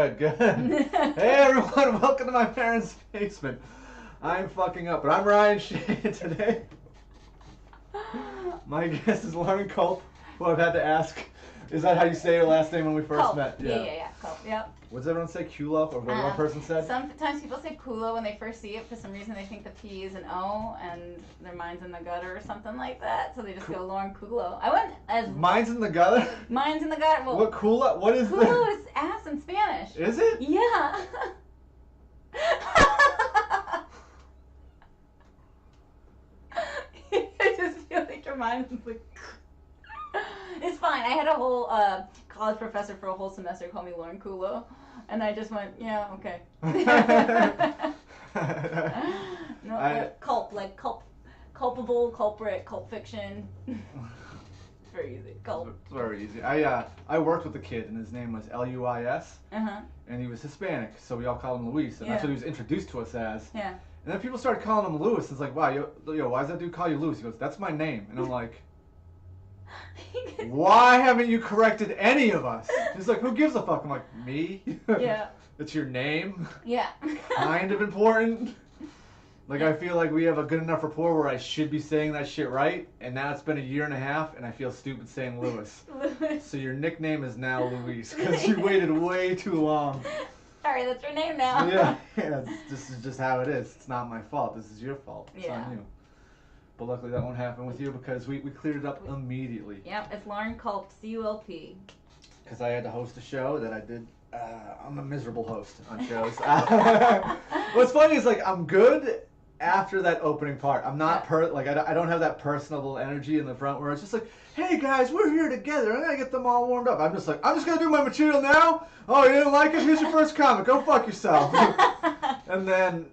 Good. Hey everyone, welcome to my parents' basement. I'm fucking up, but I'm Ryan Shea today. My guest is Lauren Culp, who I've had to ask. Is that how you say your last name when we first Culp. met? Yeah. Culp. Yep. What does everyone say? Culo, or what one person said? Sometimes people say culo when they first see it. For some reason, they think the P is an O, and their mind's in the gutter or something like that. So they just go Lauren Culo. I went as Mine's in the gutter. Mine's in the gutter. Well, What culo? What is that? culo is ass in Spanish. Is it? Yeah. I just feel like your mind's like. It's fine. I had a whole college professor for a whole semester call me Lauren Culo, and I just went, yeah, okay. Culp, like culpable, culprit, cult fiction. It's very easy. Culp. It's very easy. I worked with a kid, and his name was Luis, and he was Hispanic, so we all called him Luis, and that's what he was introduced to us as. Yeah. And then people started calling him Louis. It's like, wow, yo, why does that dude call you Louis? He goes, that's my name, and I'm like. Why haven't you corrected any of us? He's like, who gives a fuck? I'm like, me? Yeah. It's your name? Yeah. Kind of important. Like, I feel like we have a good enough rapport where I should be saying that shit right, and now it's been a year and a half, and I feel stupid saying Louis. So your nickname is now Luis, because you waited way too long. Sorry, that's your name now. Yeah, this is just how it is. It's not my fault. This is your fault. It's on you. But luckily that won't happen with you because we cleared it up immediately. Yep, it's Lauren Culp, C-U-L-P. Because I had to host a show that I did. I'm a miserable host on shows. What's funny is, like, I'm good after that opening part. I'm not I don't have that personable energy in the front where it's just like, hey guys, we're here together. I'm gonna get them all warmed up. I'm just like, I'm just gonna do my material now. Oh, you didn't like it? Here's your first comic. Go fuck yourself. And then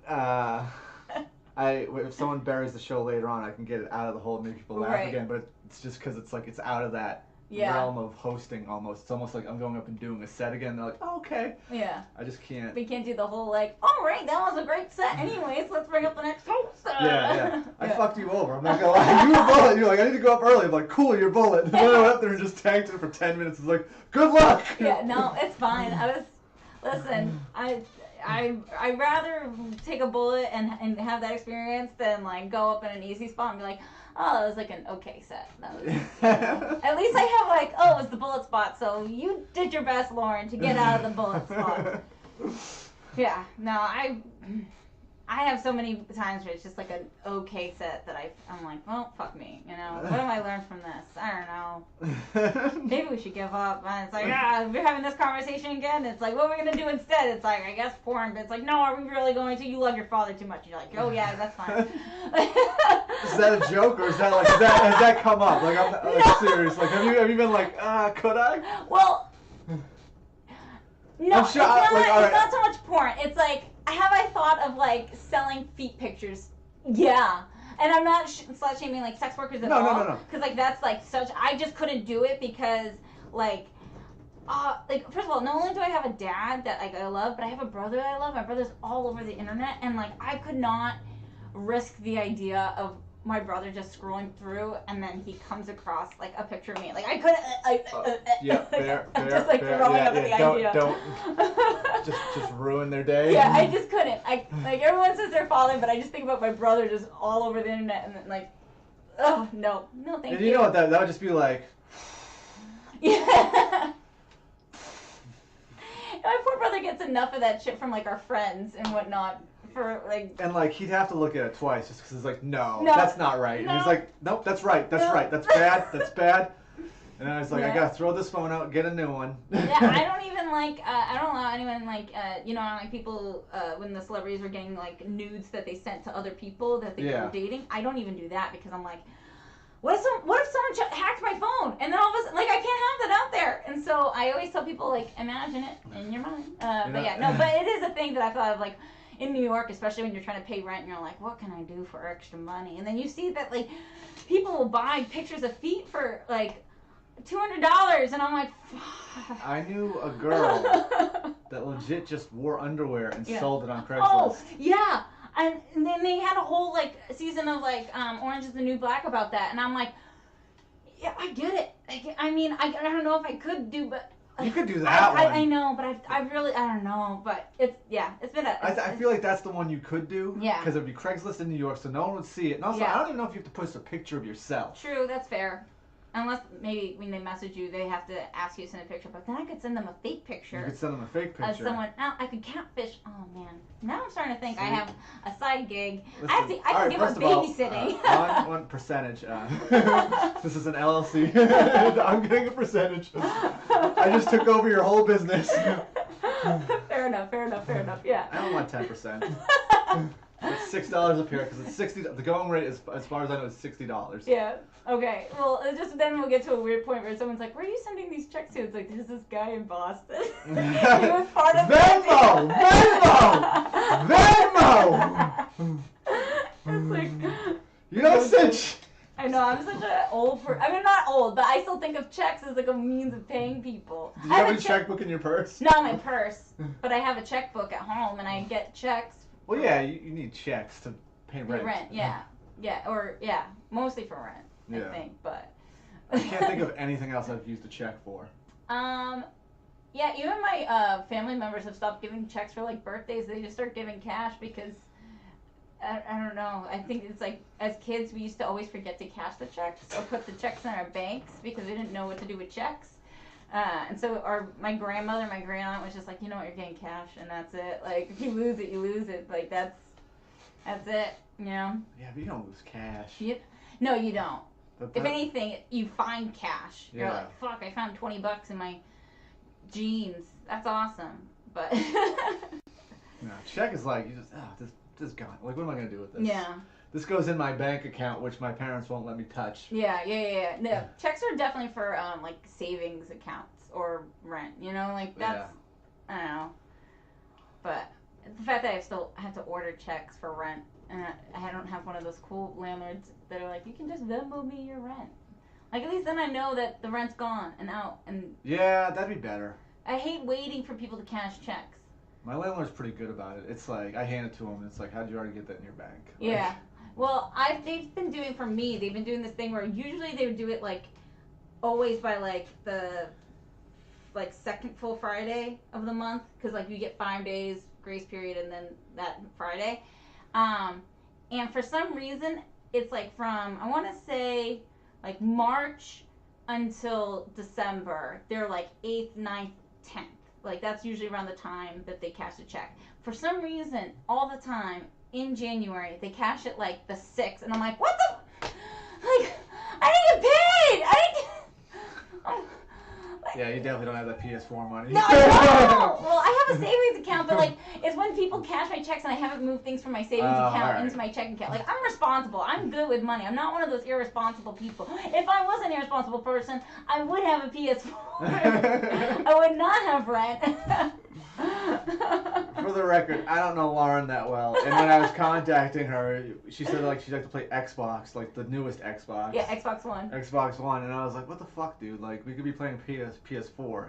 if someone buries the show later on, I can get it out of the hole and make people laugh again. But it's just because it's like it's out of that realm of hosting almost. It's almost like I'm going up and doing a set again. They're like, oh, okay. Yeah. I just can't. We can't do the whole like, all right, that was a great set. Anyways, let's bring up the next host. Yeah. I fucked you over. I'm not gonna lie. You were bullet. You're like, I need to go up early. I'm like, cool, you're bullet. And then I went up there and just tanked it for 10 minutes. It's like, good luck. Yeah. No, it's fine. Listen. I'd rather take a bullet and have that experience than like go up in an easy spot and be like, oh, that was like an okay set. That was, at least I have like, oh, it was the bullet spot, so you did your best, Lauren, to get out of the bullet spot. Yeah, no, I have so many times where it's just like an okay set that I'm like, well, fuck me, you know. What have I learned from this? I don't know. Maybe we should give up. And it's like, we're having this conversation again. It's like, what are we gonna do instead? It's like, I guess porn. But it's like, no, are we really going to? You love your father too much. You're like, oh yeah, that's fine. Is that a joke, or is that like has that come up? Like, I'm like, serious. Like, have you been like, could I? Well, no, sure, it's not so much porn. It's like, have I thought of like selling feet pictures? Yeah. And I'm not slut shaming like sex workers at all. No. Because like that's like such. I just couldn't do it because like first of all, not only do I have a dad that like I love, but I have a brother that I love. My brother's all over the internet, and like I could not risk the idea of my brother just scrolling through and then he comes across like a picture of me. Like I couldn't. Fair. Just like throwing up at the idea. Don't just ruin their day. Yeah, I just couldn't. Like everyone says they're falling, but I just think about my brother just all over the internet and then like, oh no, thank you. And you know what that would just be like. Yeah. My poor brother gets enough of that shit from like our friends and whatnot. For like, and like he'd have to look at it twice just because it's like, no, that's not right. No. And he's like, nope, that's right, that's bad. And I was like, I gotta throw this phone out, get a new one. Yeah, I don't even like, I don't allow anyone like, you know, like people, when the celebrities were getting like nudes that they sent to other people that they were dating, I don't even do that because I'm like, what if someone hacked my phone and then all of a sudden, like, I can't have that out there. And so I always tell people, like, imagine it in your mind. But yeah, no, but it is a thing that I thought of, like, in New York, especially when you're trying to pay rent and you're like, what can I do for extra money? And then you see that, like, people will buy pictures of feet for, like, $200, and I'm like, I knew a girl that legit just wore underwear and sold it on Craigslist. Oh, yeah. And then they had a whole, like, season of, like, Orange is the New Black about that. And I'm like, yeah, I get it. I mean, I don't know if I could do, but You could do that one. I know, but I really, I don't know, but it's been a. I feel like that's the one you could do. Yeah. Because it'd be Craigslist in New York, so no one would see it. And also, I don't even know if you have to post a picture of yourself. True, that's fair. Unless maybe when they message you, they have to ask you to send a picture. But then I could send them a fake picture. You could send them a fake picture. Of someone. Now I could catfish. Oh man. Now I'm starting to think I have a side gig. Listen, I can give up babysitting. One percentage. This is an LLC. I'm getting a percentage. I just took over your whole business. Fair enough. Yeah. I don't want 10%. It's $6 a pair because it's $60. The going rate is, as far as I know, is $60. Yeah. Okay. Well, just then we'll get to a weird point where someone's like, "Where are you sending these checks to?" It's like, "There's this guy in Boston. He was part of Venmo. It's like you don't send. I know, I'm such an old person. I mean, not old, but I still think of checks as like a means of paying people. Do you have a checkbook in your purse? Not in my purse, but I have a checkbook at home, and I get checks. Well, yeah, you need checks to pay rent. Mostly for rent, I think, but. I can't think of anything else I've used a check for. Yeah, even my family members have stopped giving checks for like birthdays. They just start giving cash because. I don't know. I think it's like, as kids, we used to always forget to cash the checks or put the checks in our banks because we didn't know what to do with checks. And so my grandmother, my grand-aunt was just like, you know what, you're getting cash, and that's it. Like, if you lose it, you lose it. Like, that's it, you know? Yeah, but you don't lose cash. No, you don't. But if anything, you find cash. Yeah. You're like, fuck, I found $20 in my jeans. That's awesome. But... No, check is like, you just, this is gone. Like, what am I going to do with this? Yeah. This goes in my bank account, which my parents won't let me touch. Yeah. No, checks are definitely for, like, savings accounts or rent, you know? Like, that's, I don't know. But the fact that I still have to order checks for rent, and I don't have one of those cool landlords that are like, you can just Venmo me your rent. Like, at least then I know that the rent's gone and out. And yeah, that'd be better. I hate waiting for people to cash checks. My landlord's pretty good about it. It's like, I hand it to him, and it's like, how'd you already get that in your bank? Like, yeah. Well, they've been doing, for me, they've been doing this thing where usually they would do it, like, always by, like, the, like, second full Friday of the month. Because, like, you get 5 days grace period and then that Friday. And for some reason, it's, like, from, I want to say, like, March until December. They're, like, 8th, 9th, 10th. Like, that's usually around the time that they cash a check. For some reason, all the time, in January, they cash it, like, the 6th. And I'm like, what the? Like, I didn't get paid! Yeah, you definitely don't have that PS4 money. No, well, I have a savings account, but, like, it's when people cash my checks and I haven't moved things from my savings account into my checking account. Like, I'm responsible. I'm good with money. I'm not one of those irresponsible people. If I was an irresponsible person, I would have a PS4. I would not have rent. For the record, I don't know Lauren that well, and when I was contacting her, she said like she'd like to play Xbox, like the newest Xbox. Yeah, Xbox One. Xbox One, and I was like, what the fuck, dude? Like, we could be playing PS4.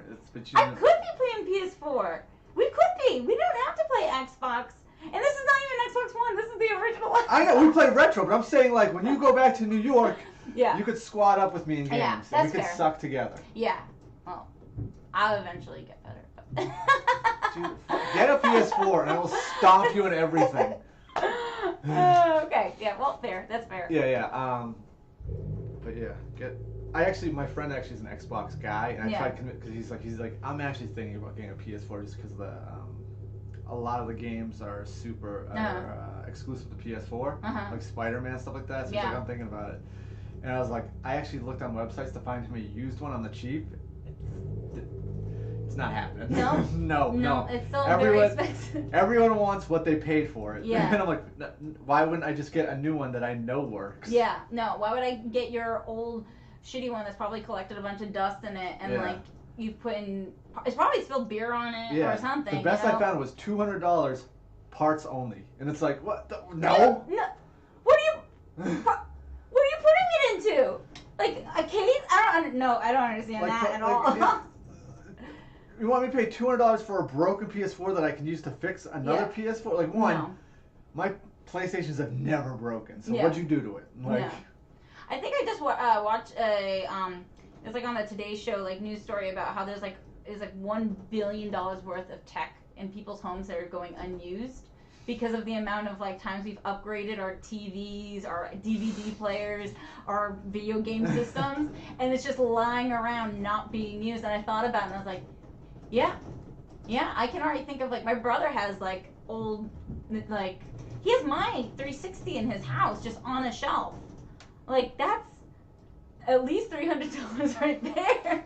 I could be playing PS4. We could be. We don't have to play Xbox. And this is not even Xbox One. This is the original one. I know, we play retro, but I'm saying, like, when you go back to New York, yeah, you could squad up with me in games, and we could fair. suck together. Yeah. Well, I'll eventually get better. But Dude, get a PS4, and I will stomp you in everything. Okay. Yeah. Well, fair. That's fair. Yeah. But yeah, my friend actually is an Xbox guy, and I tried because he's like, I'm actually thinking about getting a PS4 just because a lot of the games are super exclusive to PS4, like Spider-Man, stuff like that. So he's like, I'm thinking about it, and I was like, I actually looked on websites to find him a used one on the cheap. It's not happening. No? No. It's still very expensive. Everyone wants what they paid for it. Yeah. And I'm like, why wouldn't I just get a new one that I know works? Yeah. No. Why would I get your old shitty one that's probably collected a bunch of dust in it and like you've put in, it's probably spilled beer on it or something. The best I found was $200 parts only, and it's like, what? No. What are you putting it into? Like a case? I don't understand that at all. You want me to pay $200 for a broken PS4 that I can use to fix another PS4? Like, one, my PlayStations have never broken. So what'd you do to it? Like, I think I just watched a it's like on the Today Show like news story about how there's like is like $1 billion worth of tech in people's homes that are going unused because of the amount of like times we've upgraded our TVs, our DVD players, our video game systems, and it's just lying around not being used. And I thought about it and I was like, yeah, I can already think of like my brother has like old, like he has my 360 in his house just on a shelf. Like that's at least $300 right there.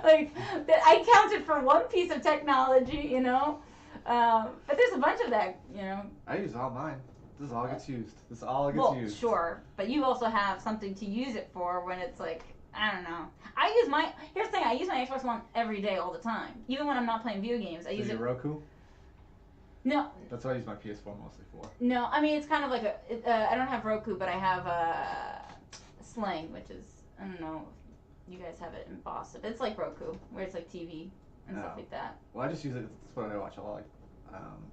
Like that I counted for one piece of technology, you know. But there's a bunch of that, you know. I use all mine. This all gets used. This all gets well, used. Sure, but you also have something to use it for when it's like, I don't know. Here's the thing, I use my Xbox One every day all the time. Even when I'm not playing video games, I use it. Roku? No. That's what I use my PS4 mostly for. No, I mean, it's kind of like I don't have Roku, but I have Sling, which is, I don't know if you guys have it in Boston. It's like Roku, where it's like TV and stuff like that. Well, I just use it, that's what I watch a lot, like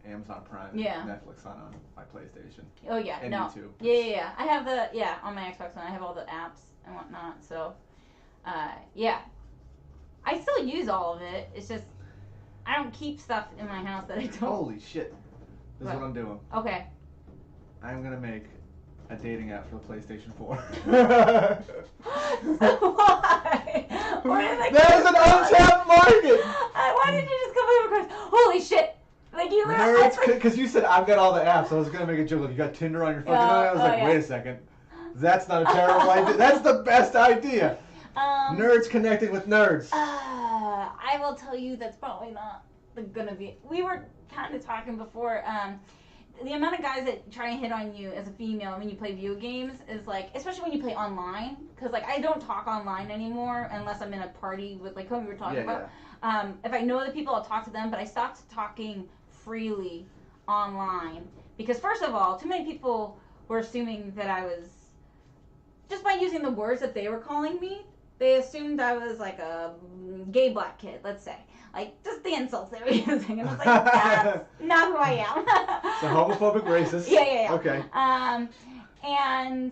Amazon Prime, Netflix on my PlayStation. Oh, yeah, and no. YouTube. Yeah. I have on my Xbox One, I have all the apps and whatnot, so, yeah. I still use all of it, it's just, I don't keep stuff in my house that I don't. Holy shit. This is what I'm doing. Okay. I'm going to make a dating app for the PlayStation 4. Why? There's an untapped market! Why did you just come over and holy shit! Like you literally. Because you said I've got all the apps, so I was going to make a joke like you got Tinder on your fucking I was like, wait a second. That's not a terrible idea. That's the best idea. Nerds connecting with nerds. I will tell you that's probably not gonna be. We were kind of talking before. The amount of guys that try and hit on you as a female when you play video games is like, especially when you play online, because like I don't talk online anymore unless I'm in a party with like who we were talking about. Yeah. If I know the people, I'll talk to them, but I stopped talking freely online because first of all, too many people were assuming that I was just by using the words that they were calling me. They assumed I was like a gay black kid, let's say. Like, just the insults they were using. And I was like, that's not who I am. So homophobic, racist. Yeah. Okay. And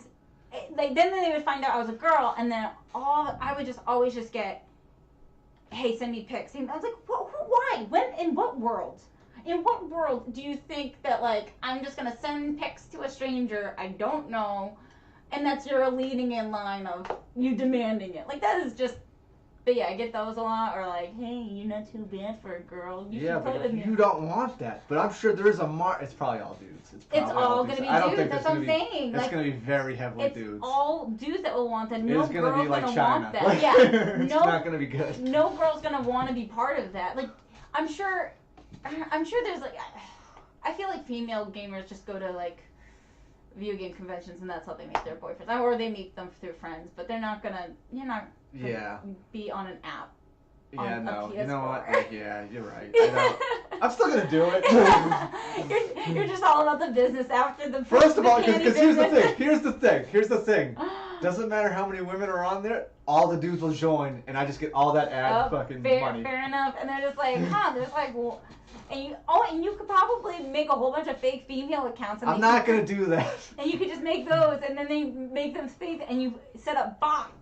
then they would find out I was a girl, and then I would just always just get, hey, send me pics. And I was like, why? When? In what world? In what world do you think that, like, I'm just going to send pics to a stranger I don't know, and that's your leading in line of you demanding it? Like, that is just, but yeah, I get those a lot, or like, hey, you're not too bad for a girl. You should play with me. You don't want that. But I'm sure there is it's probably all dudes. It's all going to be dudes, that's what I'm saying. It's going to be very heavily dudes. It's all dudes that will want that. No girl's going to want that. Like, yeah. It's not going to be good. No girl's going to want to be part of that. Like, I'm sure there's like, I feel like female gamers just go to like video game conventions and that's how they meet their boyfriends, or they meet them through friends, but you're not gonna be on an app. Yeah, no. You know what? Like, yeah, you're right. I know. I'm still gonna do it. you're just all about the business after the. First of all, because here's the thing. Doesn't matter how many women are on there. All the dudes will join, and I just get all that ad fucking money. Fair enough. And they're just like, there's like, well, and you could probably make a whole bunch of fake female accounts. And I'm not gonna do that. And you could just make those, and then they make them fake, and you set up bots.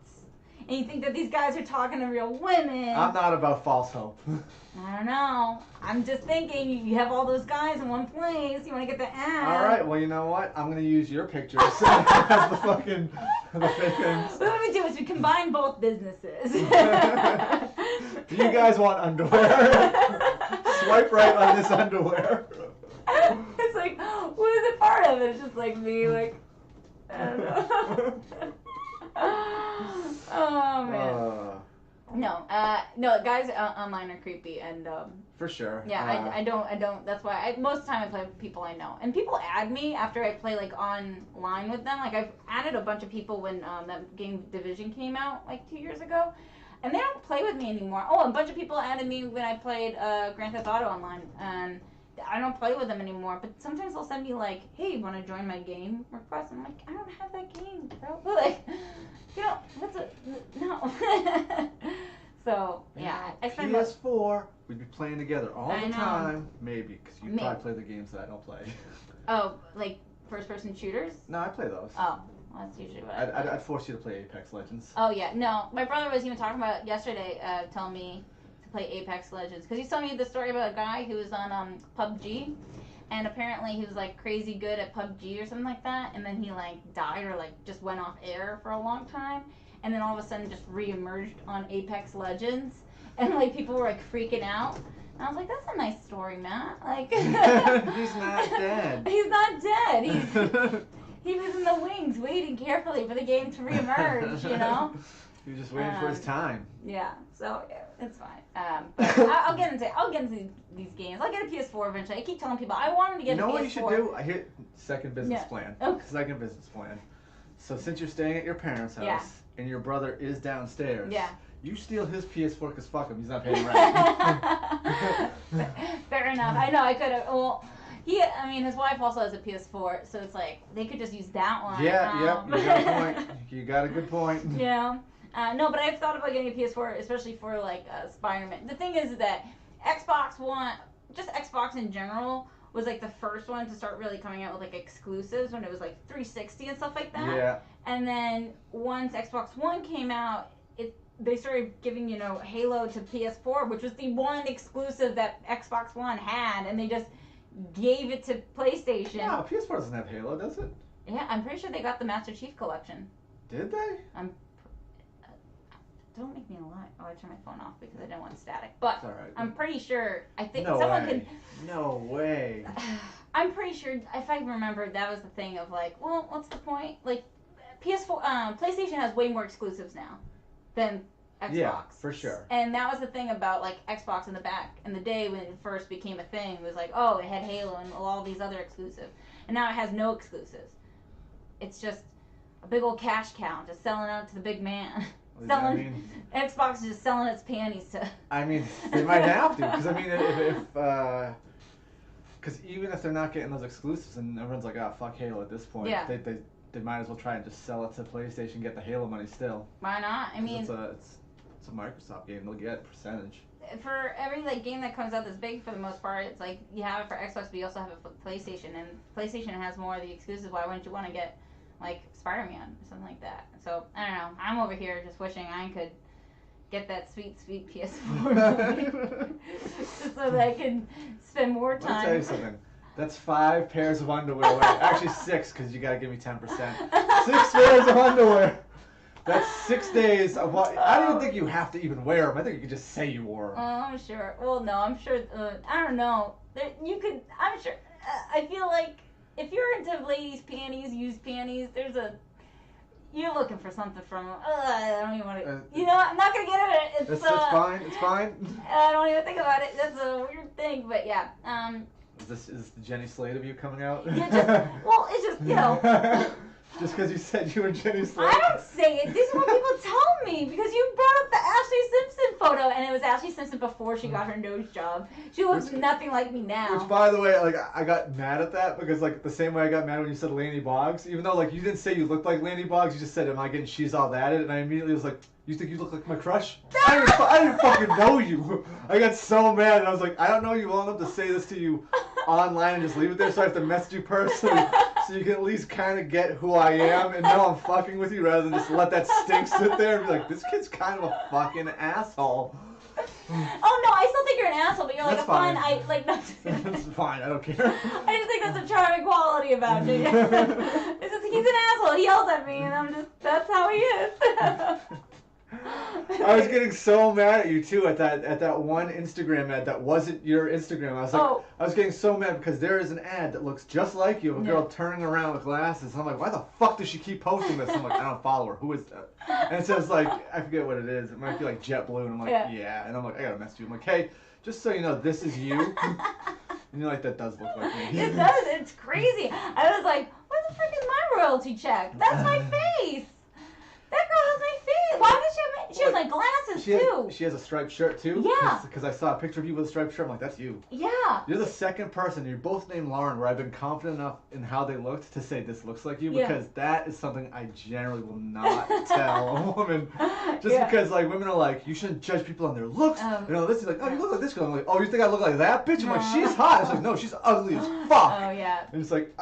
And you think that these guys are talking to real women. I'm not about false hope. I don't know. I'm just thinking, you have all those guys in one place. You want to get the ad. All right. Well, you know what? I'm gonna use your pictures as the fake things. What we do is we combine both businesses. Do you guys want underwear? Swipe right on this underwear. It's like, what is it part of? It's just like me, like, I don't know. Oh man. No, guys online are creepy and for sure. Yeah, I don't. That's why most of the time I play with people I know, and people add me after I play like online with them. Like I've added a bunch of people when that game Division came out like 2 years ago, and they don't play with me anymore. Oh, a bunch of people added me when I played Grand Theft Auto online, and I don't play with them anymore. But sometimes they'll send me like, "Hey, you want to join my game request?" I'm like, "I don't have that game, bro." Like, no. So yeah, I spend PS4. We'd be playing together all the time, maybe, because you probably play the games that I don't play. Oh, like first-person shooters? No, I play those. Oh. That's usually what I I'd force you to play Apex Legends. Oh, yeah. No, my brother was even talking about yesterday, telling me to play Apex Legends. Because he's telling me the story about a guy who was on PUBG. And apparently he was, like, crazy good at PUBG or something like that. And then he, like, died or, like, just went off air for a long time. And then all of a sudden just re-emerged on Apex Legends. And, like, people were, like, freaking out. And I was like, that's a nice story, Matt. Like, He's not dead. He's not dead. He was in the wings waiting carefully for the game to re-emerge, you know? He was just waiting for his time. Yeah, so yeah, it's fine. But I'll get into these games. I'll get a PS4 eventually. I keep telling people I wanted to get a PS4. You know what you should do? I hear second business plan. Okay. Second business plan. So since you're staying at your parents' house and your brother is downstairs, you steal his PS4 because fuck him, he's not paying rent. Fair enough. I know I could have. Well, his wife also has a PS4, so it's like they could just use that one. Yeah, you got a point. You got a good point. Yeah. No, but I've thought about getting a PS4, especially for like Spider-Man. The thing is that Xbox One, just Xbox in general, was like the first one to start really coming out with like exclusives when it was like 360 and stuff like that. Yeah. And then once Xbox One came out, they started giving, Halo to PS4, which was the one exclusive that Xbox One had, and they just gave it to PlayStation. No, PS4 doesn't have Halo, does it? Yeah, I'm pretty sure they got the Master Chief Collection. Did they? Don't make me lie. Oh, I turned my phone off because I didn't want static. But all right. I'm pretty sure. I think no someone way. can. No way. I'm pretty sure. If I remember, that was the thing of like, well, what's the point? Like, PS4, PlayStation has way more exclusives now than Xbox. Yeah, for sure. And that was the thing about like Xbox in the day when it first became a thing. It was like, oh, it had Halo and all these other exclusives, and now it has no exclusives. It's just a big old cash cow just selling out to the big man. Xbox is just selling its panties to. I mean, they might have to, because I mean, because even if they're not getting those exclusives, and everyone's like, oh, fuck Halo at this point, they might as well try and just sell it to PlayStation, get the Halo money still. Why not? I mean, it's a Microsoft game; they'll get a percentage. For every like game that comes out that's big, for the most part, it's like you have it for Xbox, but you also have it for PlayStation, and PlayStation has more of the exclusives. Why wouldn't you want to get like Spider-Man or something like that? So I don't know. I'm over here just wishing I could get that sweet PS4 just so that I can spend more time. Let me tell you something. That's 5 pairs of underwear away. Actually 6, because you gotta give me 10%. 6 pairs of underwear. That's 6 days of what. I don't even think you have to even wear them. I think you could just say you wore them. Oh, I'm sure. Well, no, I'm sure. I don't know. You could. I'm sure. I feel like if you're into ladies' panties, used panties, you're looking for something from. I don't even want to. I'm not gonna get into it. It's fine. It's fine. I don't even think about it. That's a weird thing, but yeah. Is the Jenny Slate of you coming out? Yeah, it's just Just because you said you were Jenny Slate? I don't say it. These are what people tell me because you brought up the Ashley Simpson photo, and it was Ashley Simpson before she got her nose job. She looks nothing like me now. Which, by the way, like I got mad at that because like the same way I got mad when you said Laney Boggs, even though like you didn't say you looked like Laney Boggs, you just said, "Am I getting she's all thatted?" And I immediately was like, "You think you look like my crush?" I didn't fucking know you. I got so mad, and I was like, "I don't know you well enough to say this to you online and just leave it there, so I have to message you personally." So you can at least kind of get who I am and know I'm fucking with you rather than just let that stink sit there and be like, this kid's kind of a fucking asshole. Oh no, I still think you're an asshole, but you're like that's a fun. That's fine, I don't care. I just think that's a charming quality about you. It's just he's an asshole. He yells at me, and that's how he is. I was getting so mad at you too at that one Instagram ad that wasn't your Instagram. I was like, I was getting so mad because there is an ad that looks just like you, of a girl turning around with glasses. And I'm like, why the fuck does she keep posting this? I'm like, I don't follow her. Who is that? And it says like, I forget what it is. It might be like JetBlue. And I'm like, yeah. And I'm like, I gotta message you. I'm like, hey, just so you know, this is you. And you're like, that does look like me. It does. It's crazy. I was like, what the frick is my royalty check? That's my face. That girl has my face. Why does she has my glasses too? She has a striped shirt too? Yeah. Because I saw a picture of you with a striped shirt. I'm like, that's you. Yeah. You're the second person. You're both named Lauren where I've been confident enough in how they looked to say this looks like you because that is something I generally will not tell a woman. Just because like women are like, you shouldn't judge people on their looks. This is like, oh, you look like this girl. I'm like, oh, you think I look like that bitch? I'm like, she's hot. It's like, no, she's ugly as fuck. Oh yeah. And it's like,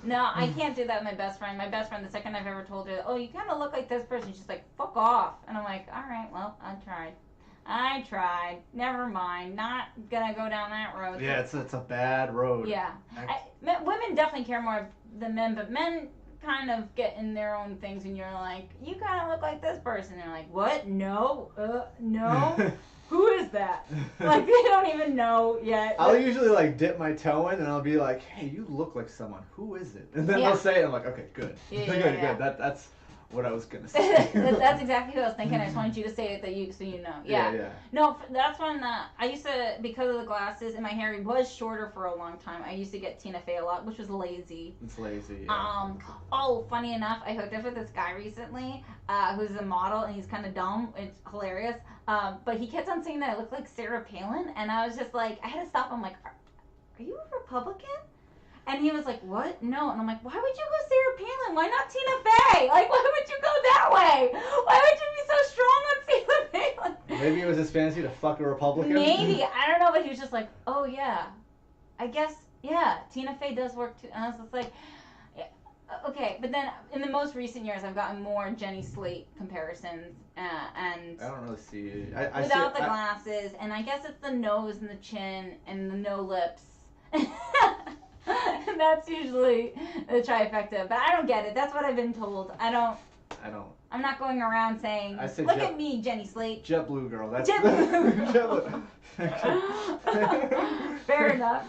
No, I can't do that with my best friend. My best friend, the second I've ever told her, oh, you kind of look like this person, she's like, fuck off. And I'm like, all right, well, I tried. Never mind. Not gonna go down that road. Yeah, it's a bad road. Yeah. Women definitely care more than men, but men kind of get in their own things, and you're like, you kind of look like this person. And they're like, what? No. No. Who is that? Like, they don't even know yet. I'll usually, like, dip my toe in, and I'll be like, hey, you look like someone. Who is it? And then they'll say it, and I'm like, okay, good. Good. That's what I was going to say. That's exactly what I was thinking. I just wanted you to say it so you know. Yeah. No, that's when I used to, because of the glasses, and my hair was shorter for a long time, I used to get Tina Fey a lot, which was lazy. It's lazy, yeah. Oh, funny enough, I hooked up with this guy recently who's a model, and he's kind of dumb. It's hilarious. But he kept on saying that I looked like Sarah Palin, and I was just like, I had to stop. I'm like, are you a Republican? And he was like, what? No. And I'm like, why would you go Sarah Palin? Why not Tina Fey? Like, why would you go that way? Why would you be so strong on Tina Fey? Maybe it was his fantasy to fuck a Republican? Maybe. I don't know, but he was just like, oh, yeah. I guess, yeah, Tina Fey does work too. And I was just like, yeah, okay. But then in the most recent years, I've gotten more Jenny Slate comparisons. And I don't really see it. Without the glasses. And I guess it's the nose and the chin and the no lips. That's usually the trifecta, but I don't get it. That's what I've been told. I don't. I'm not going around saying, look at me, Jenny Slate. JetBlue girl. That's JetBlue. Fair enough.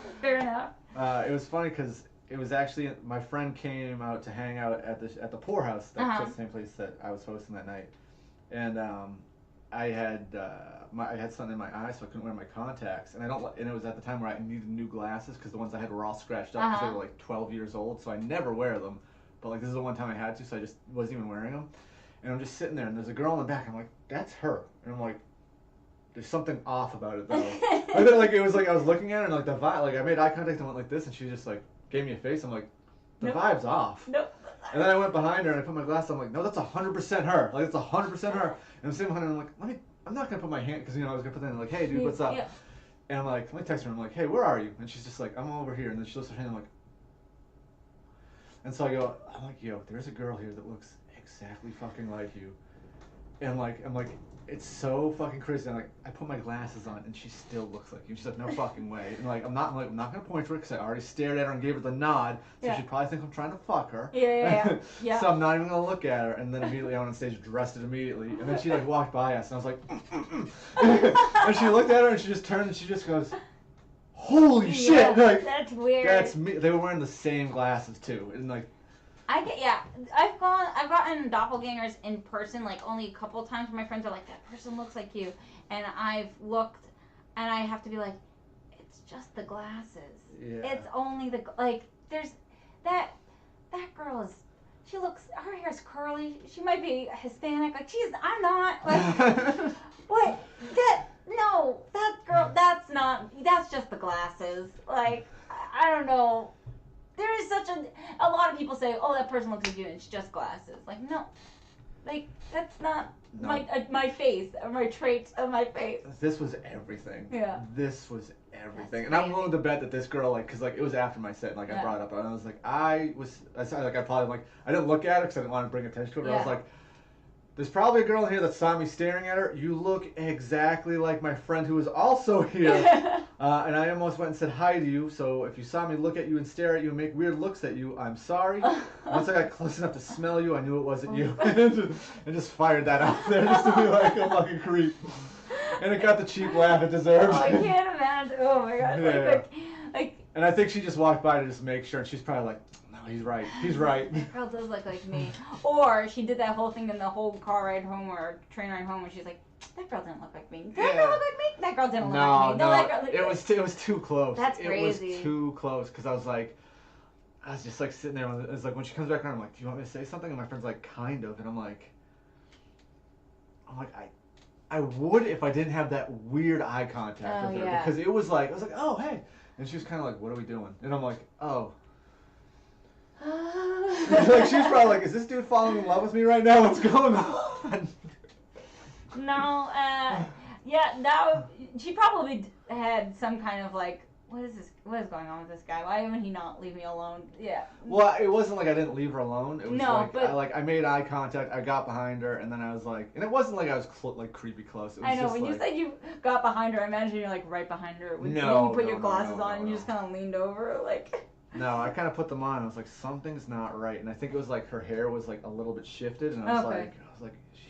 It was funny because it was actually my friend came out to hang out at the poorhouse. That's the same place that I was hosting that night, and I had something in my eye, so I couldn't wear my contacts, and it was at the time where I needed new glasses because the ones I had were all scratched up because they were like 12 years old, so I never wear them. But like this is the one time I had to, so I just wasn't even wearing them. And I'm just sitting there, and there's a girl in the back. I'm like, that's her, and I'm like, there's something off about it though. And then, like it was like I was looking at her, and like the vibe, like I made eye contact and went like this, and she just like gave me a face. I'm like, the vibe's off. Nope. And then I went behind her and I put my glasses on. I'm like, no, that's 100% her. Like, it's 100% her. And I'm sitting behind her and I'm like, I'm not going to put my hand, because, I was going to put that in, like, hey, dude, what's up? Yeah. And I'm like, let me text her. I'm like, hey, where are you? And she's just like, I'm over here. And then she lifts her hand. I'm like, and so I'm like, yo, there's a girl here that looks exactly fucking like you. And I'm like, it's so fucking crazy. And I put my glasses on, and she still looks like you. She's like, no fucking way. And I'm not gonna point to her because I already stared at her and gave her the nod. So she'd probably think I'm trying to fuck her. Yeah. So I'm not even gonna look at her. And then immediately I went on stage, dressed it immediately. And then she walked by us, and I was like, and she looked at her, and she just turned, and she just goes, holy shit! Like, that's weird. That's me. They were wearing the same glasses too, and like. I've gotten doppelgangers in person like only a couple of times where my friends are like, that person looks like you, and I've looked and I have to be like, it's just the glasses. Yeah. It's only there's that girl her hair's curly. She might be Hispanic. Like I'm not like what that girl that's just the glasses. Like I don't know. There is such a lot of people say, oh, that person looks like you, and it's just glasses. Like, no. Like, that's not my face, or my traits of my face. This was everything. Yeah. This was everything. And I'm willing to bet that this girl, because it was after my set, and, I brought it up, and I was like, I didn't look at her because I didn't want to bring attention to it, but I was like, there's probably a girl in here that saw me staring at her. You look exactly like my friend who was also here. And I almost went and said hi to you. So if you saw me look at you and stare at you and make weird looks at you, I'm sorry. Once I got close enough to smell you, I knew it wasn't you. And just fired that out there just to be like a fucking creep. And it got the cheap laugh it deserved. Oh, I can't imagine. Oh my god. Yeah. And I think she just walked by to just make sure, and she's probably like, he's right. That girl does look like me. Or she did that whole thing in the whole car ride home or train ride home where she's like, that girl didn't look like me. That girl look like me? That girl didn't look like me. No, it was too close. That's crazy. It was too close because I was just like sitting there. It was like when she comes back around, I'm like, do you want me to say something? And my friend's like, kind of. And I'm like, I would if I didn't have that weird eye contact with her because it was like, I was like, oh, hey. And she was kind of like, what are we doing? And I'm like, oh. Like she's probably like, is this dude falling in love with me right now? What's going on? No, she probably had some kind of what is this? What is going on with this guy? Why would he not leave me alone? Yeah. Well, it wasn't like I didn't leave her alone. It was No, I made eye contact. I got behind her, and then I was like, and it wasn't like I was creepy close. It was I know just when like, you said you got behind her, I imagine you're like right behind her. When No, you put no, your no, glasses no, on no, and you no. just kind of leaned over, like. No, I kind of put them on. I was like, something's not right, and I think it was like her hair was like a little bit shifted, and I was like,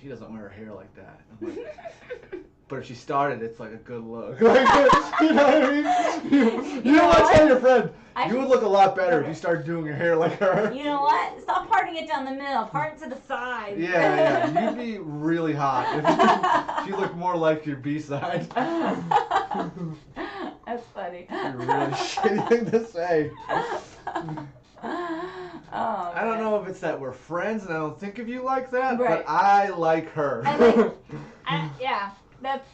she doesn't wear her hair like that. I'm like, but if she started, it's like a good look. Like, you know what I mean? You know what? Tell your friend, you would look a lot better if you started doing your hair like her. You know what? Stop parting it down the middle. Part it to the side. Yeah, you'd be really hot if you looked more like your B-side. That's funny. You're a really shitty thing to say. Oh, I don't know if it's that we're friends and I don't think of you like that, right. but I like her. Yeah, that's.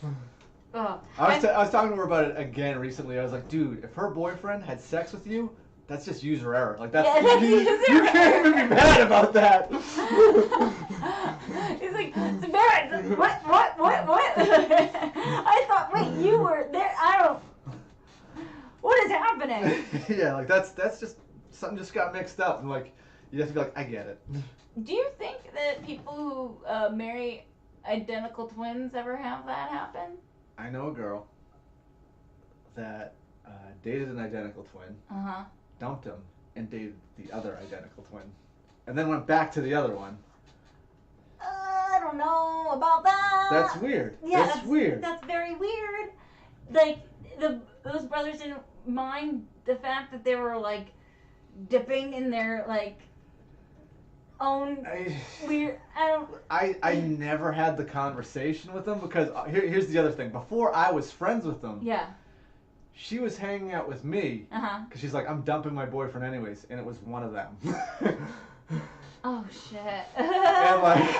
Oh. I was talking to her about it again recently. I was like, dude, if her boyfriend had sex with you, that's just user error. Like that's you can't even be mad about that. He's like, Barrett, what? I thought, wait, you were there. I don't. What is happening? Yeah, like that's just something just got mixed up, and like you have to be like, I get it. Do you think that people who marry identical twins ever have that happen? I know a girl that dated an identical twin, dumped him, and dated the other identical twin, and then went back to the other one. I don't know about that. That's weird. Yeah, that's weird. That's very weird. Like those brothers didn't mind the fact that they were like dipping in their like own weird. I never had the conversation with them because here's the other thing. Before I was friends with them, yeah, she was hanging out with me because she's like, I'm dumping my boyfriend anyways, and it was one of them. Oh shit. And like,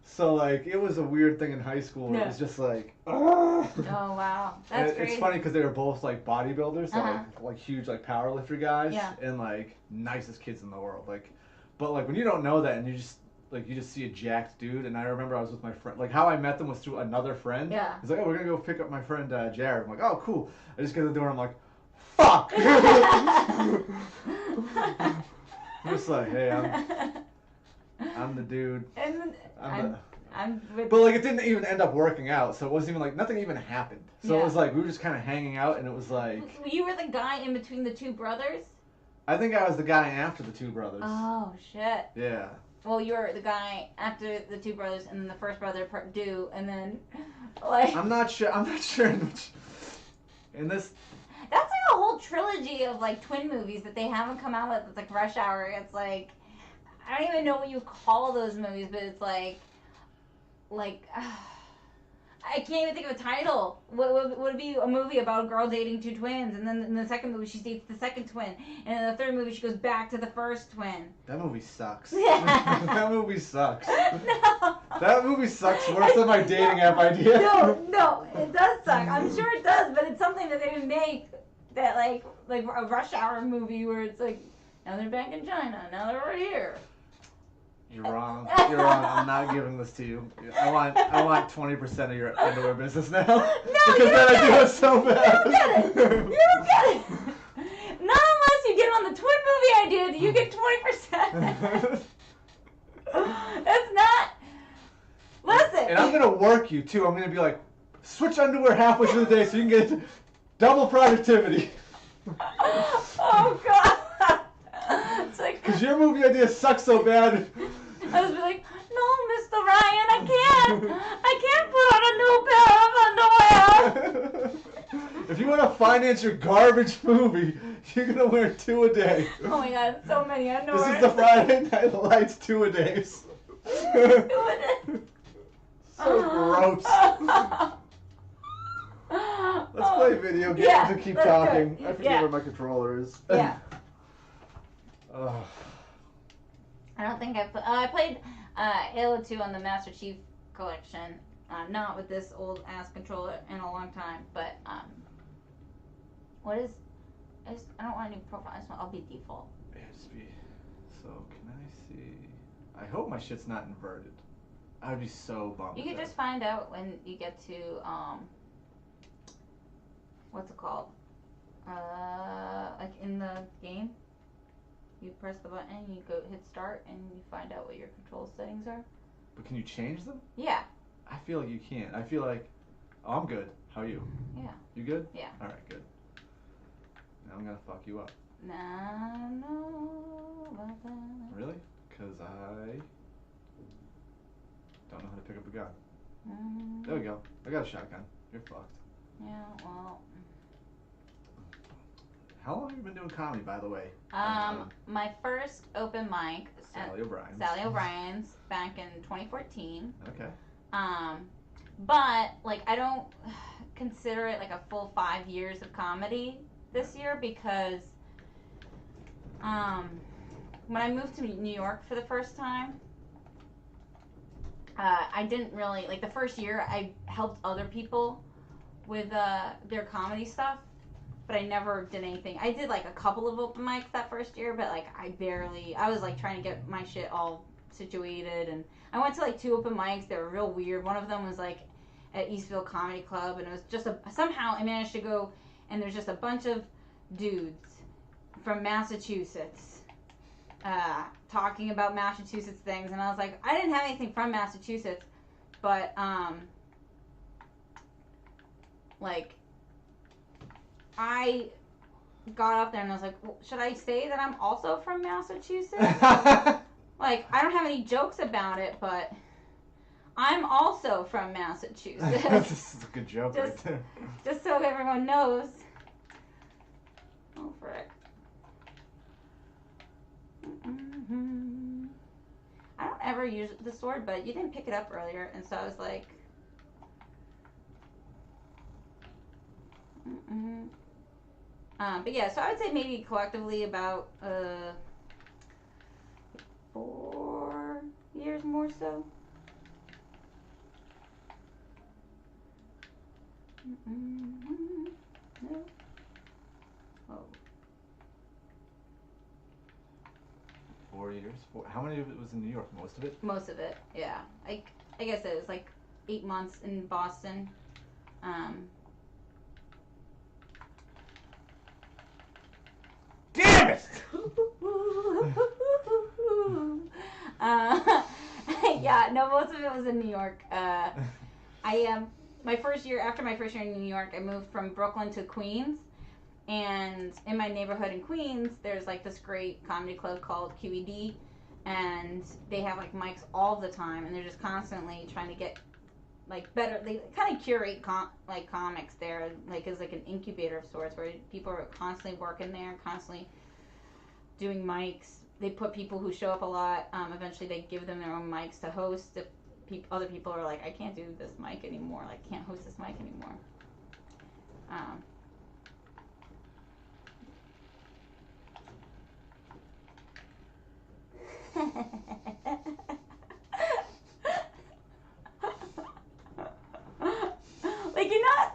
so like it was a weird thing in high school. Where It was just like, oh wow, that's crazy. It's funny because they were both like bodybuilders, so like huge like powerlifter guys, yeah, and like nicest kids in the world. Like, but like when you don't know that and you just see a jacked dude, and I remember I was with my friend. Like how I met them was through another friend. Yeah. He's like, oh, we're gonna go pick up my friend Jared. I'm like, oh, cool. I just get to the door. I'm like, fuck. I'm just like, hey, I'm the dude. And But like it didn't even end up working out, so it wasn't even like nothing even happened. So it was like we were just kind of hanging out, and it was like. You were the guy in between the two brothers? I think I was the guy after the two brothers. Oh shit. Yeah. Well, you were the guy after the two brothers, and then the first brother due, and then like. I'm not sure. In this. That's like a whole trilogy of like twin movies that they haven't come out with. It's like Rush Hour. It's like I don't even know what you call those movies, but it's like I can't even think of a title. Would it be a movie about a girl dating two twins, and then in the second movie she dates the second twin, and in the third movie she goes back to the first twin. That movie sucks. Yeah. That movie sucks. No. That movie sucks worse than my dating app idea. No, it does suck. I'm sure it does, but it's something that they would make that like a Rush Hour movie where it's like now they're back in China, now they're right here. You're wrong. You're wrong. I'm not giving this to you. I want 20% of your underwear business now. No, because then I do it so bad. You don't get it. You don't get it. Not unless you get on the twin movie idea, do you get 20%? That's not. Listen. And I'm gonna work you too. I'm gonna be like, switch underwear halfway through the day so you can get double productivity. Oh God. It's like. Because your movie idea sucks so bad. I was like, no, Mr. Ryan, I can't put on a new pair of underwear. If you want to finance your garbage movie, you're gonna wear 2 a day. Oh my God, so many underwear. This is the Friday Night Lights 2-a-days. 2-a-days. So gross. Let's play video games and keep talking. I forget where my controller is. Yeah. Oh. I don't think I played Halo 2 on the Master Chief Collection. Not with this old ass controller in a long time, but what is I don't want a new profile. I'll be default. Yeah, just be. So can I see? I hope my shit's not inverted. I would be so bummed. You could just find out when you get to what's it called? Like in the game, you press the button, you go hit start, and you find out what your control settings are. But can you change them? Yeah. I feel like you can't. I feel like, oh, I'm good. How are you? Yeah. You good? Yeah. All right, good. Now I'm gonna fuck you up. Nah, I don't know about that. Really? Because I don't know how to pick up a gun. Mm. There we go. I got a shotgun. You're fucked. Yeah, well. How long have you been doing comedy, by the way? My first open mic Sally O'Brien's. Sally O'Brien's back in 2014. Okay. But like I don't consider it like a full 5 years of comedy this year because when I moved to New York for the first time, I didn't really like the first year I helped other people with their comedy stuff, but I never did anything. I did like a couple of open mics that first year, but like I was like trying to get my shit all situated, and I went to like 2 open mics. They were real weird. One of them was like at Eastville Comedy Club, and it was just somehow I managed to go, and there's just a bunch of dudes from Massachusetts talking about Massachusetts things, and I was like, I didn't have anything from Massachusetts, but like I got up there and I was like, well, should I say that I'm also from Massachusetts? Like, I don't have any jokes about it, but I'm also from Massachusetts. This is a good joke just, right there. Just so everyone knows. Oh, frick. Mm-hmm. I don't ever use the sword, but you didn't pick it up earlier, and so I was like... Mm-mm. But yeah, so I would say maybe collectively about 4 years more so. No. Oh. 4 years? How many of it was in New York? Most of it? Most of it, yeah. I guess it was like 8 months in Boston. Damn it! Yeah, no, most of it was in New York. After my first year in New York, I moved from Brooklyn to Queens, and in my neighborhood in Queens, there's like this great comedy club called QED, and they have like mics all the time, and they're just constantly trying to get like better. They kind of curate comics there, like as like an incubator of sorts, where people are constantly working there, constantly doing mics. They put people who show up a lot. Eventually, they give them their own mics to host. If other people are like, I can't do this mic anymore. Like, can't host this mic anymore. Like, you're not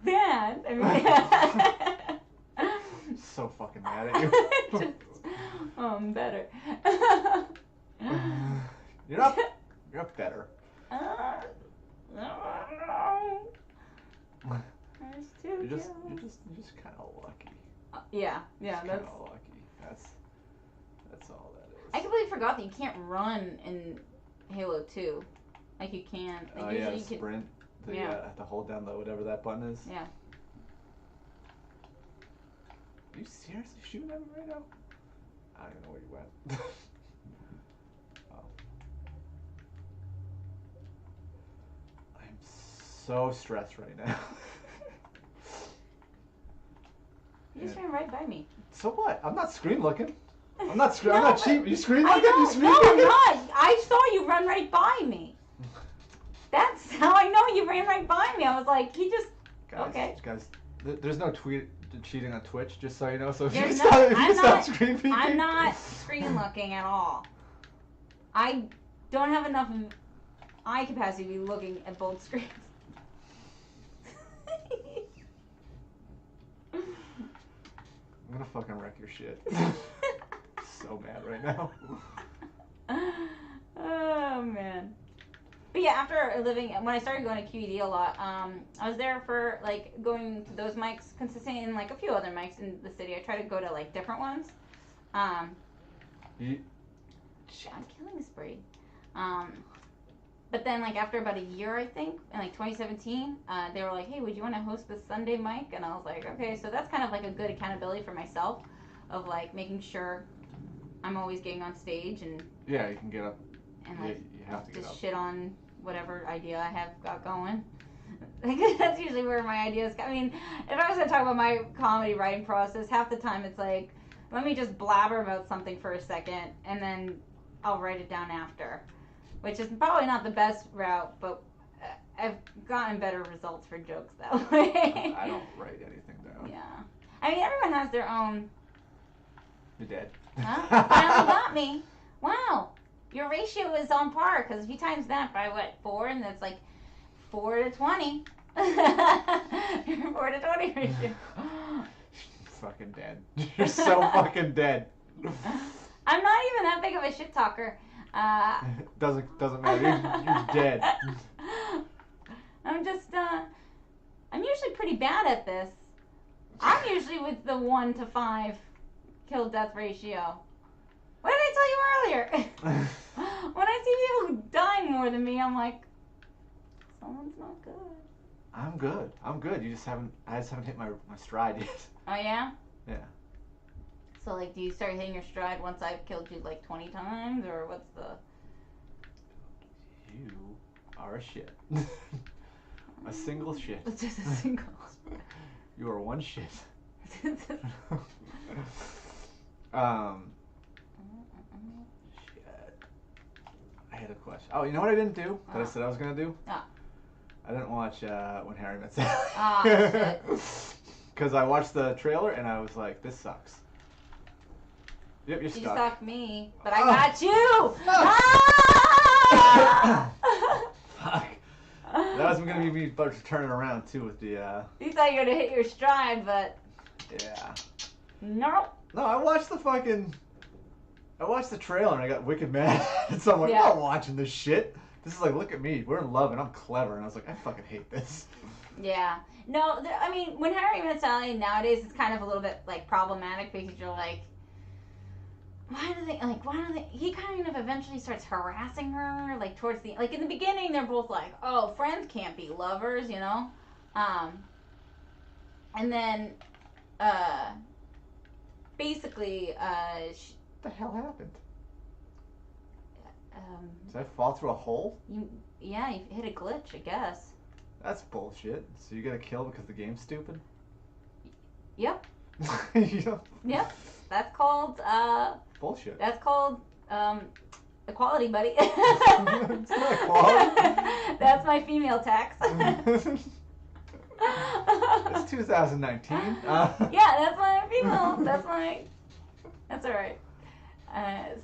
bad. I mean, so fucking mad at you. just, I'm better. You're not better. You're just kind of lucky. Yeah, that's kind of lucky. That's all that is. I completely forgot that you can't run in Halo 2. Like you can. Like Oh yeah, sprint. You have to hold down whatever that button is. Yeah. Are you seriously shooting at me right now? I don't even know where you went. Oh. I'm so stressed right now. You just ran right by me. So what? I'm not screen looking. I'm not cheap. You screen looking? No, You screen I'm looking? not. I saw you run right by me. That's how I know you ran right by me. I was like, he just... Guys, there's no cheating on Twitch, just so you know. So if There's you no- stop screen peeking. I'm not screen looking at all. I don't have enough eye capacity to be looking at both screens. I'm gonna fucking wreck your shit. So mad right now. Oh man. But But yeah, after living, when I started going to QED a lot, I was there for like going to those mics consistently and like a few other mics in the city. I try to go to like different ones. I'm killing spree. But then like after about a year, I think, in like 2017, they were like, hey, would you want to host this Sunday mic? And I was like, okay. So that's kind of like a good accountability for myself of like making sure I'm always getting on stage and yeah, you can get up. And like you have to get just up. shit on whatever idea I have got going. That's usually where my ideas come. I mean, if I was gonna talk about my comedy writing process, half the time it's like, let me just blabber about something for a second and then I'll write it down after, which is probably not the best route, but I've gotten better results for jokes that way. I don't write anything down. Yeah, I mean everyone has their own. You're dead. Huh? Finally got me. Wow. Your ratio is on par, because if you times that by what, 4, and that's like 4 to 20. 4 to 20 ratio. Fucking dead. You're so fucking dead. I'm not even that big of a shit talker. Doesn't matter. You're dead. I'm just, I'm usually pretty bad at this. I'm usually with the 1 to 5 kill death ratio. What did I tell you earlier? When I see people dying more than me, I'm like, someone's not good. I'm good. I just haven't hit my stride yet. Oh yeah? Yeah. So like, do you start hitting your stride once I've killed you like 20 times, or what's the? You are a shit. A single shit. It's just a single. You are one shit. Shit. I had a question. Oh, you know what I didn't do that I said I was gonna do? Oh. I didn't watch When Harry Met Sally. Ah, shit. Because I watched the trailer and I was like, this sucks. Yep, you're stuck. You stalked me, but I got you! Ah! Fuck. That was gonna be me about to turn it around too with the You thought you were gonna hit your stride, but yeah. no. No, I watched the trailer and I got wicked mad. So I'm like, I'm not watching this shit. This is like, look at me, we're in love and I'm clever. And I was like, I fucking hate this. Yeah. No, I mean, When Harry Met Sally nowadays, it's kind of a little bit like problematic because you're like, why do they, he kind of eventually starts harassing her, like towards the, like in the beginning they're both like, oh, friends can't be lovers, you know? And then, basically, what the hell happened? Did I fall through a hole? You hit a glitch, I guess. That's bullshit. So you get a kill because the game's stupid? Yep. You know? Yep. That's called, bullshit. That's called, equality, buddy. It's not equality. That's my female tax. It's 2019. Yeah, that's my female. That's alright.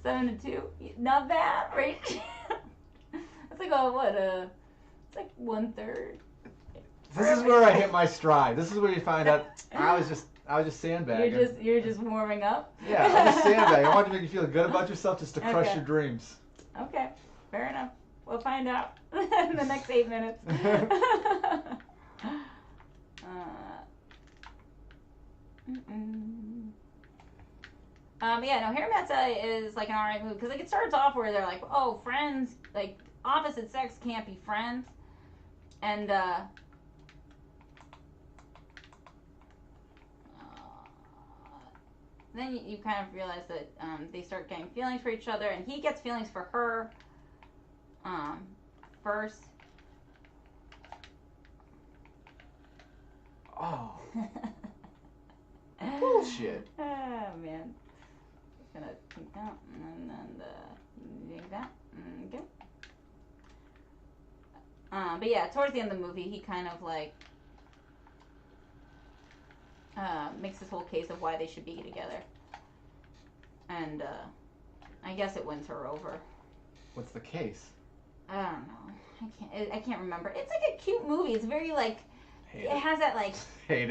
7 to 2. Not bad, right? It's like it's like 1/3. This is where I hit my stride. This is where you find out I was just sandbagging. You're just warming up? Yeah, I was sandbagging. I wanted to make you feel good about yourself, just to crush your dreams. Okay, fair enough. We'll find out in the next 8 minutes. Yeah, no, Harry Met Sally is like an alright movie because like it starts off where they're like, oh, friends, like opposite sex can't be friends, and then you kind of realize that they start getting feelings for each other, and he gets feelings for her first. Oh. Bullshit. Oh, man. Just gonna take that and then take that. Okay. But yeah, towards the end of the movie, he kind of like makes this whole case of why they should be together. And I guess it wins her over. What's the case? I don't know. I can't remember. It's like a cute movie. It's very like, it has that like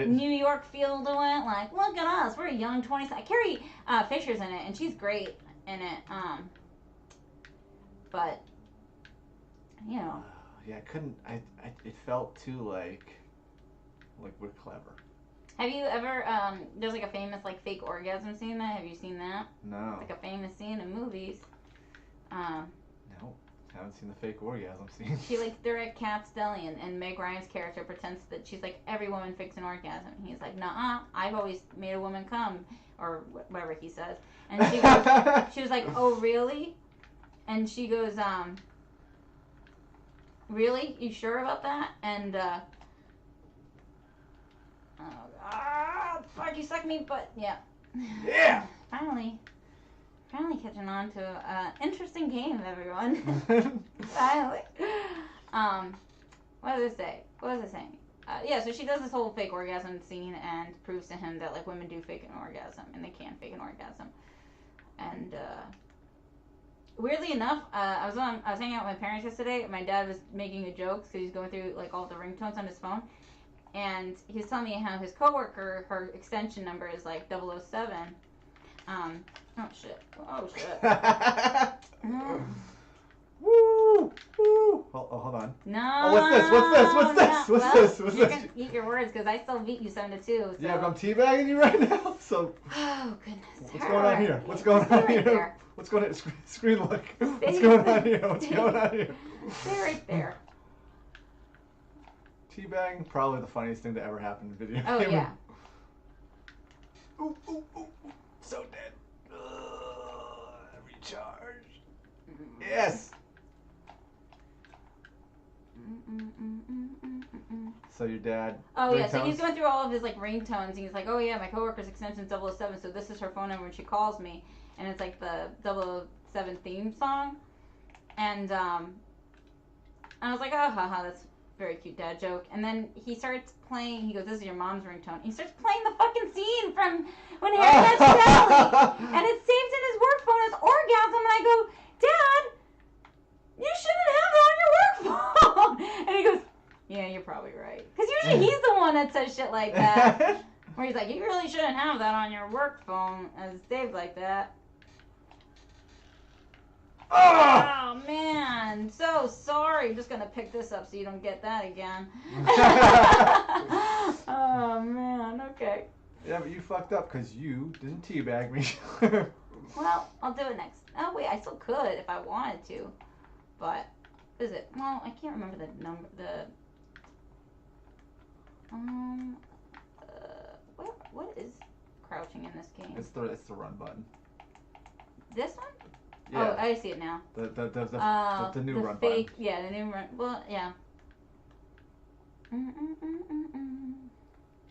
New York feel to it. Like, look at us, we're young 20s. Carrie Fisher's in it, and she's great in it. But you know, yeah, I couldn't. It felt too like we're clever. Have you ever there's like a famous like fake orgasm scene that have you seen that? No. It's like a famous scene in movies. No, haven't seen the fake orgasm scene. They're at Cat's Deli and Meg Ryan's character pretends that she's like every woman fakes an orgasm. And he's like, nuh-uh, I've always made a woman come, or whatever he says. And she goes, she was like, oh really? And she goes, really? You sure about that? And fuck, you suck me, but yeah. Yeah. Finally catching on to interesting game, everyone. Finally. What did I say? Yeah, so she does this whole fake orgasm scene and proves to him that like women do fake an orgasm and they can fake an orgasm. And weirdly enough, I was hanging out with my parents yesterday. My dad was making a joke because he's going through like all the ringtones on his phone, and he was telling me how his coworker, her extension number is like 007. Oh shit. Woo! Woo! Hold on. No. Oh, what's this? You're gonna eat your words because I still beat you 7-2. So. Yeah, but I'm teabagging you right now. So. Oh goodness. What's going on here? What's going on here? What's going on? Screen look. What's going on here? Stay right there. Teabagging, probably the funniest thing to ever happen in video. Oh yeah. Ooh. So dead. Recharge. Yes. So your dad. Oh yeah, so he's going through all of his like ringtones, and he's like, "Oh yeah, my coworker's extension's 007, so this is her phone number when she calls me," and it's like the 007 theme song, and I was like, "Oh, haha, that's a very cute dad joke." And then he starts playing. He goes, "This is your mom's ringtone." He starts playing the fucking scene from when Harry Met Sally, and it saves in his work phone as orgasm, and I go, "Dad, you shouldn't have it on your work phone." And he goes, "Yeah, you're probably right." Because usually he's the one that says shit like that. Where he's like, "You really shouldn't have that on your work phone as saved like that." Oh, man. So sorry. I'm just going to pick this up so you don't get that again. Oh, man. Okay. Yeah, but you fucked up because you didn't teabag me. Well, I'll do it next. Oh, wait. I still could if I wanted to. But, is it? Well, I can't remember the number. What is crouching in this game? It's the run button. This one? Yeah. Oh, I see it now. The new run button. Yeah, the new run. Well, yeah.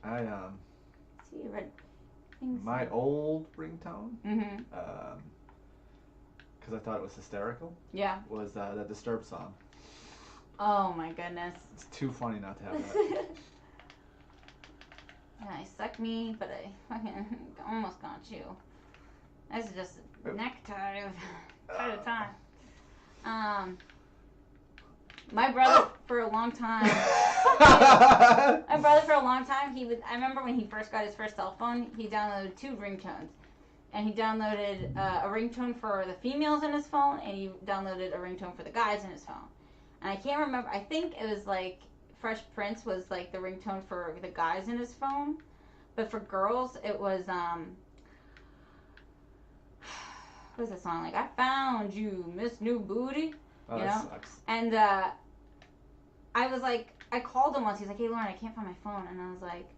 I See, red. My old ringtone. Mm-hmm. Because I thought it was hysterical. Yeah. Was that Disturbed song? Oh my goodness. It's too funny not to have that. Yeah, I suck me, but I fucking almost got you. That's just a necktie at a time. My brother for a long time. I remember when he first got his first cell phone, he downloaded 2 ringtones. And he downloaded a ringtone for the females in his phone, and he downloaded a ringtone for the guys in his phone. And I can't remember, I think it was like Fresh Prince was like the ringtone for the guys in his phone. But for girls, it was, what was the song? Like, I found you, Miss New Booty. Oh, you that know? sucks. And I was like, I called him once. He's like, "Hey, Lauren, I can't find my phone." And I was like,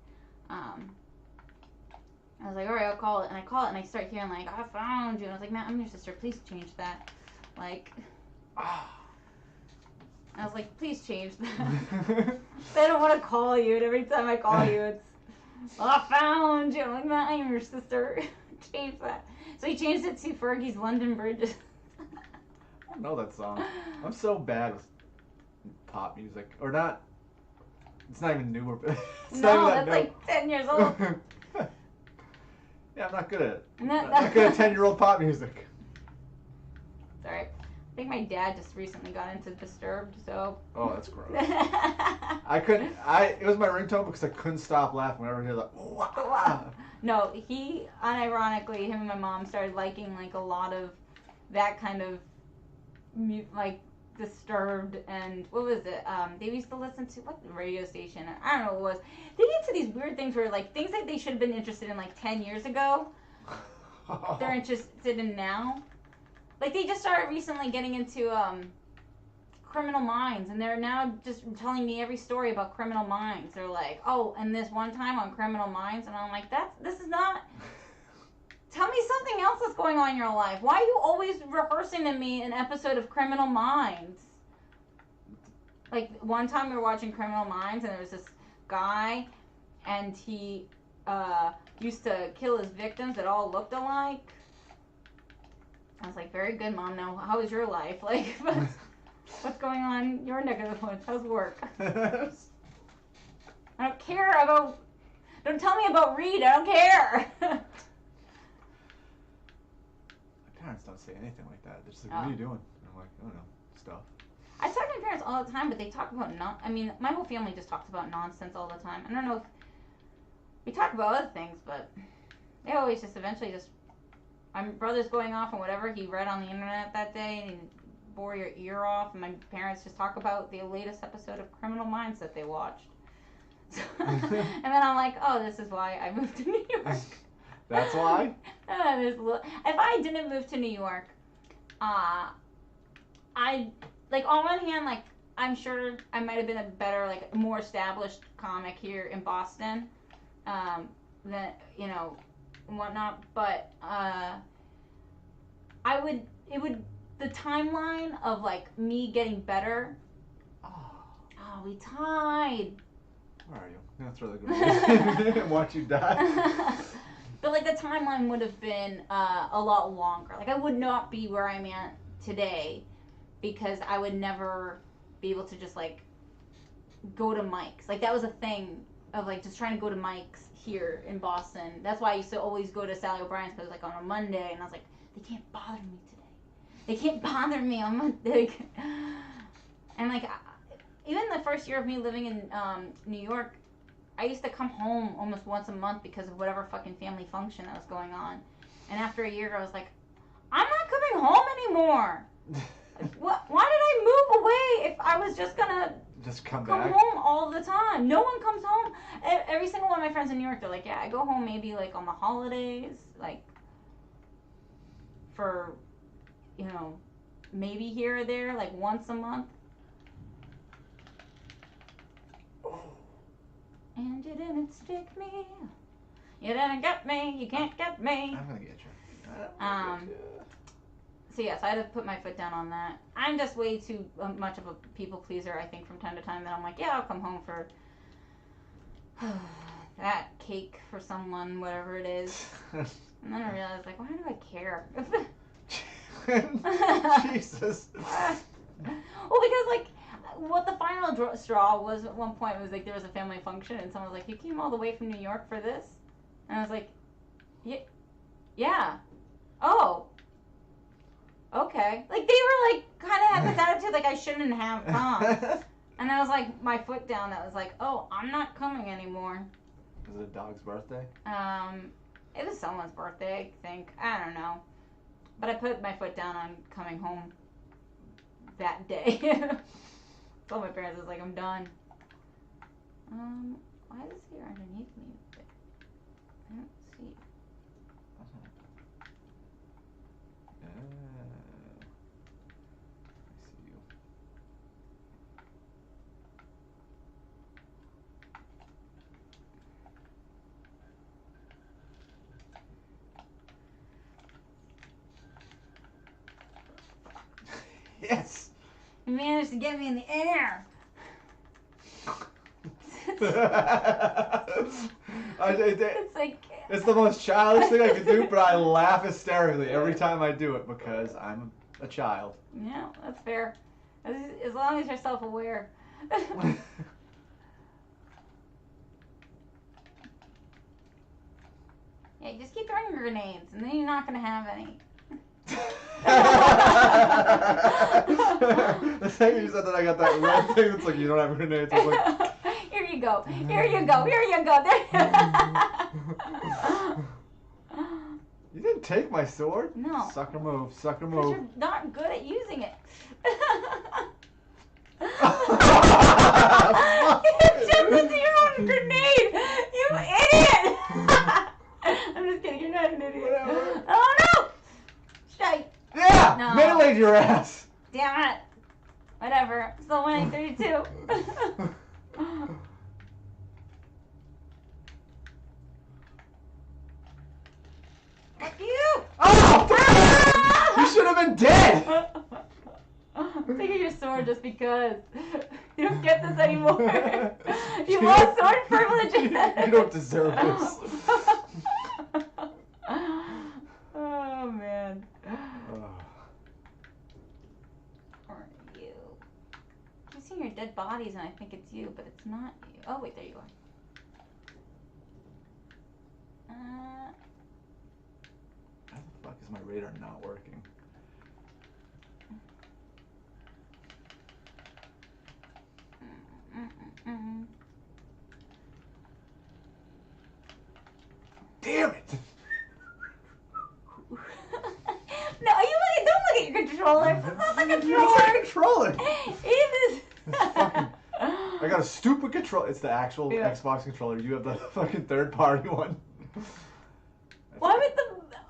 all right, I'll call it. And I call it, and I start hearing like, "I found you." And I was like, "Man, I'm your sister. Please change that." Like, I was like, "Please change that." I don't want to call you, and every time I call you, it's, "I found you." I'm like, "Man, I'm your sister." Change that. So he changed it to Fergie's London Bridges. I don't know that song. I'm so bad with pop music. Or not. It's not even newer. No, that's like 10 years old. Yeah, I'm not good at it. I'm not good at 10-year-old pop music. Sorry. I think my dad just recently got into Disturbed, so. Oh, that's gross. It was my ringtone because I couldn't stop laughing whenever I hear that. Wow. No, he, unironically, him and my mom started liking like a lot of that kind of, like, Disturbed and what was it? They used to listen to what radio station? I don't know what it was. They get into these weird things where like things that they should have been interested in like 10 years ago. They're interested in now. Like they just started recently getting into Criminal Minds, and they're now just telling me every story about Criminal Minds. They're like, oh, and this one time on Criminal Minds, and I'm like, this is not. Tell me something else that's going on in your life. Why are you always rehearsing to me an episode of Criminal Minds? Like, one time we were watching Criminal Minds, and there was this guy, and he used to kill his victims that all looked alike. I was like, very good, Mom. Now, how is your life? Like, what's going on in your neck of the woods? How's work? I don't care about... Don't tell me about Reed. I don't care. Parents don't say anything like that. They're just like, what are you doing? And I'm like, I don't know, stuff. I talk to my parents all the time, but they talk about my whole family just talks about nonsense all the time. I don't know if we talk about other things, but they always just eventually just. My brother's going off on whatever he read on the internet that day, and bore your ear off. And my parents just talk about the latest episode of Criminal Minds that they watched. And then I'm like, oh, this is why I moved to New York. That's why? If I didn't move to New York, I, like, on one hand, like, I'm sure I might have been a better, like, more established comic here in Boston, than, you know, and whatnot, but, the timeline of, like, me getting better, we tied. Where are you? That's really good. And watch you die. But, like, the timeline would have been a lot longer. Like, I would not be where I'm at today because I would never be able to just, like, go to Mike's. Like, that was a thing of, like, just trying to go to Mike's here in Boston. That's why I used to always go to Sally O'Brien's because, like, on a Monday. And I was like, they can't bother me today. They can't bother me on Monday. And, like, even the first year of me living in New York, I used to come home almost once a month because of whatever fucking family function that was going on. And after a year, I was like, I'm not coming home anymore. Why did I move away if I was just gonna come home all the time? No one comes home. Every single one of my friends in New York, they're like, yeah, I go home maybe like on the holidays, like for, you know, maybe here or there, like once a month. And you didn't stick me. You didn't get me. You can't get me. I'm gonna get you. So yes, I had to put my foot down on that. I'm just way too much of a people pleaser, I think, from time to time. That I'm like, yeah, I'll come home for that cake for someone, whatever it is. And then I realized, like, why do I care? Jesus. Well, because, like, what the final straw was at one point was, like, there was a family function, and someone was like, you came all the way from New York for this? And I was like, yeah. Oh. Okay. Like, they were, like, kind of had this attitude, like, I shouldn't have come. And I was, like, my foot down, that was like, oh, I'm not coming anymore. Was it a dog's birthday? It was someone's birthday, I think. I don't know. But I put my foot down on coming home that day. Told my parents, I was like, I'm done. Why is this here underneath me? I don't see. I see you. Yes! You managed to get me in the air! It's like... It's the most childish thing I can do, but I laugh hysterically every time I do it because I'm a child. Yeah, that's fair. As long as you're self-aware. Yeah, just keep throwing grenades, and then you're not going to have any. The second you said that, I got that red thing that's like, you don't have grenades. I was like, here you go. Here you go. Here you go. You didn't take my sword? No. Sucker move. Sucker Because move. you're not good at using it. You jumped into your own grenade! You idiot! I'm just kidding, you're not an idiot. Whatever. Oh no! Shite. Yeah! No. Melee'd your ass! Damn it. Whatever. Still winning 32. Fuck you! Oh! You should have been dead! I'm taking your sword just because. You don't get this anymore. You lost sword privileges. You don't deserve this. Oh man. Oh. Or you. I've seen your dead bodies and I think it's you, but it's not you. Oh wait, there you are. How the fuck is my radar not working? Damn it! No, don't look at your controller. That's not the controller. It's a controller. It is. I got a stupid controller. It's the actual Xbox controller. You have the fucking third-party one. Why would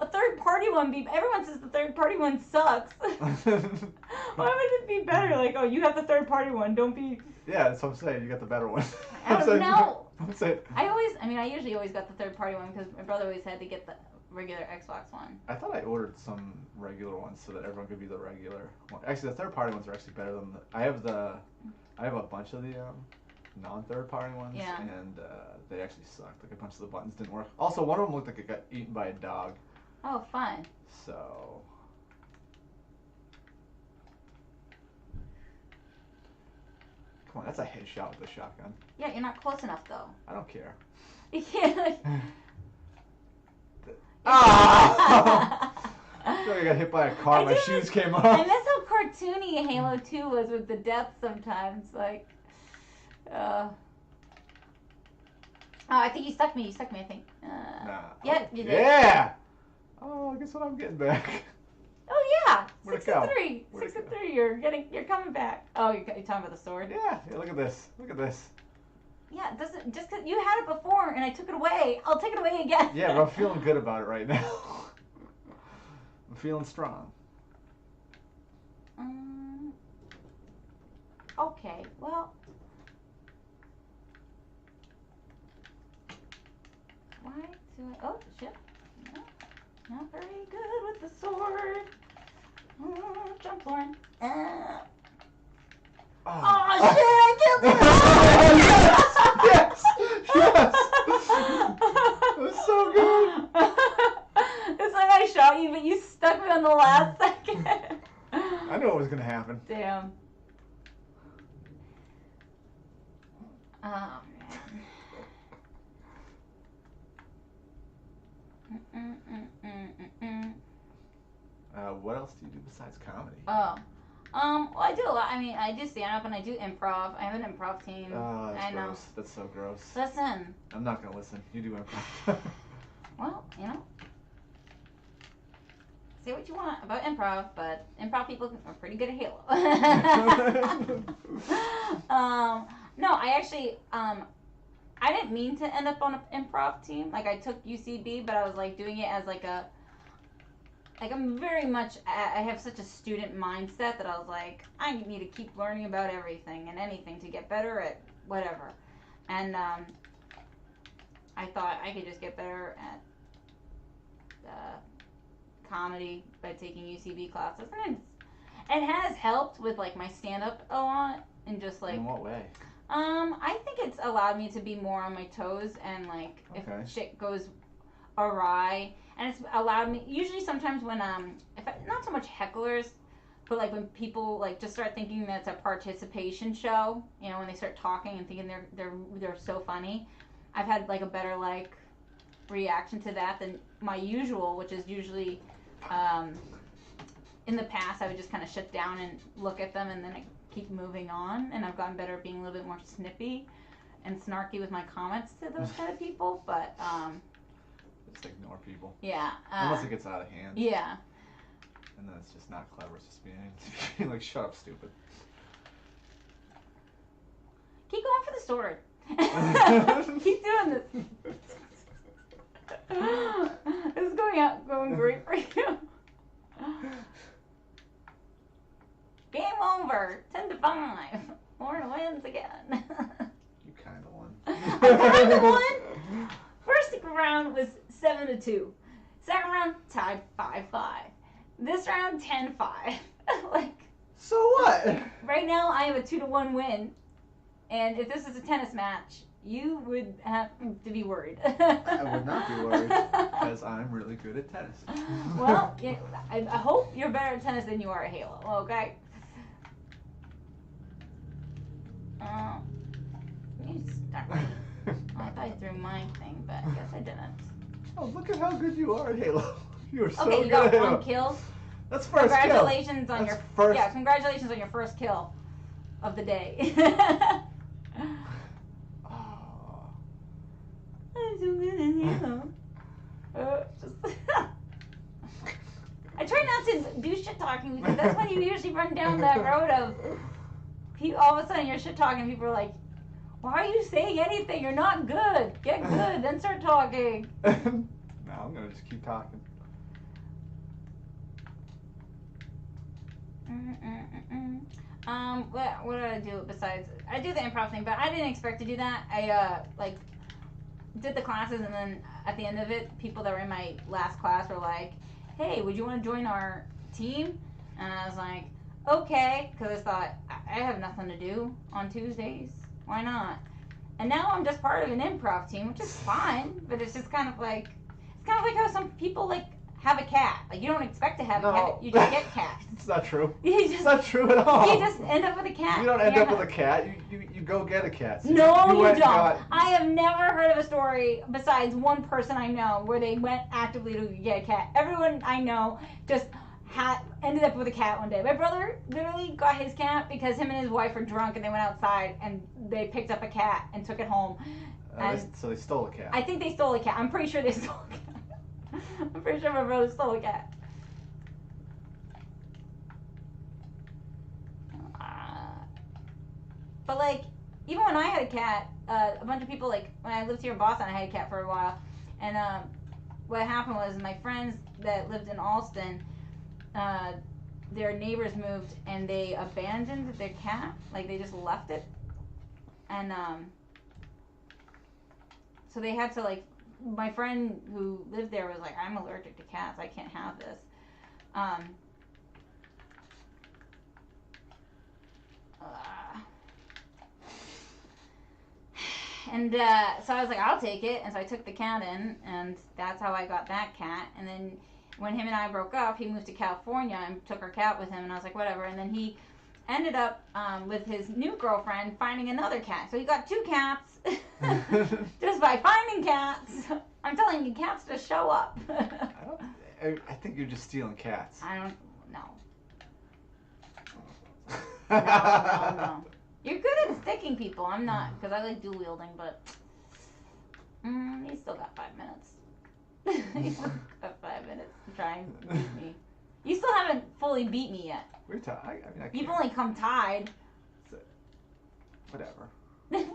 the third-party one be? Everyone says the third-party one sucks. Why would it be better? Like, oh, you have the third-party one. Don't be. Yeah, that's what I'm saying. You got the better one. I don't know. I'm saying. I usually always got the third-party one because my brother always had to get the regular Xbox one. I thought I ordered some regular ones so that everyone could be the regular one. Actually, the third-party ones are actually better than I have a bunch of the non-third-party ones, Yeah. and they actually sucked. Like a bunch of the buttons didn't work. Also, one of them looked like it got eaten by a dog. Oh, fun. So. Come on, that's a headshot with a shotgun. Yeah, you're not close enough though. I don't care. Yeah. Ah! I feel like I got hit by a car. My shoes came off. I miss how cartoony Halo 2 was with the death sometimes. Like, oh, I think you stuck me. I think. Nah. Yeah, you did. Yeah. Oh, guess what I'm getting back? Oh yeah, Where'd it 6 and go? 3. Where'd it 6 and 3. You're coming back. Oh, you're talking about the sword. Yeah. Look at this. Look at this. Yeah, it doesn't just because you had it before and I took it away. I'll take it away again. Yeah, but I'm feeling good about it right now. I'm feeling strong. Okay. Well. Why do I? Oh shit. No, not very good with the sword. Jump, Lauren. Oh shit! I killed him! Yes! Yes! That was so good! It's like I shot you, but you stuck me on the last second. I knew it was gonna happen. Damn. Oh man. What else do you do besides comedy? Oh. Well, I do a lot. I mean, I do stand-up and I do improv. I have an improv team. Oh, that's I know. gross. That's so gross. Listen. I'm not gonna listen. You do improv. Well, say what you want about improv, but improv people are pretty good at Halo. No, I actually, I didn't mean to end up on an improv team. Like, I took UCB, but I was, like, doing it as, I'm very much, I have such a student mindset that I was like, I need to keep learning about everything and anything to get better at whatever. And, I thought I could just get better at, comedy by taking UCB classes. And it has helped with, like, my stand-up a lot. And just, like... In what way? I think it's allowed me to be more on my toes and, like, if shit goes awry, and it's allowed me, usually sometimes when, not so much hecklers, but, like, when people, like, just start thinking that it's a participation show, when they start talking and thinking they're so funny, I've had, like, a better, like, reaction to that than my usual, which is usually, in the past, I would just kind of shut down and look at them and then keep moving on, and I've gotten better at being a little bit more snippy and snarky with my comments to those kind of people, but, just ignore people. Yeah. Unless it gets out of hand. Yeah. And then it's just not clever, it's just being like, shut up, stupid. sword. Keep doing this. This is going great for you. Game over. 10-5. Lauren wins again. You kind of won. I kind of won. First round was 7-2. Second round tied 5-5. This round 10-5. Like. So what? Right now I have a 2-1 win, and if this is a tennis match, you would have to be worried. I would not be worried because I'm really good at tennis. Well, yeah, I hope you're better at tennis than you are at Halo. Okay. You start. I thought I threw my thing, but I guess I didn't. Oh, look at how good you are at Halo. You're so Okay, you good got at Halo. 1 kill. That's first Congratulations kill. on That's your first. Yeah, congratulations on your first kill of the day. Oh. I'm so good at Halo. I try not to do shit talking because that's when you usually run down that road of all of a sudden you're shit talking. People are like, "Why are you saying anything? You're not good. Get good, then start talking." No, I'm gonna just keep talking. What did I do besides? I do the improv thing, but I didn't expect to do that. I did the classes, and then at the end of it, people that were in my last class were like, "Hey, would you want to join our team?" And I was like, "Okay," because I thought I have nothing to do on Tuesdays. Why not? And now I'm just part of an improv team, which is fine, but it's just kind of like how some people like have a cat. Like you don't expect to have a cat, you just get cats. It's not true. It's It's not true at all. You just end up with a cat. You don't end up with a cat. You go get a cat. So No, you went and don't. I have never heard of a story besides one person I know where they went actively to get a cat. Everyone I know just ended up with a cat one day. My brother literally got his cat because him and his wife were drunk and they went outside and they picked up a cat and took it home. So they stole a cat. I think they stole a cat. I'm pretty sure they stole a cat. I'm pretty sure my brother stole a cat. But like, even when I had a cat, a bunch of people, like when I lived here in Boston, I had a cat for a while, and what happened was my friends that lived in Alston, their neighbors moved and they abandoned their cat, like they just left it, and so they had to like. My friend who lived there was like, "I'm allergic to cats. I can't have this." And so I was like, "I'll take it." And so I took the cat in, and that's how I got that cat. And then when him and I broke up, he moved to California and took our cat with him. And I was like, whatever. And then he ended up with his new girlfriend finding another cat. So he got 2 cats just by finding cats. I'm telling you, cats just show up. I think you're just stealing cats. I don't know. No. You're good at sticking people. I'm not, because I like dual wielding, but he's still got 5 minutes. He's still got 5 minutes to try and beat me. You still haven't fully beat me yet. We're tied. I mean, I can't. You've only come tied. So, whatever. Shit.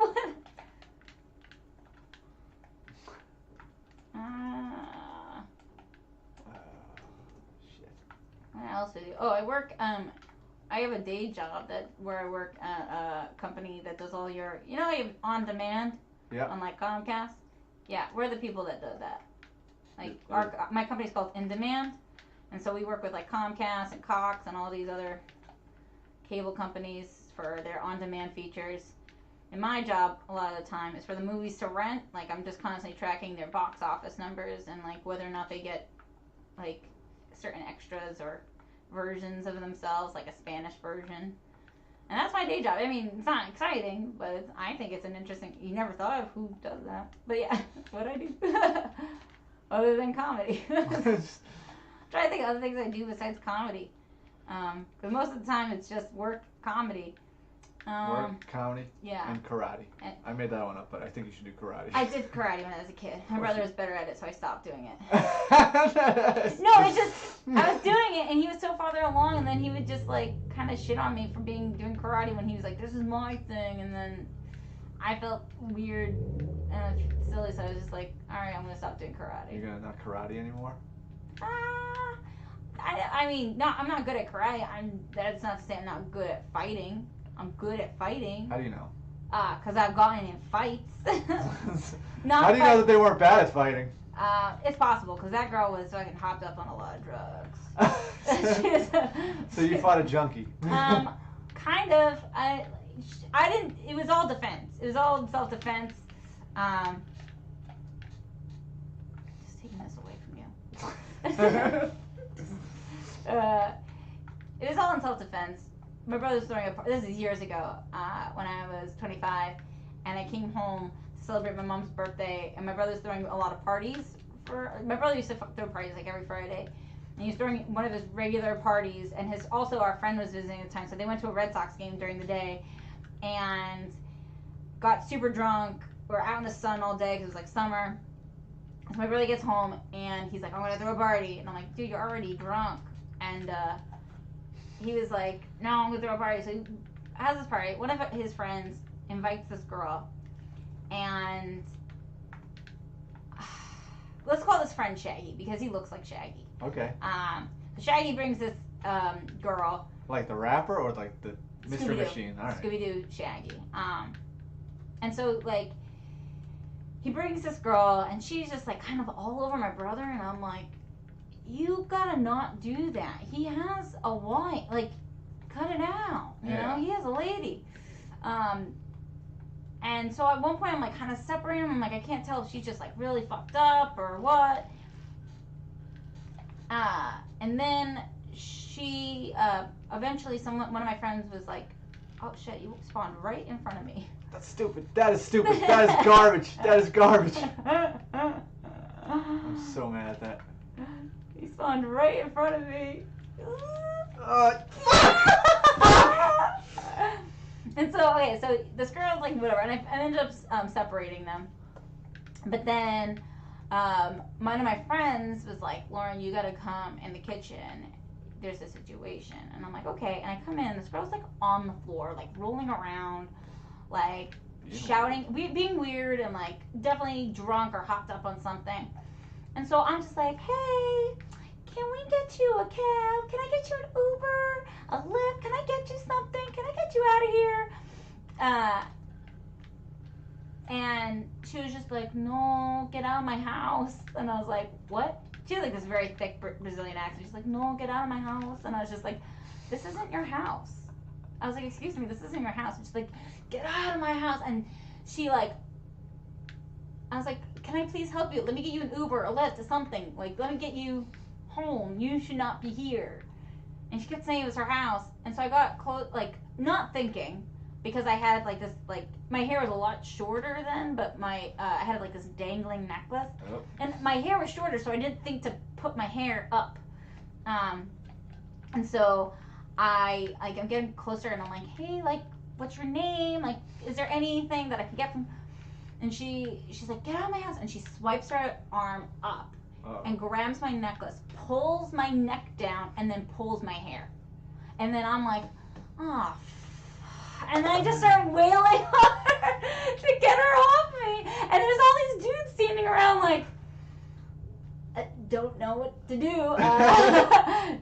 What else do I do? Oh, I work. I have a day job where I work at a company that does all your, you know, on demand. Yeah. On like Comcast. Yeah, we're the people that do that. Like my company's called In Demand, and so we work with like Comcast and Cox and all these other cable companies for their on-demand features. And my job a lot of the time is for the movies to rent. Like I'm just constantly tracking their box office numbers and like whether or not they get like certain extras or versions of themselves, like a Spanish version. And that's my day job. I mean, it's not exciting, but I think it's an interesting. You never thought of who does that, but yeah, that's what I do. Other than comedy. Try to think of other things I do besides comedy. Because most of the time it's just work, comedy. Work, comedy, yeah, and karate. I made that one up, but I think you should do karate. I did karate when I was a kid. My brother was better at it, so I stopped doing it. No, it's just I was doing it, and he was so farther along, and then he would just like kind of shit on me for doing karate when he was like, "This is my thing," and then I felt weird and silly, so I was just like, all right, I'm gonna stop doing karate. You're gonna not karate anymore? I mean, no, I'm not good at karate. That's not to say I'm not good at fighting. I'm good at fighting. How do you know? Because I've gotten in fights. How do you know that they weren't bad at fighting? It's possible, because that girl was fucking hopped up on a lot of drugs. So you fought a junkie? Kind of. I didn't. It was all defense. It was all self-defense. Just taking this away from you. It was all in self-defense. My brother was throwing a party. This is years ago, when I was 25, and I came home to celebrate my mom's birthday, and my brother was throwing a lot of parties. My brother used to throw parties like every Friday, and he was throwing one of his regular parties, and our friend was visiting at the time, so they went to a Red Sox game during the day, and got super drunk. We were out in the sun all day because it was like summer. So my brother gets home, and he's like, I'm going to throw a party. And I'm like, dude, you're already drunk. And he was like, no, I'm going to throw a party. So he has this party. One of his friends invites this girl. And let's call this friend Shaggy, because he looks like Shaggy. Okay. So Shaggy brings this girl. Like the rapper or like the Mr. Machine? All right. Scooby-Doo Shaggy. And so, like, he brings this girl, and she's just, like, kind of all over my brother, and I'm like, you gotta not do that. He has a wife. Like, cut it out. You know? He has a lady. And so at one point, I'm, like, kind of separating them. I'm like, I can't tell if she's just, like, really fucked up or what. And then she, eventually, one of my friends was like, oh, shit, you spawned right in front of me. That's stupid. That is stupid. That is garbage. That is garbage. I'm so mad at that. He spawned right in front of me. And so, okay, so this girl's like, whatever, and I ended up separating them. But then one of my friends was like, Lauren, you gotta come in the kitchen. There's a situation. And I'm like, okay. And I come in, this girl's like on the floor, like rolling around, like shouting, being weird, and like definitely drunk or hopped up on something. And so I'm just like, hey, can we get you a cab? Can I get you an Uber? A Lyft? Can I get you something? Can I get you out of here? And she was just like, no, get out of my house. And I was like, what? She had like this very thick Brazilian accent. She's like, no, get out of my house. And I was just like, this isn't your house. I was like, excuse me, this isn't your house. And she's like, get out of my house. And she like, I was like, can I please help you? Let me get you an Uber, a Lyft, or something. Like, let me get you home. You should not be here. And she kept saying it was her house. And so I got close, like, not thinking, because I had like this, like, my hair was a lot shorter then, but I had like this dangling necklace. Oh. And my hair was shorter, so I didn't think to put my hair up. And so I'm getting closer, and I'm like, hey, like, what's your name? Like, is there anything that I can get from? And she's like, get out of my house. And she swipes her arm up and grabs my necklace, pulls my neck down, and then pulls my hair. And then I'm like, oh, and then I just started wailing on her to get her off me. And there's all these dudes standing around like, don't know what to do.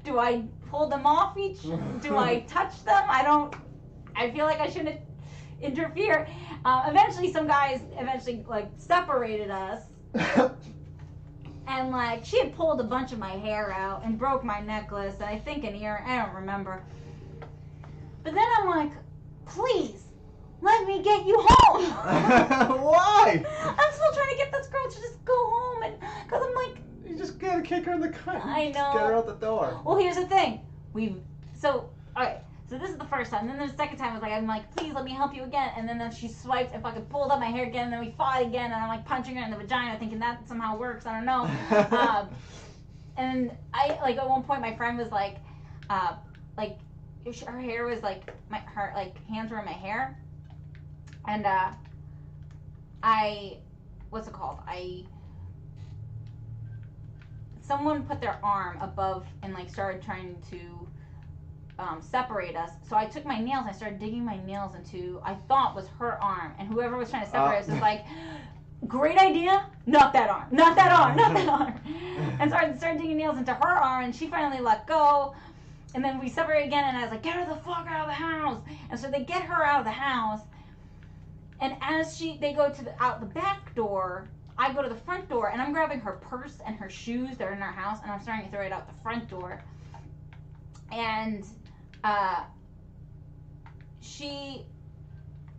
Do I pull them off each? Do I touch them? I feel like I shouldn't interfere. Eventually some guys like separated us. And like she had pulled a bunch of my hair out and broke my necklace and I think an ear, I don't remember. But then I'm like, please, let me get you home. Why? I'm still trying to get this girl to just go home, and because I'm like, you just gotta kick her in the cunt. I know. Just get her out the door. Well, here's the thing. So this is the first time. And then the second time I'm like, please let me help you again. And then she swiped and fucking pulled up my hair again. And then we fought again. And I'm like punching her in the vagina, thinking that somehow works. I don't know. And I like at one point my friend was like her hair was like her hands were in my hair, and what's it called? Someone put their arm above and like started trying to separate us. So I took my nails and I started digging my nails into, I thought was her arm. And whoever was trying to separate us was like, great idea, not that arm, not that arm, not that arm. And so I started digging nails into her arm, and she finally let go. And then we separated again, and I was like, get her the fuck out of the house. And so they get her out of the house. And as they go to out the back door, I go to the front door, and I'm grabbing her purse and her shoes that are in our house, and I'm starting to throw it out the front door. And she,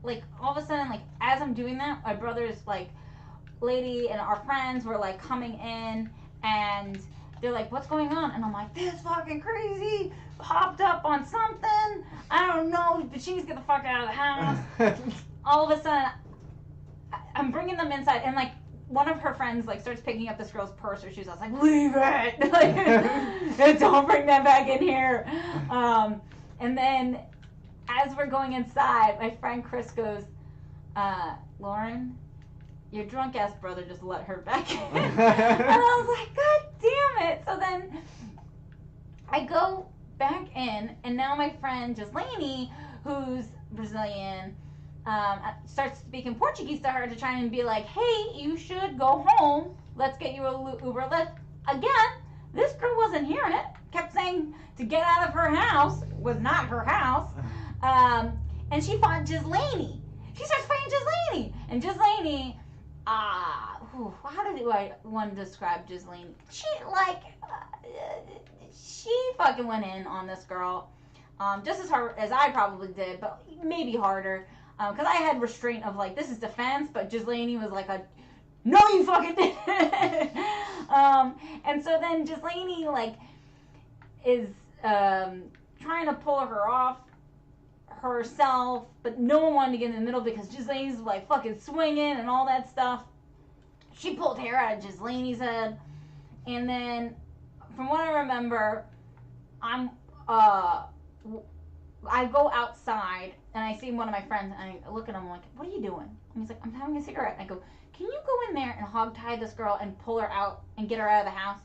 like, all of a sudden, like, as I'm doing that, my brother's, like, lady and our friends were, like, coming in, and they're like, what's going on? And I'm like, this fucking crazy hopped up on something. I don't know, but she needs to get the fuck out of the house. All of a sudden, I'm bringing them inside, and, like, one of her friends, like, starts picking up this girl's purse or shoes. I was like, leave it! Like, don't bring that back in here. And then, as we're going inside, my friend Chris goes, Lauren, your drunk ass brother just let her back in. And I was like, God damn it. So then I go back in, and now my friend Gislaine, who's Brazilian, starts speaking Portuguese to her to try and be like, hey, you should go home. Let's get you a Uber Lyft. Again, this girl wasn't hearing it. Kept saying to get out of her house. Was not her house. And she fought Gislaine. She starts fighting Gislaine. And Gislaine, how do I want to describe Gislaine? She, like, she fucking went in on this girl. Just as hard as I probably did, but maybe harder. Because I had restraint of, like, this is defense, but Gislaine was like no, you fucking didn't. And so then Gislaine, like, is trying to pull her off herself, but no one wanted to get in the middle because Gislaine's, like, fucking swinging and all that stuff. She pulled hair out of Gislaine's head. And then, from what I remember, I go outside, and I see one of my friends, and I look at him like, what are you doing? And he's like, I'm having a cigarette. And I go, can you go in there and hog-tie this girl and pull her out and get her out of the house?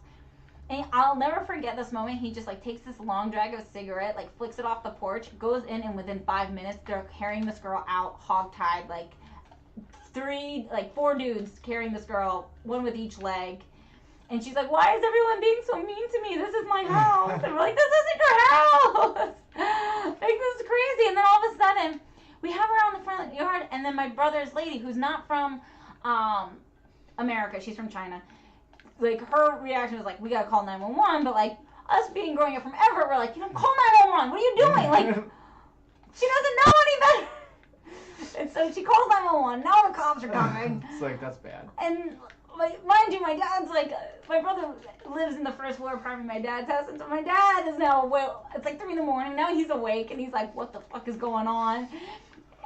And I'll never forget this moment. He just, like, takes this long drag of a cigarette, like, flicks it off the porch, goes in, and within 5 minutes, they're carrying this girl out, hog-tied, like, 4 dudes carrying this girl, one with each leg. And she's like, why is everyone being so mean to me? This is my house. And we're like, this isn't your house. Like, this is crazy. And then all of a sudden, we have her out in the front yard, and then my brother's lady, who's not from America, she's from China, like, her reaction was like, we gotta call 911, but, like, us being growing up from Everett, we're like, call 911, what are you doing? Like, she doesn't know any better. And so she calls 911, now the cops are coming. It's like, that's bad. And, like, mind you, my dad's, like, my brother lives in the first floor apartment of my dad's house, and so my dad is now, it's like 3 in the morning, now he's awake, and he's like, what the fuck is going on?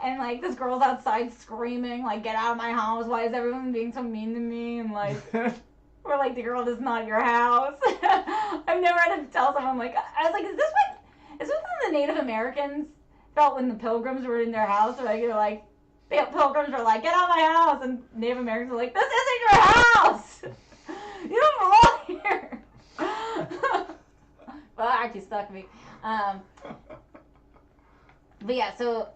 And, like, this girl's outside screaming, like, get out of my house, why is everyone being so mean to me? And, like, we're like, the girl, this is not your house. I've never had to tell someone, like, I was like, is this what the Native Americans felt when the Pilgrims were in their house? Or, like, they're like, the Pilgrims were like, get out of my house, and Native Americans were like, this isn't your house! You don't belong here! Well, that actually stuck me. But yeah, so,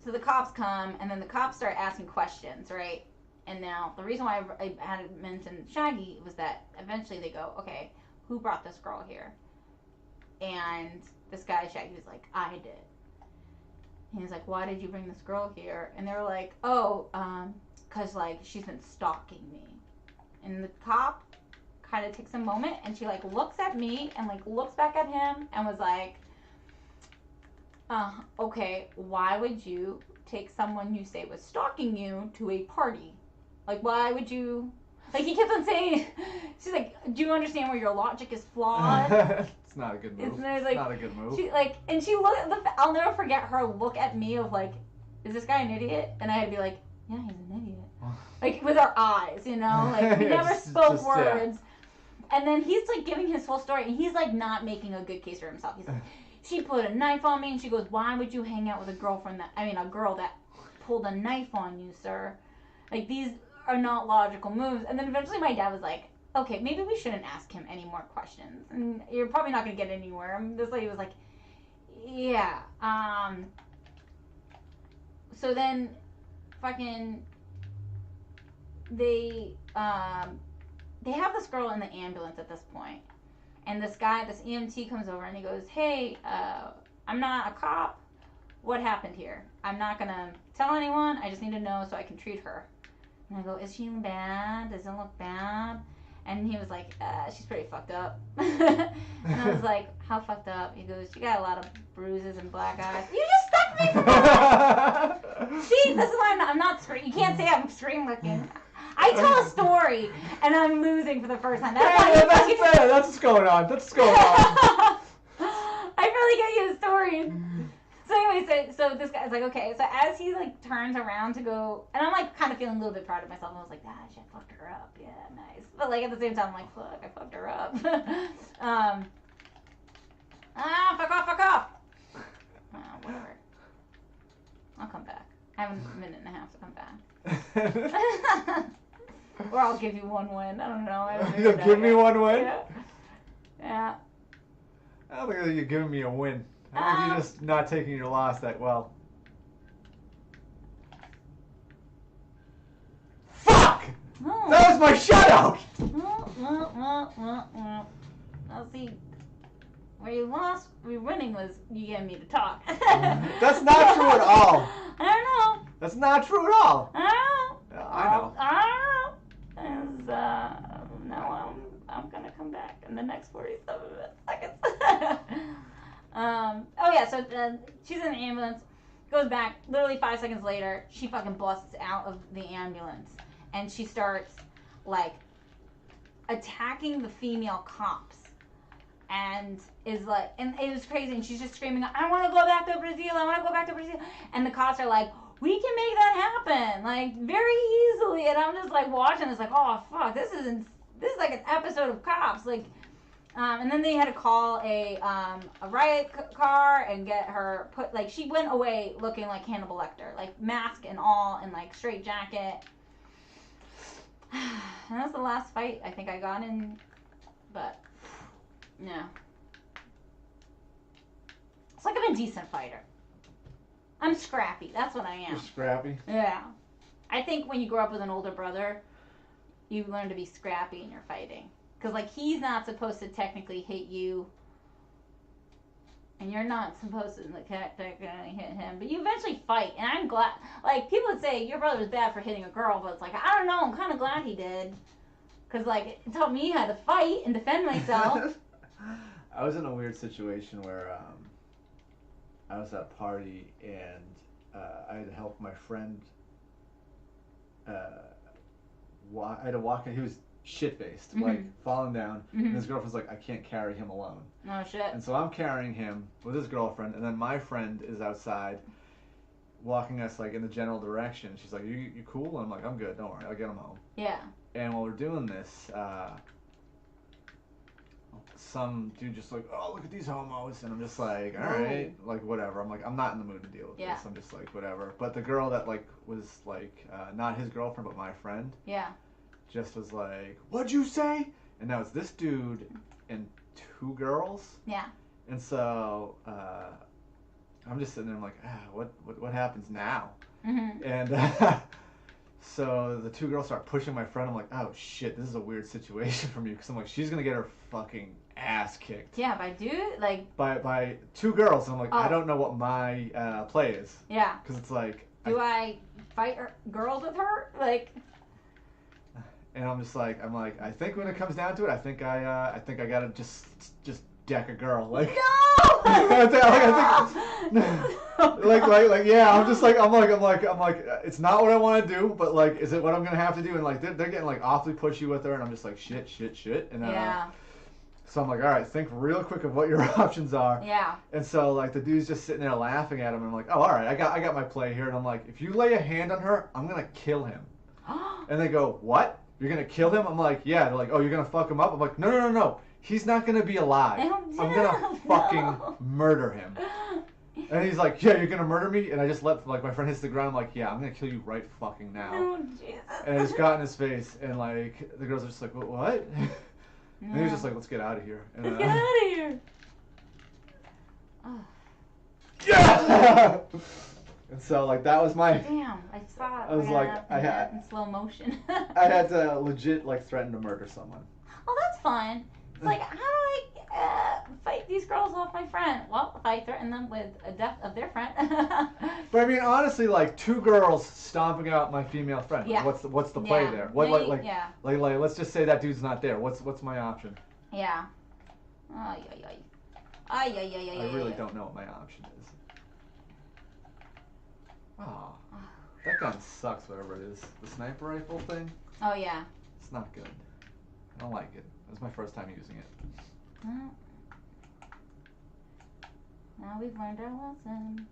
so the cops come, and then the cops start asking questions, right? And now, the reason why I had mentioned Shaggy was that eventually they go, okay, who brought this girl here? And this guy, Shaggy, was like, I did. And he's like, why did you bring this girl here? And they were like, oh, because, like, she's been stalking me. And the cop kind of takes a moment, and she, like, looks at me and, like, looks back at him and was like, okay, why would you take someone you say was stalking you to a party? Like, why would you... Like, he kept on saying... She's like, do you understand where your logic is flawed? It's not a good move. It's like, not a good move. She, like, and she looked... I'll never forget her look at me of, like, is this guy an idiot? And I had to be like, yeah, he's an idiot. Like, with our eyes, you know? Like, we never spoke words. Yeah. And then he's, like, giving his full story, and he's, like, not making a good case for himself. He's like, she put a knife on me, and she goes, why would you hang out with a girl that pulled a knife on you, sir? Like, these are not logical moves. And then eventually my dad was like, okay, maybe we shouldn't ask him any more questions. And you're probably not going to get anywhere. And this lady was like, yeah. So then, fucking, they have this girl in the ambulance at this point. And this EMT comes over and he goes, hey, I'm not a cop. What happened here? I'm not going to tell anyone. I just need to know so I can treat her. And I go, is she bad? Does it look bad? And he was like, she's pretty fucked up. And I was like, how fucked up? He goes, she got a lot of bruises and black eyes. You just stuck me for that! See, this is why I'm not scream. You can't say I'm scream looking. I tell a story, and I'm losing for the first time. That's fair. That's what's going on. That's what's going on. I really get you a story. So anyway, so this guy's like, okay. So as he like turns around to go, and I'm like kind of feeling a little bit proud of myself. I was like, ah, shit, I fucked her up. Yeah, nice. But like at the same time, I'm like, fuck, I fucked her up. Fuck off. Whatever. I'll come back. I have a minute and a half to come back. Or I'll give you one win. I don't know. You'll give me one win? Yeah. I don't think you're giving me a win. I think you're just not taking your loss that well. Fuck! Oh. That was my shutout! I'll see. Where you lost, winning was you getting me to talk. That's not true at all. I don't know. That's not true at all. I don't know. I know. I don't know. Now I'm gonna come back in the next 47 seconds. Oh yeah, so she's in the ambulance, goes back, literally 5 seconds later, she fucking busts out of the ambulance, and she starts, like, attacking the female cops, and is like, and it was crazy, and she's just screaming, I want to go back to Brazil, I want to go back to Brazil, and the cops are like, we can make that happen, like, very easily, and I'm just, like, watching this, like, oh, fuck, this is like an episode of Cops, like, and then they had to call a riot car and get her put, like, she went away looking like Hannibal Lecter, like, mask and all, and, like, straight jacket. And that was the last fight I think I got in, but, yeah. It's like I'm a decent fighter. I'm scrappy, that's what I am. You're scrappy? Yeah. I think when you grow up with an older brother, you learn to be scrappy in your fighting. Because, like, he's not supposed to technically hit you. And you're not supposed to technically hit him. But you eventually fight. And I'm glad. Like, people would say, your brother was bad for hitting a girl. But it's like, I don't know. I'm kind of glad he did. Because, like, it taught me how to fight and defend myself. I was in a weird situation where I was at a party. And I had to help my friend. I had to walk in. He was shit-faced, like falling down, and his girlfriend's like, I can't carry him alone. Oh shit. And so I'm carrying him with his girlfriend, and then my friend is outside walking us like in the general direction. She's like, you cool? And I'm like, I'm good, don't worry, I'll get him home. Yeah. And while we're doing this, some dude just like, oh, look at these homos, and I'm just like, all right, like whatever. I'm like, I'm not in the mood to deal with this. I'm just like, whatever. But the girl that like was like not his girlfriend but my friend, just was like, what'd you say? And now it's this dude and two girls. Yeah. And so I'm just sitting there, I'm like, what happens now? And so the two girls start pushing my friend. I'm like, oh shit, this is a weird situation for me, because I'm like, she's gonna get her fucking ass kicked. Yeah, by dude, like by two girls. And I'm like, I don't know what my play is. Yeah. Because it's like, do I fight girls with her? Like. And I'm like, I think when it comes down to it, I think I gotta just deck a girl. Like, no! like, yeah. I'm like, it's not what I want to do, but like, is it what I'm gonna have to do? And like, they're getting like awfully pushy with her, and I'm just like, shit. And so I'm like, all right, think real quick of what your options are. Yeah. And so like the dude's just sitting there laughing at him. And I'm like, oh, all right, I got my play here. And I'm like, if you lay a hand on her, I'm gonna kill him. And they go, what? You're gonna kill him? I'm like, yeah. They're like, oh, you're gonna fuck him up? I'm like, no. He's not gonna be alive. I'm gonna fucking murder him. And he's like, yeah, you're gonna murder me? And I just let, like, my friend hits the ground. I'm like, yeah, I'm gonna kill you right fucking now. Oh, Jesus. And I just got in his face, and, like, the girls are just like, what? And he was just like, let's get out of here. And, Let's get out of here. Oh. Yeah! And so, like, that was my... Damn, I saw it. I was like, I had... in slow motion. I had to legit, like, threaten to murder someone. Oh, that's fun. It's like, how do I fight these girls off my friend? Well, if I threaten them with a death of their friend. But I mean, honestly, like 2 girls stomping out my female friend. Yeah. What's the play there? What like let's just say that dude's not there. What's my option? Yeah. Ay ay ay. Ay ay ay ay. I really don't know what my option is. Oh, that gun sucks. Whatever it is, the sniper rifle thing. Oh yeah. It's not good. I don't like it. It was my first time using it. Well, now we've learned our lesson.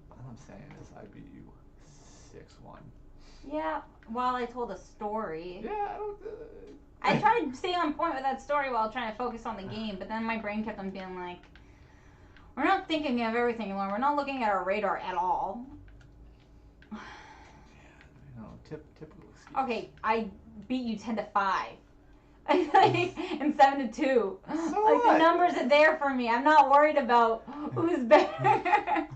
All I'm saying is I beat you 6-1. Yeah, while I told a story. Yeah, I don't... I tried to stay on point with that story while trying to focus on the game, but then my brain kept on being like, we're not thinking of everything anymore. We're not looking at our radar at all. Yeah, you know, typical excuse. Okay, I beat you 10-5. And 7-2. So like what? the numbers are there for me. I'm not worried about who's better.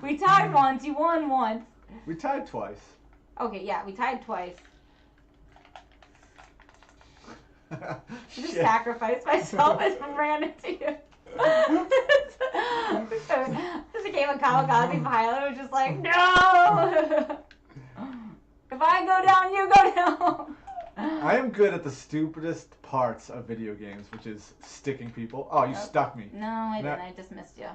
We tied once. You won once. We tied twice. Okay, yeah, we tied twice. I just Shit. sacrificed myself and ran into you. This became a kamikaze pilot. I was just like, no. If I go down, you go down. I am good at the stupidest parts of video games, which is sticking people. Oh, you stuck me. No, I didn't. I just missed you.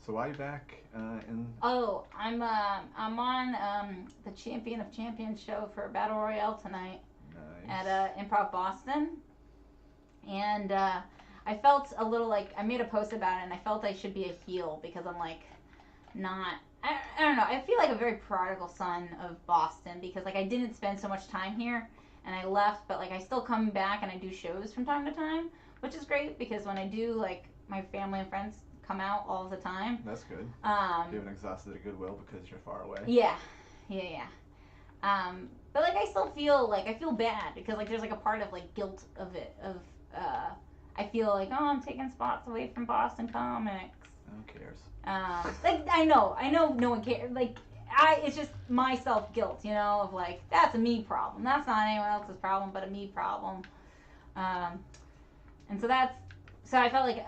So why are you back in? Oh, I'm on the Champion of Champions show for Battle Royale tonight Nice. at Improv Boston, and I felt a little like I made a post about it, and I felt I should be a heel because I'm like not. I don't know. I feel like a very prodigal son of Boston because like I didn't spend so much time here, and I left, but like I still come back and I do shows from time to time, which is great because when I do, like my family and friends come out all the time. That's good. You haven't exhausted a goodwill because you're far away. Yeah. But like I still feel like I feel bad because like there's like a part of like guilt of it I feel like, oh, I'm taking spots away from Boston comics. Who cares? Like I know no one cares. Like it's just my self guilt, you know, of like that's a me problem. That's not anyone else's problem, but a me problem. And so I felt like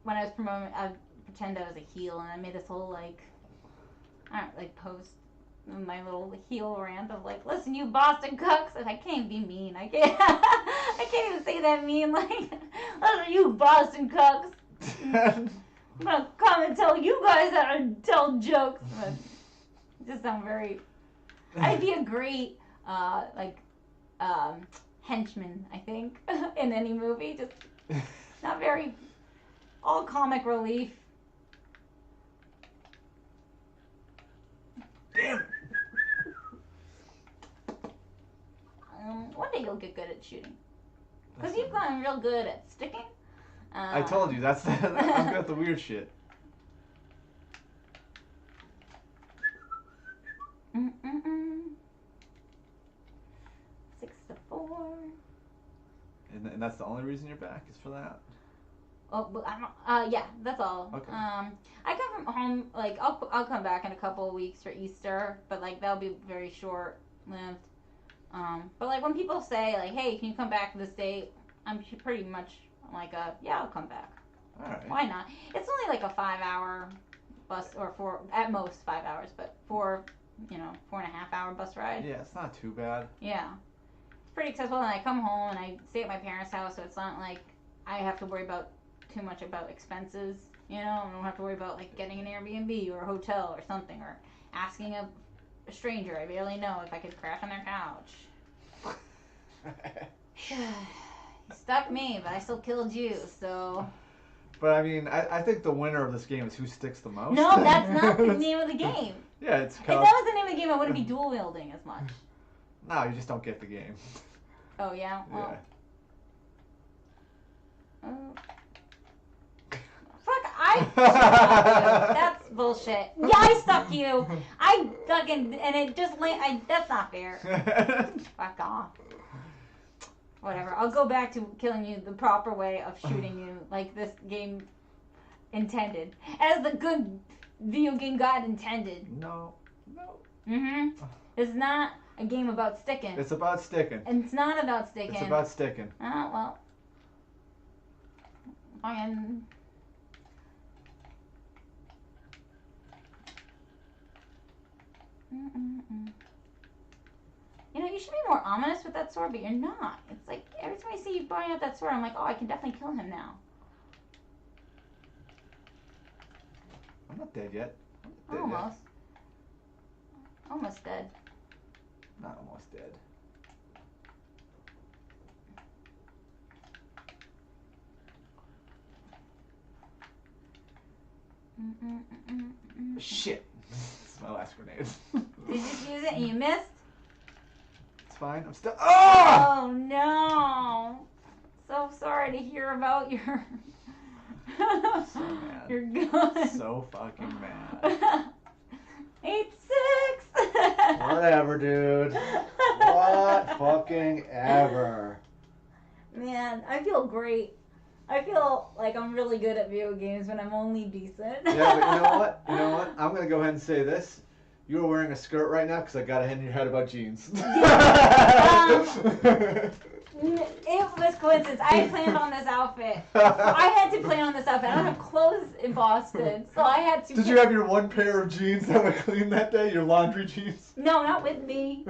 when I was promoting, I would pretend I was a heel, and I made this whole like, I don't know, like post my little heel rant of like, listen, you Boston cucks, and I can't be mean. I can't. I can't even say that mean. Like, listen, you Boston cucks. I'm gonna come and tell you guys how to tell jokes. But it just sound very. I'd be a great henchman, I think, in any movie. Just not very. All comic relief. Damn. One day you'll get good at shooting. Because you've gotten real good at sticking. I told you, I'm good at the weird shit. Mm-mm-mm. 6-4. And that's the only reason you're back is for that? Oh, but yeah, that's all. Okay. I come from home, like, I'll come back in a couple of weeks for Easter, but, like, that'll be very short-lived. But, like, when people say, like, hey, can you come back this date, I'm pretty much like, yeah, I'll come back. All right. Why not? It's only, like, a 5-hour bus, or at most 5 hours, but 4.5-hour bus ride. Yeah, it's not too bad. Yeah. It's pretty accessible, and I come home, and I stay at my parents' house, so it's not like I have to worry about too much about expenses, you know. I don't have to worry about like getting an Airbnb or a hotel or something, or asking a stranger I barely know if I could crash on their couch. You stuck me, but I still killed you, so. But I mean, I think the winner of this game is who sticks the most. No, that's not the name of the game. Yeah, it's If Call that of... was the name of the game, I wouldn't be dual wielding as much. No, you just don't get the game. Oh, yeah? Well, Yeah. Fuck, that's bullshit. Yeah, I stuck you. I fucking, and it just that's not fair. Fuck off. Whatever. I'll go back to killing you the proper way of shooting you, like this game intended. As the good video game god intended. No. Mm-hmm. It's not a game about sticking. It's about sticking. And it's not about sticking. It's about sticking. Oh, well. Fucking... You know, you should be more ominous with that sword, but you're not. It's like, every time I see you buying out that sword, I'm like, oh, I can definitely kill him now. I'm not dead yet. Almost. Almost dead. Not almost dead. Shit. It's my last grenade. Did you just use it and you missed? It's fine. I'm still... Oh! Oh, no. So sorry to hear about your... So mad. Your gun. So fucking mad. 8-6. Whatever, dude. What fucking ever. Man, I feel great. I feel like I'm really good at video games when I'm only decent. Yeah, but you know what? You know what? I'm gonna go ahead and say this. You are wearing a skirt right now because I got a hit in your head about jeans. It was coincidence. I planned on this outfit. I had to plan on this outfit. I don't have clothes in Boston, so I had to. Did you have your one pair of jeans that were clean that day? Your laundry jeans? No, not with me.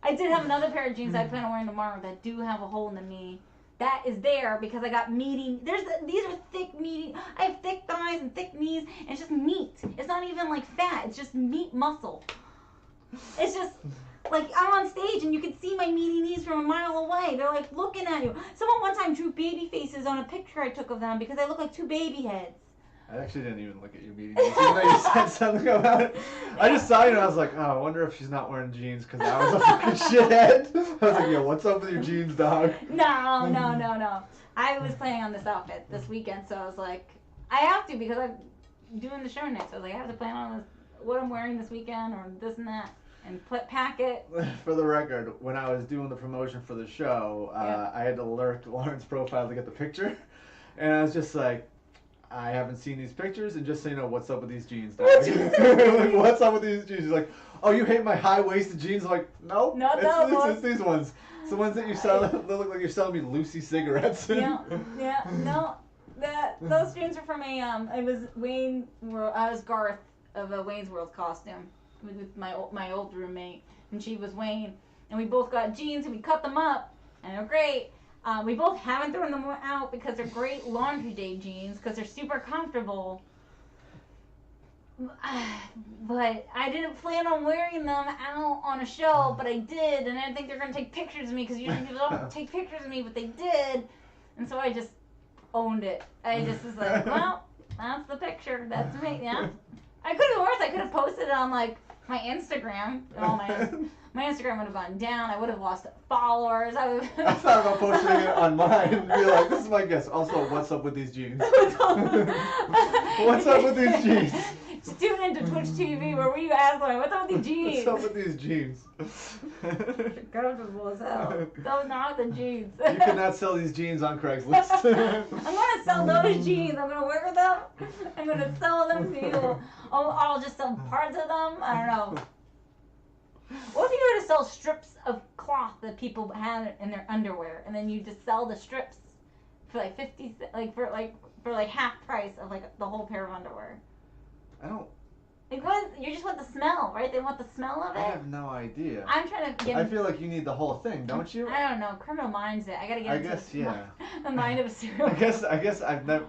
I did have another pair of jeans I plan on wearing tomorrow that do have a hole in the knee. That is there because I got meaty. These are thick meaty. I have thick thighs and thick knees, and it's just meat. It's not even like fat. It's just meat muscle. It's just like I'm on stage and you can see my meaty knees from a mile away. They're like looking at you. Someone one time drew baby faces on a picture I took of them because they look like two baby heads. I actually didn't even look at you meeting even though you said something about it. I just saw you and I was like, oh, I wonder if she's not wearing jeans because I was a fucking shithead. I was like, yo, what's up with your jeans, dog? No. I was planning on this outfit this weekend, so I was like, I have to because I'm doing the show next. I was like, I have to plan on this, what I'm wearing this weekend or this and that, and pack it. For the record, when I was doing the promotion for the show, I had to lurk Lauren's profile to get the picture, and I was just like, I haven't seen these pictures, and just so you know, what's up with these jeans, dog? Like, what's up with these jeans? She's like, oh, you hate my high-waisted jeans? I'm like, no, it's these ones. It's the ones that you sell. They look like you're selling me Lucy cigarettes. No. Those jeans are from I was Garth of a Wayne's World costume with my old roommate, and she was Wayne, and we both got jeans and we cut them up, and they're great. We both haven't thrown them out because they're great laundry day jeans because they're super comfortable. But I didn't plan on wearing them out on a show, but I did, and I didn't think they were going to take pictures of me because usually people don't take pictures of me, but they did. And so I just owned it. I just was like, well, that's the picture. That's me. Yeah. I could have worse. I could have posted it on like my Instagram. My Instagram would have gone down. I would have lost followers. I thought about posting it on mine and be like, this is my guess. Also, what's up with these jeans? What's up with these jeans? Tune into Twitch TV where we ask like, what's up with these jeans? What's up with these jeans? Comfortable as hell. Those not the jeans. You cannot sell these jeans on Craigslist. I'm gonna sell those jeans. I'm gonna wear them. I'm gonna sell them to you. I'll just sell parts of them. I don't know. What if you were to sell strips of cloth that people have in their underwear, and then you just sell the strips for like for half price of like the whole pair of underwear? I don't. You just want the smell, right? They want the smell of it. I have no idea. I'm trying to get. I feel like you need the whole thing, don't you? I don't know. Criminal Minds it. I gotta get. I guess yeah. The mind of a serial. I guess I've never.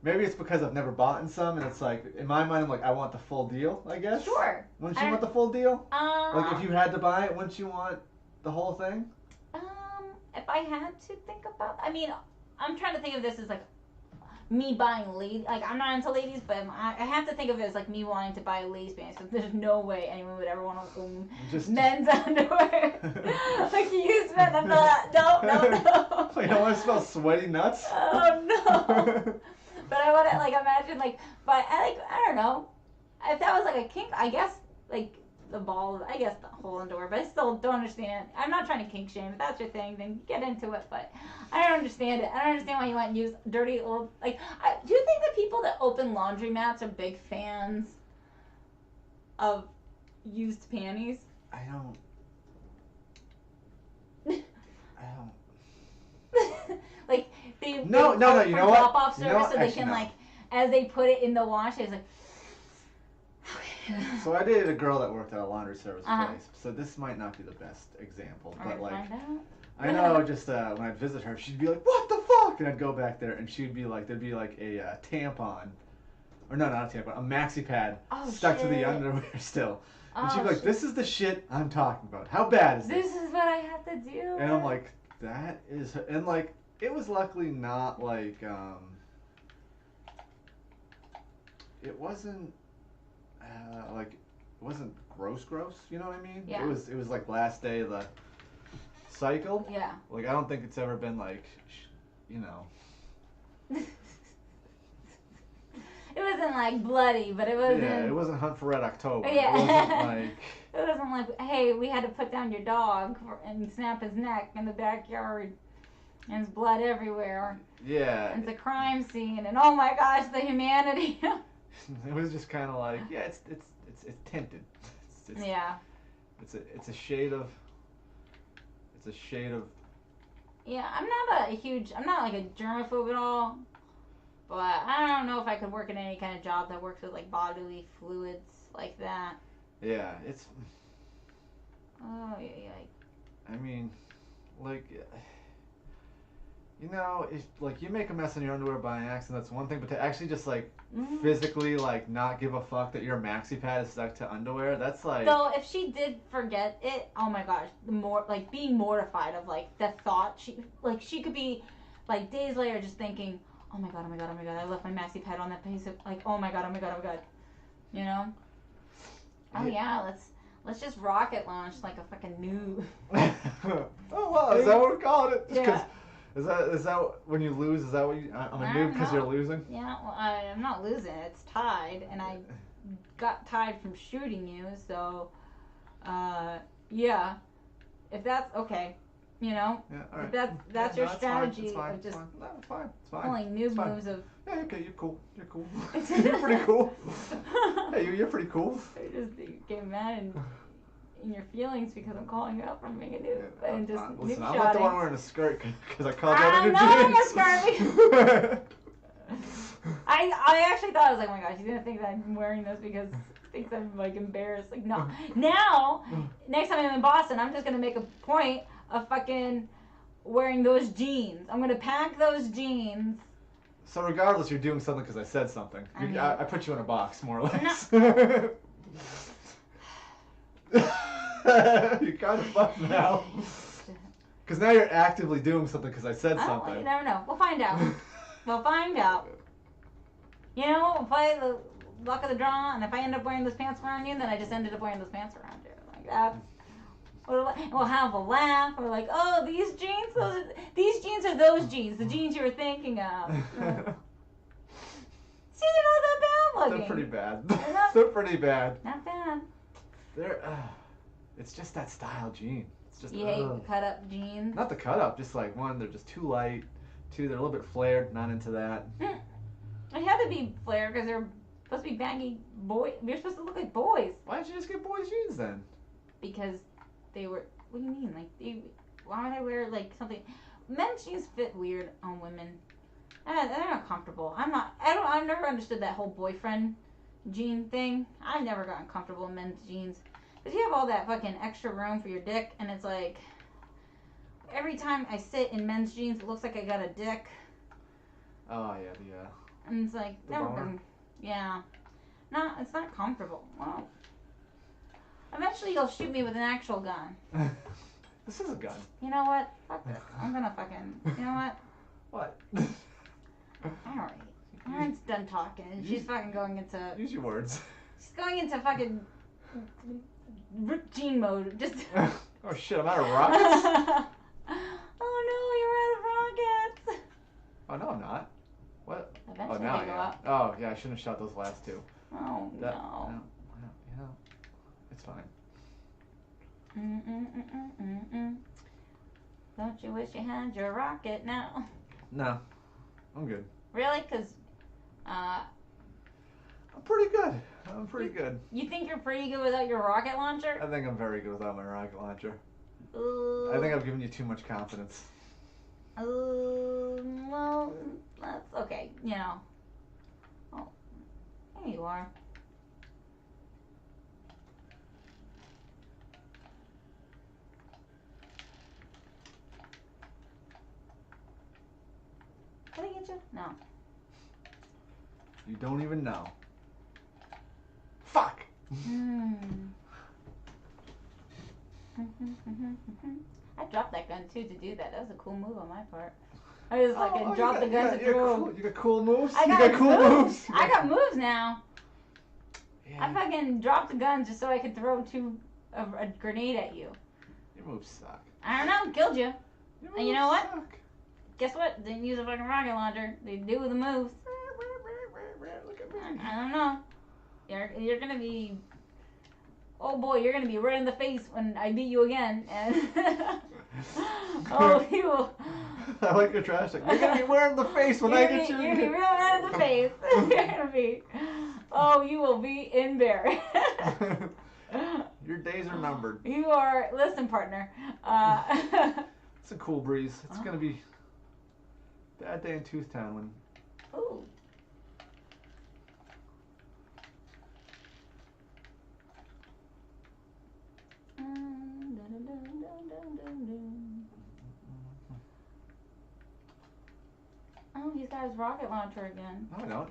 Maybe it's because I've never bought some, and it's like in my mind I'm like I want the full deal. I guess. Sure. Wouldn't you want the full deal? Like if you had to buy it, wouldn't you want the whole thing? If I had to think about, I mean, I'm trying to think of this as like, me buying like I'm not into ladies, but I have to think of it as like me wanting to buy ladies pants. So there's no way anyone would ever want to own men's underwear. Like used men. I'm not. No. You don't want to smell sweaty nuts? Oh no. But I want to like imagine like, but I don't know. If that was like a kink, I guess like the whole underwear. But I still don't understand. I'm not trying to kink shame. If that's your thing, then get into it. But I don't understand it. I don't understand why you want to use dirty old like. Do you think the people that open laundromats are big fans of used panties? I don't. Like they You know what? drop-off service, You know what? so they Actually, can no. like as they put it in the wash, it's like. So I dated a girl that worked at a laundry service Uh-huh. place. So this might not be the best example, All right, but like find out. I know just when I'd visit her, she'd be like, "What the fuck?" And I'd go back there, and she'd be like, there'd be like a tampon, or no, not a tampon, a maxi pad stuck to the shit. underwear still. And she'd Oh, be like, shit. "This is the shit I'm talking about. How bad is This this?" is what I have to do. And I'm like, "That is," and like it was luckily not like it wasn't like it wasn't gross, you know what I mean? Yeah. It was like last day of the cycle. Yeah. Like I don't think it's ever been like, you know. It wasn't like bloody, but it wasn't. Yeah, it wasn't Hunt for Red October. Yeah. It wasn't like. It wasn't like, hey, we had to put down your dog and snap his neck in the backyard, and there's blood everywhere. Yeah. And it's a crime scene, and oh my gosh, the humanity. It was just kind of like, yeah, it's tinted. Yeah. It's a shade of. It's a shade of. Yeah, I'm not like a germaphobe at all, but I don't know if I could work in any kind of job that works with like bodily fluids like that. Yeah, it's. Oh, yeah. I mean, like, you know, if like you make a mess in your underwear by accident, that's one thing. But to actually just like physically like not give a fuck that your maxi pad is stuck to underwear, that's like. So if she did forget it, oh my gosh, the more like being mortified of like the thought she could be like days later just thinking, oh my god, I left my maxi pad on that piece of like oh my god, you know. Oh yeah, let's just rocket launch like a fucking noob. Oh wow, is that what we call it? Yeah. Is that when you lose? Is that what you? I'm a noob because you're losing. Yeah, well, I'm not losing. It's tied, and I got tied from shooting you. So, yeah, if that's okay, you know, Yeah, all right. if that's Yeah, your no, strategy it's fine. of just No, it's fine. It's fine. pulling noob It's fine. moves of. Yeah, okay, you're cool. You're cool. You're pretty cool. Hey, you're pretty cool. You get mad and in your feelings because I'm calling you out for being a noob and just noob Listen, I'm shotting. not the one wearing a skirt because I called you out I'm in not your wearing a jeans. I actually thought, I was like, oh my gosh, he's gonna think that I'm wearing those because he thinks I'm like embarrassed. Like, no. Now, next time I'm in Boston, I'm just gonna make a point of fucking wearing those jeans. I'm gonna pack those jeans. So regardless, you're doing something because I said something. I mean- I put you in a box, more or less. You're kind of fucked now. Because now you're actively doing something because I said Oh, something. you never know. We'll find out. We'll find out. You know, if I the luck of the draw, and if I end up wearing those pants around you, then I just ended up wearing those pants around you. Like that. We'll have a laugh. We're like, oh, these jeans are those jeans, the jeans you were thinking of. See, they're not that bad looking. They're pretty bad. not- They're pretty bad. Not bad. They're. It's just that style jean. It's just. You hate cut up jeans. Not the cut up. Just like one, they're just too light. Two, they're a little bit flared. Not into that. It had to be flared because they're supposed to be baggy boy. You're supposed to look like boys. Why didn't you just get boys jeans then? Because they were. What do you mean? Like, why would I wear like something? Men's jeans fit weird on women. They're not comfortable. I've never understood that whole boyfriend jean thing. I've never gotten comfortable in men's jeans. Because you have all that fucking extra room for your dick, and it's like every time I sit in men's jeans, it looks like I got a dick. Oh yeah, And it's like The never boner? been. Yeah. No, it's not comfortable. Well, eventually you'll shoot me with an actual gun. This is a gun. You know what? Fuck this. I'm gonna fucking. You know what? What? Alright. Lauren's done talking. She's fucking going into. Use your words. She's going into fucking Ripped Jean mode. Just. Oh shit! I'm out of rockets. Oh no, you're out of rockets. Oh no, I'm not. What? Eventually oh now, they go yeah. up. Oh yeah, I shouldn't have shot those last two. Oh no. You know, it's fine. Don't you wish you had your rocket now? No, I'm good. Really? Cause, I'm pretty good. I'm pretty good. You think you're pretty good without your rocket launcher? I think I'm very good without my rocket launcher. I think I've given you too much confidence. Well, that's okay. You know. Oh, there you are. Did I get you? No. You don't even know. Fuck! I dropped that gun too to do that. That was a cool move on my part. I just like dropped the gun to throw. You got cool moves? I got cool moves? I got moves now. Yeah. I fucking dropped the gun just so I could throw a grenade at you. Your moves suck. I don't know, killed you. And you know what? Suck. Guess what? Didn't use a fucking rocket launcher. They do with the moves. Look at me. I don't know. You're gonna be. Oh boy, you're gonna be right in the face when I beat you again. And oh, you will. I like your trash talk. You're gonna be wearing the face when I get you. You're gonna be real right in the face. You're gonna be. Oh, you will be embarrassed. Your days are numbered. You are. Listen, partner. It's a cool breeze. It's gonna be bad day in Toothtown when. Ooh. Oh, he's got his rocket launcher again. No.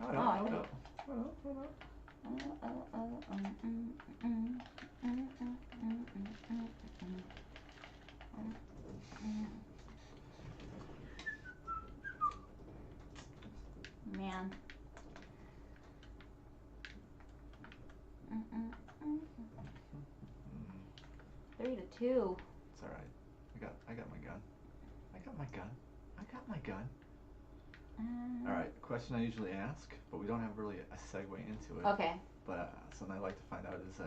Man. 3-2. It's alright. I got my gun. I got my gun. Alright, question I usually ask, but we don't have really a segue into it. Okay. But something I'd like to find out is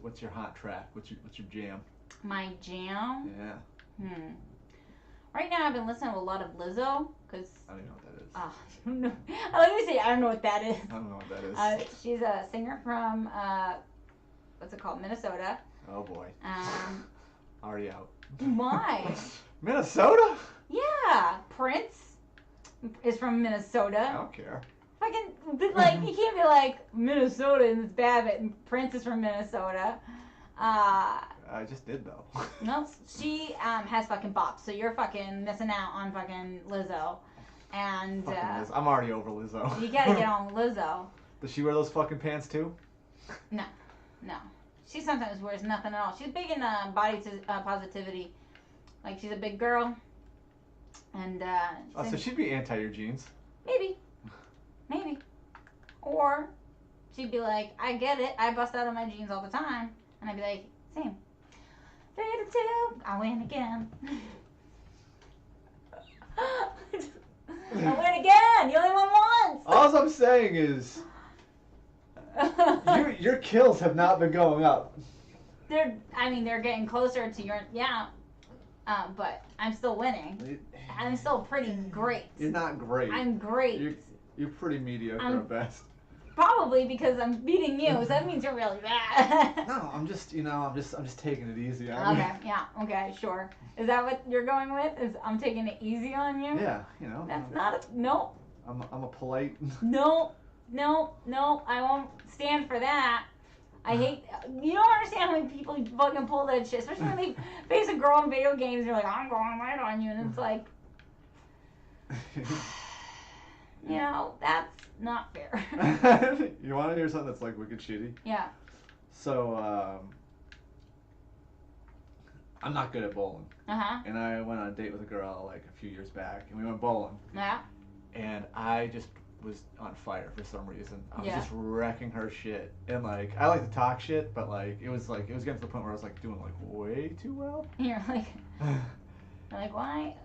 what's your hot track? What's your jam? My jam? Yeah. Right now I've been listening to a lot of Lizzo, cause I don't even know what that is. I don't know. Let me say I don't know what that is. I don't know what that is. She's a singer from what's it called, Minnesota. Oh boy. Already out. Why? Minnesota? Yeah, Prince is from Minnesota. I don't care. Fucking like you can't be like Minnesota and it's bad, but Prince is from Minnesota. I just did though. No, she has fucking bops, so you're fucking missing out on fucking Lizzo. And I'm already over Lizzo. You gotta get on Lizzo. Does she wear those fucking pants too? No. She sometimes wears nothing at all. She's big in body positivity. Like she's a big girl. And so she'd be anti your jeans. Maybe. Or she'd be like, I get it. I bust out of my jeans all the time. And I'd be like, same. 3-2. I win again. I win again. You only won once. All I'm saying is, your kills have not been going up. They're getting closer to your but I'm still winning. I'm still pretty great. You're not great. I'm great. You're pretty mediocre at best. Probably because I'm beating you, so that means you're really bad. No, I'm just taking it easy on you. Okay, yeah, okay, sure. Is that what you're going with? Is I'm taking it easy on you? Yeah, That's not nope. I'm a polite. No, I won't stand for that. I hate. You don't understand when people fucking pull that shit, especially when they face a girl in video games. And you're like, I'm going right on you, and it's like, that's not fair. You want to hear something that's like wicked shitty? Yeah. So, I'm not good at bowling. And I went on a date with a girl like a few years back, and we went bowling. Yeah. And I just was on fire for some reason. I was Yeah. just wrecking her shit, and like I like to talk shit, but like it was getting to the point where I was like doing like way too well. You're like why?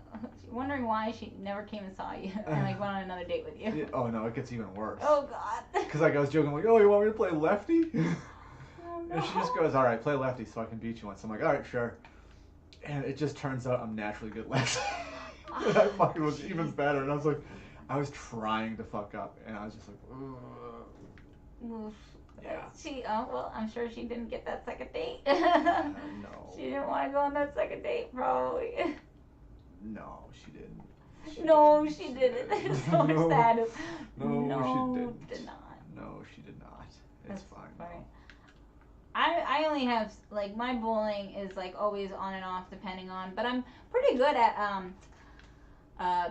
Wondering why she never came and saw you and like went on another date with you. Yeah, oh no, it gets even worse. Oh God. Because like I was joking like, oh, you want me to play lefty? Oh, no. And she just goes, all right, play lefty so I can beat you once. I'm like, all right, sure. And it just turns out I'm naturally good lefty. And I fucking was even better. And I was like, I was trying to fuck up, and I was just like, ugh. Oof. Yeah. Well, I'm sure she didn't get that second date. No. She didn't want to go on that second date, probably. No, she didn't. She didn't. It's so No. sad. No, she didn't. Did not. No, she did not. It's That's fine. funny. I only have, like, my bowling is, like, always on and off depending on, but I'm pretty good at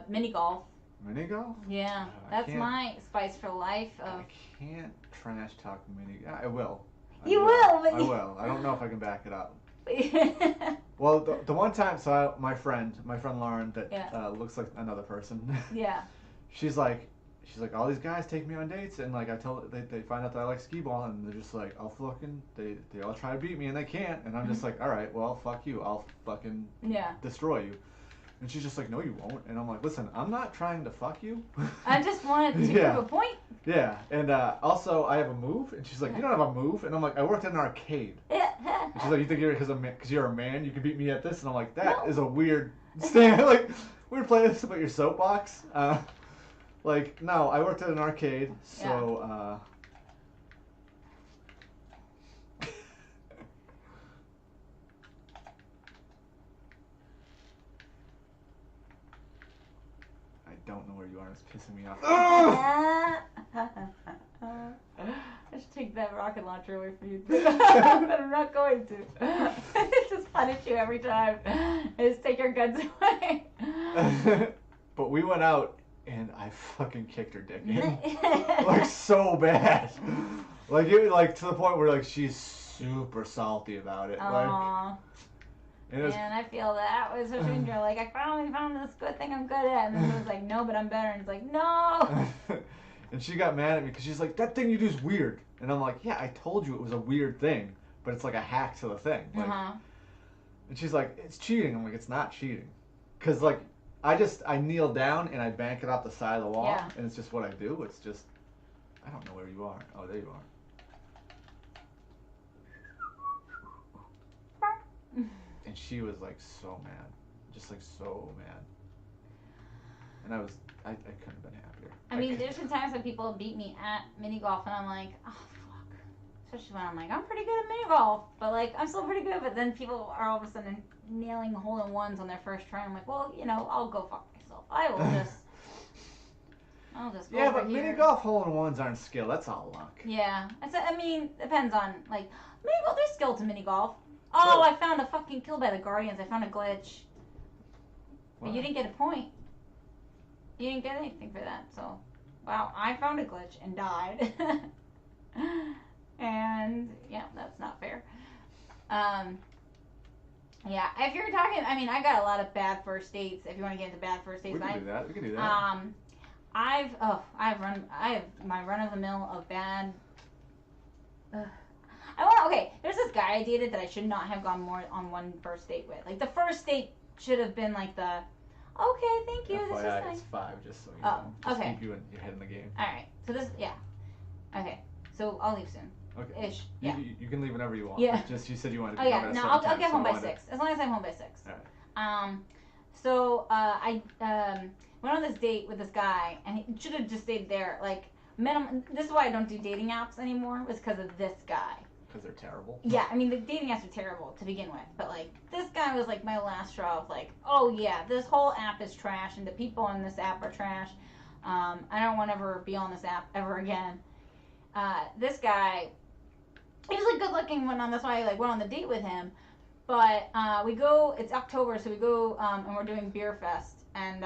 mini golf. Mini golf? Yeah, I that's can't- my spice for life. I can't trash talk mini. I will. You will, but I you- will. I don't know if I can back it up. Yeah. Well, the one time, so my friend Lauren, that Yeah. looks like another person. Yeah. She's like, all these guys take me on dates, and like I tell they find out that I like skee ball, and they're just like, I'll fucking they all try to beat me and they can't, and I'm just like, all right, well, fuck you, I'll fucking Yeah. destroy you. And she's just like, no, you won't. And I'm like, listen, I'm not trying to fuck you. I just wanted to Yeah. prove a point. Yeah, and also I have a move, and she's like, you don't have a move, and I'm like, I worked at an arcade. And she's like, you think because you're a man, you can beat me at this? And I'm like, that No. is a weird stand. Like, we were playing this about your soapbox. Like, no, I worked at an arcade, so I don't know where you are. It's pissing me off. I should take that rocket launcher away from you, too. But I'm not going to. It's just punish you every time. I just take your guns away. But we went out, and I fucking kicked her dick in. Like, so bad. Like, to the point where, like, she's super salty about it. Like, Aww. and it was, And I feel that, especially when you're like, I finally found this good thing I'm good at. And then it was like, no, but I'm better. And it's like, no. and she got mad at me because she's like, that thing you do is weird. And I'm like, yeah, I told you it was a weird thing, but it's like a hack to the thing. Like, and she's like, it's cheating. I'm like, it's not cheating. Because, like, I kneel down and I bank it off the side of the wall. Yeah. And it's just what I do. It's just, I don't know where you are. Oh, there you are. And she was, like, so mad. Just, like, so mad. And I couldn't have been happier. I mean, there's been times when people beat me at mini golf, and I'm like, oh fuck. Especially when I'm like, I'm pretty good at mini golf, but like, I'm still pretty good. But then people are all of a sudden nailing hole-in-ones on their first try. I'm like, well, I'll go fuck myself. I'll just go Yeah, over but here. mini golf hole-in-ones aren't skill. That's all luck. Yeah, I mean, depends on like mini golf. There's skill to mini golf. Oh, I found a fucking kill by the Guardians. I found a glitch. But you didn't get a point. You didn't get anything for that, so. Wow, I found a glitch and died. And, yeah, that's not fair. Yeah, if you're talking, I mean, I got a lot of bad first dates, if you want to get into bad first dates. We can do that. I have my run-of-the-mill of bad. There's this guy I dated that I should not have gone more on one first date with. Like, the first date should have been like the, okay, thank you, this is FYI, nice. it's 5, just so you Oh, know. Just okay. keep you in your head in the game. Alright, so this, yeah. Okay, so I'll leave soon. Okay. Ish, yeah. You can leave whenever you want. Yeah. Just you said you wanted to Oh be yeah, home at a no, certain I'll time, get so home I by wanted- 6. As long as I'm home by 6. Alright. So I went on this date with this guy, and he should have just stayed there. Like, minimum. This is why I don't do dating apps anymore. Was because of this guy. Because they're terrible. Yeah, I mean the dating apps are terrible to begin with, but like this guy was like my last straw of like, oh yeah, this whole app is trash, and the people on this app are trash. I don't want to ever be on this app ever again. This guy, he was like good looking and whatnot. That's why I like went on the date with him. But we go. It's October, so we go and we're doing beer fest, and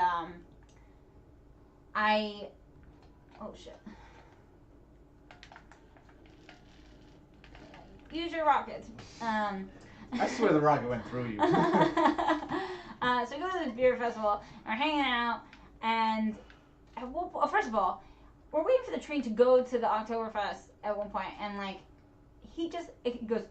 oh shit. Use your rockets. I swear the rocket went through you. So we go to this beer festival, and we're hanging out, and well, first of all, we're waiting for the train to go to the Oktoberfest at one point, and like he goes,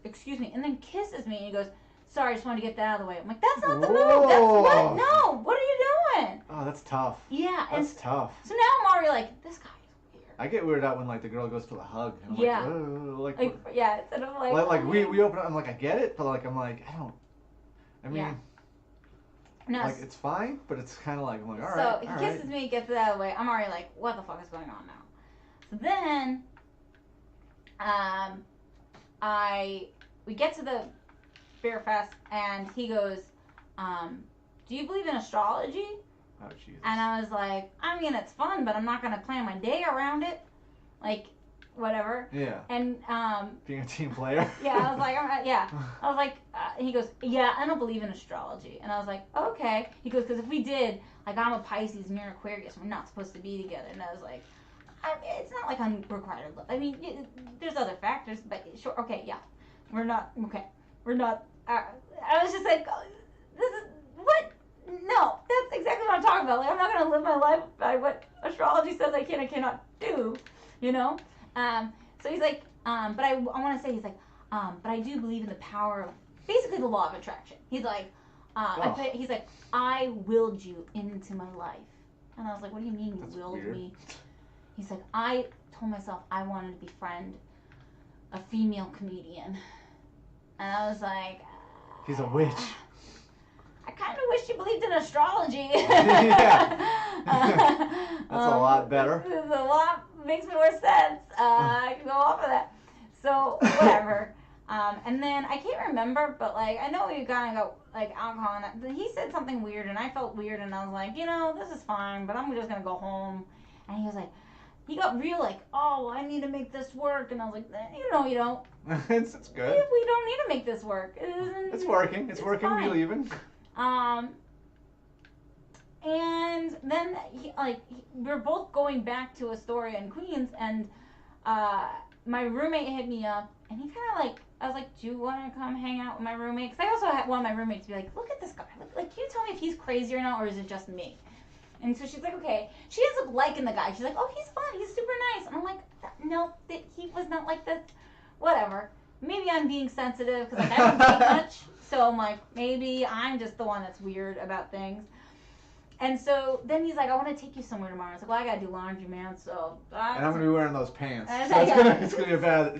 excuse me, and then kisses me, and he goes, sorry, I just wanted to get that out of the way. I'm like, that's not the move. That's what? No, what are you doing? Oh, that's tough. Yeah, that's tough. So now I'm already like, this guy is weird. I get weirded out when like the girl goes for the hug. And I'm yeah. Like yeah, instead of like we open up. I'm like, I get it, but like I'm like, I don't. I mean. Yeah. No, like it's fine, but it's kind of like I'm like, all right. So he kisses me, gets it out of the way. I'm already like, what the fuck is going on now? So then, we get to the beer fest, and he goes, do you believe in astrology? Oh Jesus. And I was like, I mean, it's fun, but I'm not gonna plan my day around it, like, whatever. Yeah. And being a team player. Yeah, I was like, all right, yeah. I was like, he goes, yeah, I don't believe in astrology. And I was like, okay. He goes, because if we did, like, I'm a Pisces and you're an Aquarius, we're not supposed to be together. And I was like, it's not like I'm required. I mean, there's other factors, but sure, okay, yeah. We're not, I was just like, this is, what? No, that's exactly what I'm talking about. Like, I'm not going to live my life by what astrology says I can and cannot do, you know? So he's like, but I want to say, he's like, but I do believe in the power of, basically the law of attraction. He's like, he's like, I willed you into my life. And I was like, what do you mean you willed me? He's like, I told myself I wanted to befriend a female comedian. And I was like, he's a witch. I kind of wish you believed in astrology. Yeah. That's a lot better. This is a lot, makes more sense. I can go off of that. So, whatever. And then, I can't remember, but, like, I know we kind of got, like, alcohol, and he said something weird, and I felt weird, and I was like, you know, this is fine, but I'm just going to go home. And he was like, he got real, like, oh, I need to make this work, and I was like, you know, you don't. It's good. We don't need to make this work. It's working. It's working. Fine. We leaving. And then, we're both going back to Astoria in Queens, and my roommate hit me up, and he kind of like, I was like, do you want to come hang out with my roommate? Because I also want my roommate to be like, look at this guy. Like, can you tell me if he's crazy or not, or is it just me? And so she's like, okay. She ends up liking the guy. She's like, oh, he's fun. He's super nice. And I'm like, no, he was not like this. Whatever. Maybe I'm being sensitive because like, I don't think much. So I'm like, maybe I'm just the one that's weird about things. And so then he's like, I want to take you somewhere tomorrow. I was like, well, I gotta do laundry, man. So and I'm gonna be wearing those pants. So like, it's gonna be a bad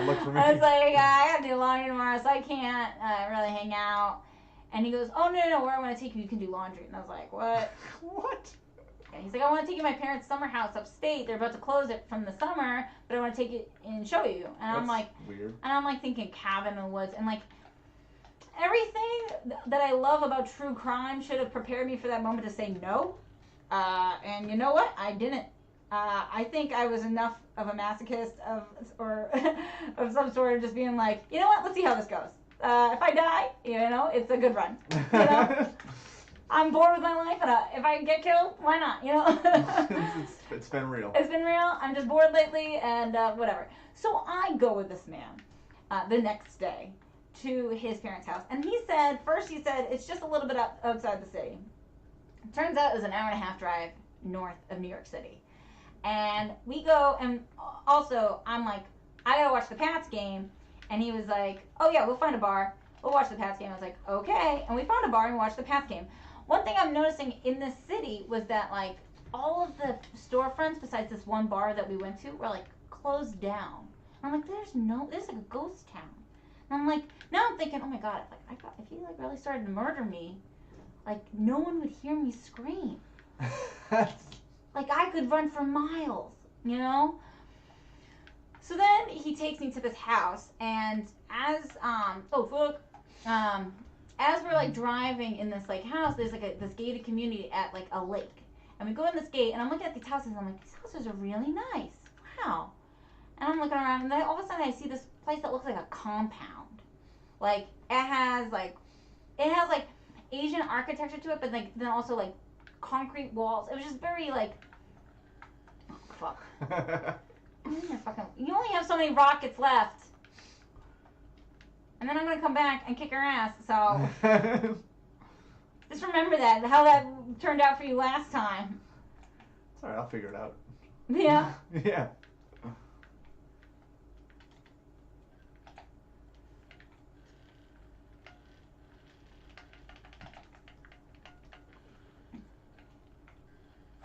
look for me. I was like, I gotta do laundry tomorrow, so I can't really hang out. And he goes, oh no, where I want to take you, you can do laundry. And I was like, what? What? And he's like, I want to take you to my parents' summer house upstate. They're about to close it from the summer, but I want to take it and show you. And That's I'm like, weird. And I'm like thinking cabin in the woods, and like. Everything that I love about true crime should have prepared me for that moment to say no. And you know what? I didn't. I think I was enough of a masochist of some sort of just being like, you know what? Let's see how this goes. If I die, you know, it's a good run. You know? I'm bored with my life, and if I get killed, why not? You know? It's been real. It's been real. I'm just bored lately, and whatever. So I go with this man the next day to his parents' house, and he said it's just a little bit outside the city. Turns out it was an hour and a half drive north of New York City. And we go, and also I'm like, I gotta watch the Pats game. And he was like, oh yeah, we'll find a bar, we'll watch the Pats game. I was like, okay. And we found a bar and watched the Pats game. One thing I'm noticing in this city was that like all of the storefronts besides this one bar that we went to were like closed down. I'm like, this is like a ghost town. And I'm like, now I'm thinking, oh my god, if he like really started to murder me, like no one would hear me scream. Like I could run for miles, you know? So then he takes me to this house, and as we're like driving in this like house, there's like this gated community at like a lake. And we go in this gate, and I'm looking at these houses, and I'm like, these houses are really nice. Wow. And I'm looking around, and then all of a sudden I see this place that looks like a compound. Like it has like Asian architecture to it, but like then also like concrete walls. It was just very like, oh fuck. You only have so many rockets left, and then I'm gonna come back and kick her ass. So just remember how that turned out for you last time. It's alright, I'll figure it out. Yeah. Yeah.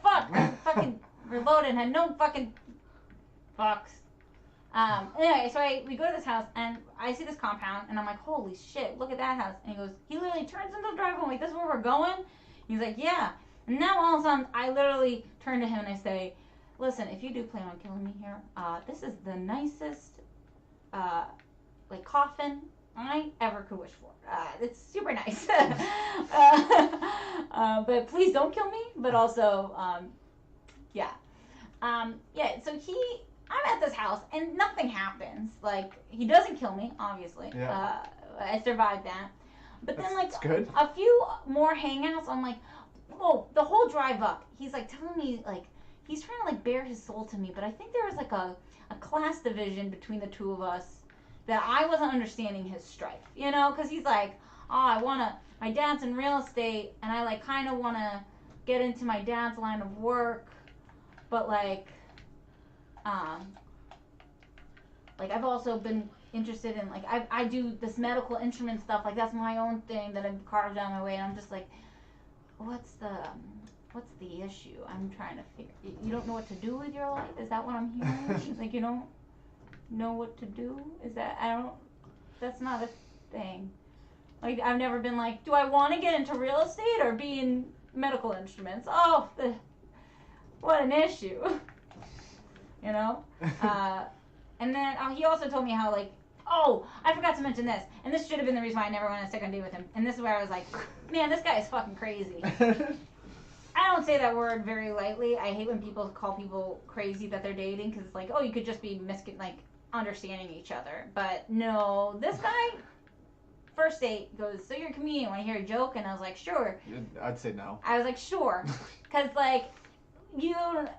Fuck! I fucking reloaded and had no fucking fucks. Anyway, so we go to this house and I see this compound and I'm like, holy shit, look at that house. And he goes, he literally turns into the driveway. I'm like, this is where we're going? He's like, yeah. And now all of a sudden, I literally turn to him and I say, listen, if you do plan on killing me here, this is the nicest, like, coffin I ever could wish for. It's super nice. But please don't kill me. But also, yeah. Yeah, so I'm at this house and nothing happens. Like, he doesn't kill me, obviously. Yeah. I survived that. But then, like, That's good. a few more hangouts, I'm like, whoa, the whole drive up, he's, like, telling me, like, he's trying to, like, bare his soul to me. But I think there was, like, a class division between the two of us that I wasn't understanding his strife, you know? Because he's like, oh, my dad's in real estate, and I, like, kind of want to get into my dad's line of work. But, like, I've also been interested in, like, I do this medical instrument stuff, like, that's my own thing that I've carved out my way, and I'm just like, what's the issue? I'm trying to figure, you don't know what to do with your life? Is that what I'm hearing? Like, you don't know what to do? Is that, that's not a thing. Like, I've never been like, do I want to get into real estate or be in medical instruments? Oh, what an issue. You know? And then he also told me how, like, oh, I forgot to mention this. And this should have been the reason why I never went on a second date with him. And this is where I was like, man, this guy is fucking crazy. I don't say that word very lightly. I hate when people call people crazy that they're dating because it's like, oh, you could just be understanding each other. But no, this guy, first date, goes, so you're a comedian, want to hear a joke? And I was like, sure. I'd say no. I was like, sure. Because, like, the amount,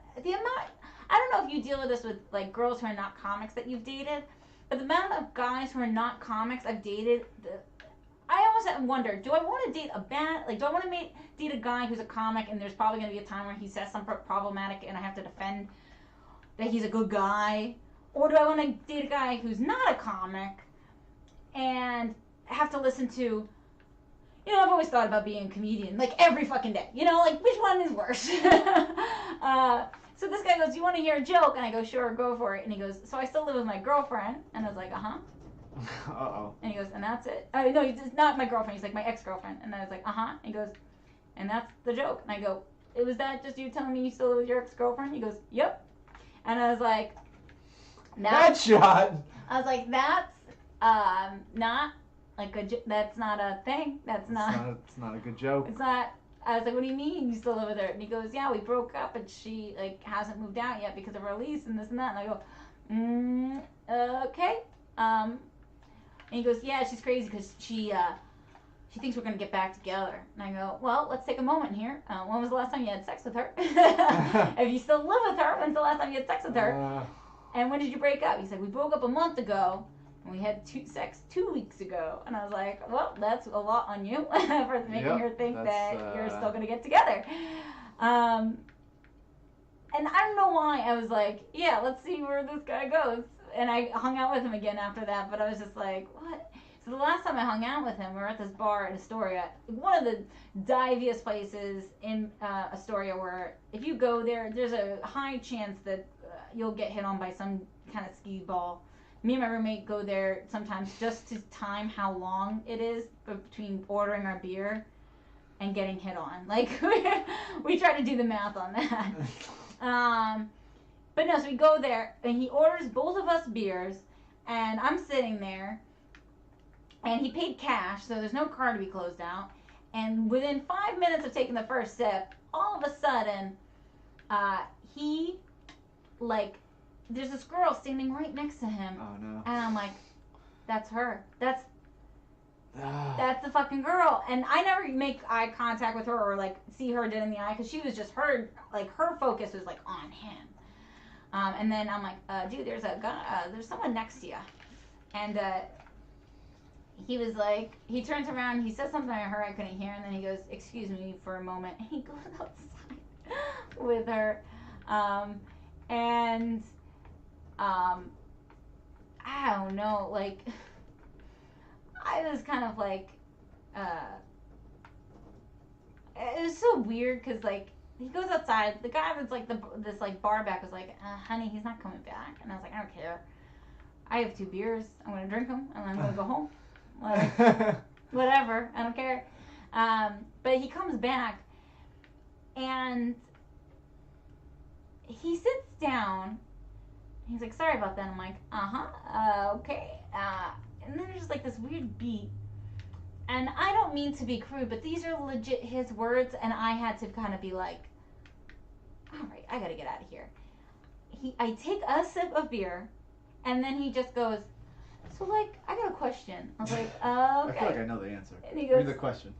I don't know if you deal with this with, like, girls who are not comics that you've dated, but the amount of guys who are not comics I've dated, I almost wonder, do I want to date do I want to date a guy who's a comic and there's probably going to be a time where he says something problematic and I have to defend that he's a good guy? Or do I want to date a guy who's not a comic and have to listen to, you know, I've always thought about being a comedian, like, every fucking day. You know, like, which one is worse? So this guy goes, you want to hear a joke? And I go, sure, go for it. And he goes, so I still live with my girlfriend. And I was like, uh-huh. Uh-oh. And he goes, and that's it. No, it's not my girlfriend. He's like, my ex-girlfriend. And I was like, uh-huh. And he goes, and that's the joke. And I go, was that just you telling me you still live with your ex-girlfriend? He goes, yep. And I was like, headshot. I was like, that's not like that's not a thing. It's not a good joke. It's not. I was like, what do you mean you still live with her? And he goes, yeah, we broke up and she, like, hasn't moved out yet because of her lease and this and that. And I go, okay. And he goes, yeah, she's crazy because she thinks we're going to get back together. And I go, well, let's take a moment here. When was the last time you had sex with her? If you still live with her, when's the last time you had sex with her? And when did you break up? He said, we broke up a month ago. And we had sex 2 weeks ago. And I was like, well, that's a lot on you for making her think that you're still going to get together. And I don't know why. I was like, yeah, let's see where this guy goes. And I hung out with him again after that. But I was just like, what? So the last time I hung out with him, we were at this bar in Astoria. One of the diviest places in Astoria where if you go there, there's a high chance that you'll get hit on by some kind of skee ball. Me and my roommate go there sometimes just to time how long it is between ordering our beer and getting hit on. Like, we try to do the math on that. But no, so we go there, and he orders both of us beers, and I'm sitting there, and he paid cash, so there's no card to be closed out. And within 5 minutes of taking the first sip, all of a sudden, he, like, there's this girl standing right next to him. Oh, no. And I'm like, that's her. That's the fucking girl. And I never make eye contact with her or, like, see her dead in the eye because she was just her focus was, like, on him. And then I'm like, dude, there's someone next to you. And he was like, he turns around, he says something to her I couldn't hear, and then he goes, excuse me for a moment. And he goes outside with her. And I don't know, like, I was kind of like, it was so weird because, like, he goes outside. The guy that's like this like bar back was like, honey, he's not coming back. And I was like, I don't care. I have 2 beers. I'm gonna drink them and I'm gonna go home. Like, whatever. I don't care. But he comes back and he sits down. He's like, sorry about that. I'm like, okay. And then there's like this weird beat. And I don't mean to be crude, but these are legit his words, and I had to kind of be like, all right, I gotta get out of here. I take a sip of beer, and then he just goes, so, like, I got a question. I was like, okay. I feel like I know the answer. And he goes, read the question.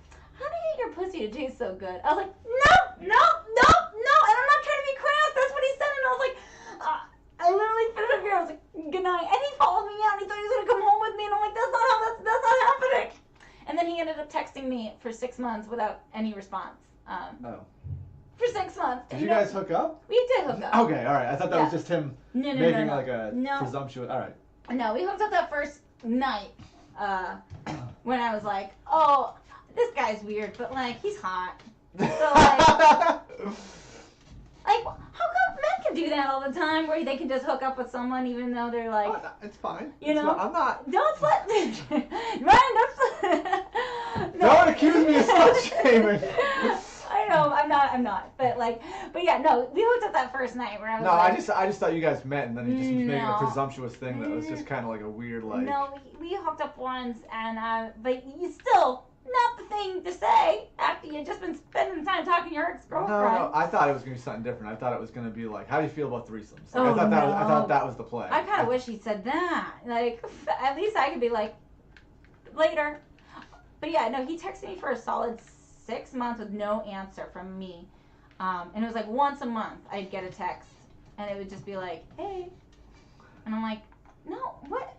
How do you get your pussy to taste so good? I was like, no, and I'm not trying to be crass. That's what he said, and I was like, I literally finished a beer. I was like, good night. And he followed me out. He thought he was gonna come home with me, and I'm like, that's not happening. And then he ended up texting me for 6 months without any response. For 6 months. Did you guys hook up? We did hook up. Okay, all right. I thought that was just him making like a presumptuous. All right. No, we hooked up that first night when I was like, oh, this guy's weird, but like he's hot. So like how come men can do that all the time, where they can just hook up with someone even though they're like, oh, it's fine. You know, I'm not. Don't slut. Ryan, don't accuse me of slut shaming. I know, I'm not. But yeah, no, we hooked up that first night where I was I just thought you guys met and then he just was making a presumptuous thing that was just kind of like a weird like. No, we hooked up once and but you still not the thing to say after you've just been spending time talking to your ex-girlfriend. No, I thought it was gonna be something different. I thought it was gonna be like, how do you feel about threesomes? Like, I thought that was the play. I kind of wish he said that. Like, at least I could be like, later. But yeah, no, he texted me for a solid 6 months with no answer from me. And it was like once a month I'd get a text and it would just be like, hey. And I'm like, no, what?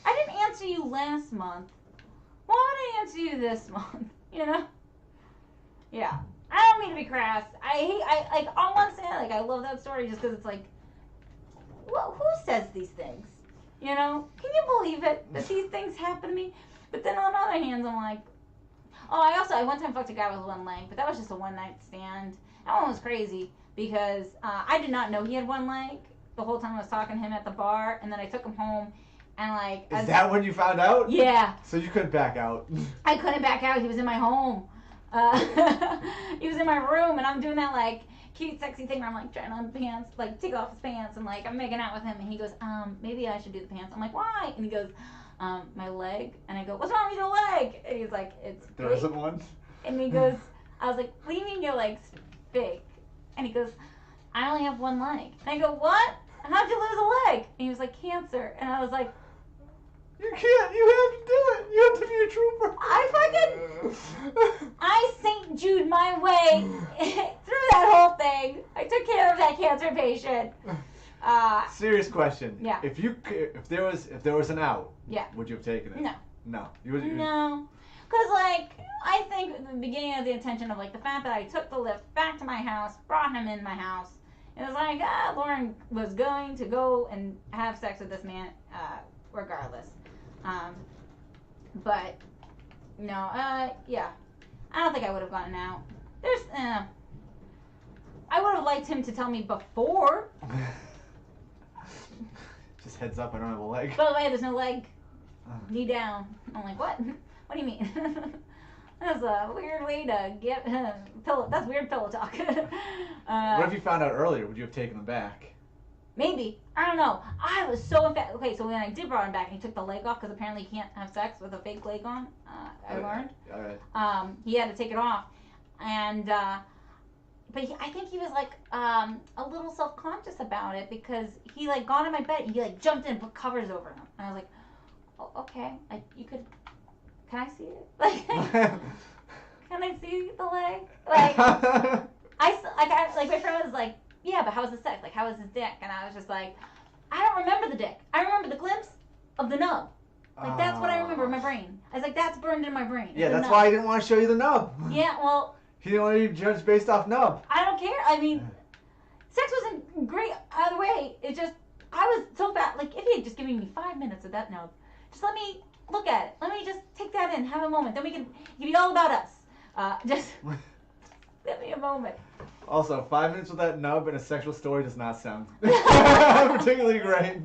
I didn't answer you last month. Why would I answer you this month? You know? Yeah. I don't mean to be crass. I on one hand, like, I love that story just because it's like, well, who says these things? You know? Can you believe it? That these things happen to me? But then on the other hand, I'm like, oh, I one time fucked a guy with one leg, but that was just a one-night stand. That one was crazy because I did not know he had one leg the whole time I was talking to him at the bar, and then I took him home, and like... Is that when you found out? Yeah. So you couldn't back out? I couldn't back out. He was in my home. He was in my room, and I'm doing that, like, cute, sexy thing where I'm, like, trying on pants, like, take off his pants, and, like, I'm making out with him, and he goes, maybe I should do the pants. I'm like, why? And he goes... my leg, and I go, what's wrong with your leg? And he's like, it's fake. There isn't one? And he goes, I was like, what do you mean your leg's fake? And he goes, I only have one leg. And I go, what? How'd you lose a leg? And he was like, cancer. And I was like, you can't, you have to do it. You have to be a trooper. I St. Jude my way through that whole thing. I took care of that cancer patient. Serious question. Yeah. If there was an out, yeah, would you have taken it? No. No. No. Because, like, I think at the beginning of the intention of, like, the fact that I took the lift back to my house, brought him in my house, it was like, Lauren was going to go and have sex with this man regardless. But, no, yeah. I don't think I would have gotten out. I would have liked him to tell me before. Just heads up, I don't have a leg. By the way, there's no leg. Knee down. I'm like, what? What do you mean? That's a weird way to get pillow. That's weird pillow talk. What if you found out earlier? Would you have taken him back? Maybe. I don't know. I was so emphatic. Okay, so when I did brought him back and he took the leg off, because apparently you can't have sex with a fake leg on, I learned. All right. He had to take it off. And, but I think he was, like, a little self-conscious about it because he, like, got in my bed and he, like, jumped in and put covers over him. And I was like, oh, okay. Like, you could, can I see it? Like, can I see the leg? Like, my friend was like, yeah, but how was the sex? Like, how was his dick? And I was just like, I don't remember the dick. I remember the glimpse of the nub. Like, that's what I remember in my brain. I was like, that's burned in my brain. Yeah, that's why I didn't want to show you the nub. Yeah, well... He didn't want to be judged based off nub. I don't care. I mean, sex wasn't great either way. It just, I was so fat. Like, if he had just given me 5 minutes of that nub, just let me look at it. Let me just take that in, have a moment. Then we can give you all about us. Just give me a moment. Also, 5 minutes with that nub and a sexual story does not sound particularly great.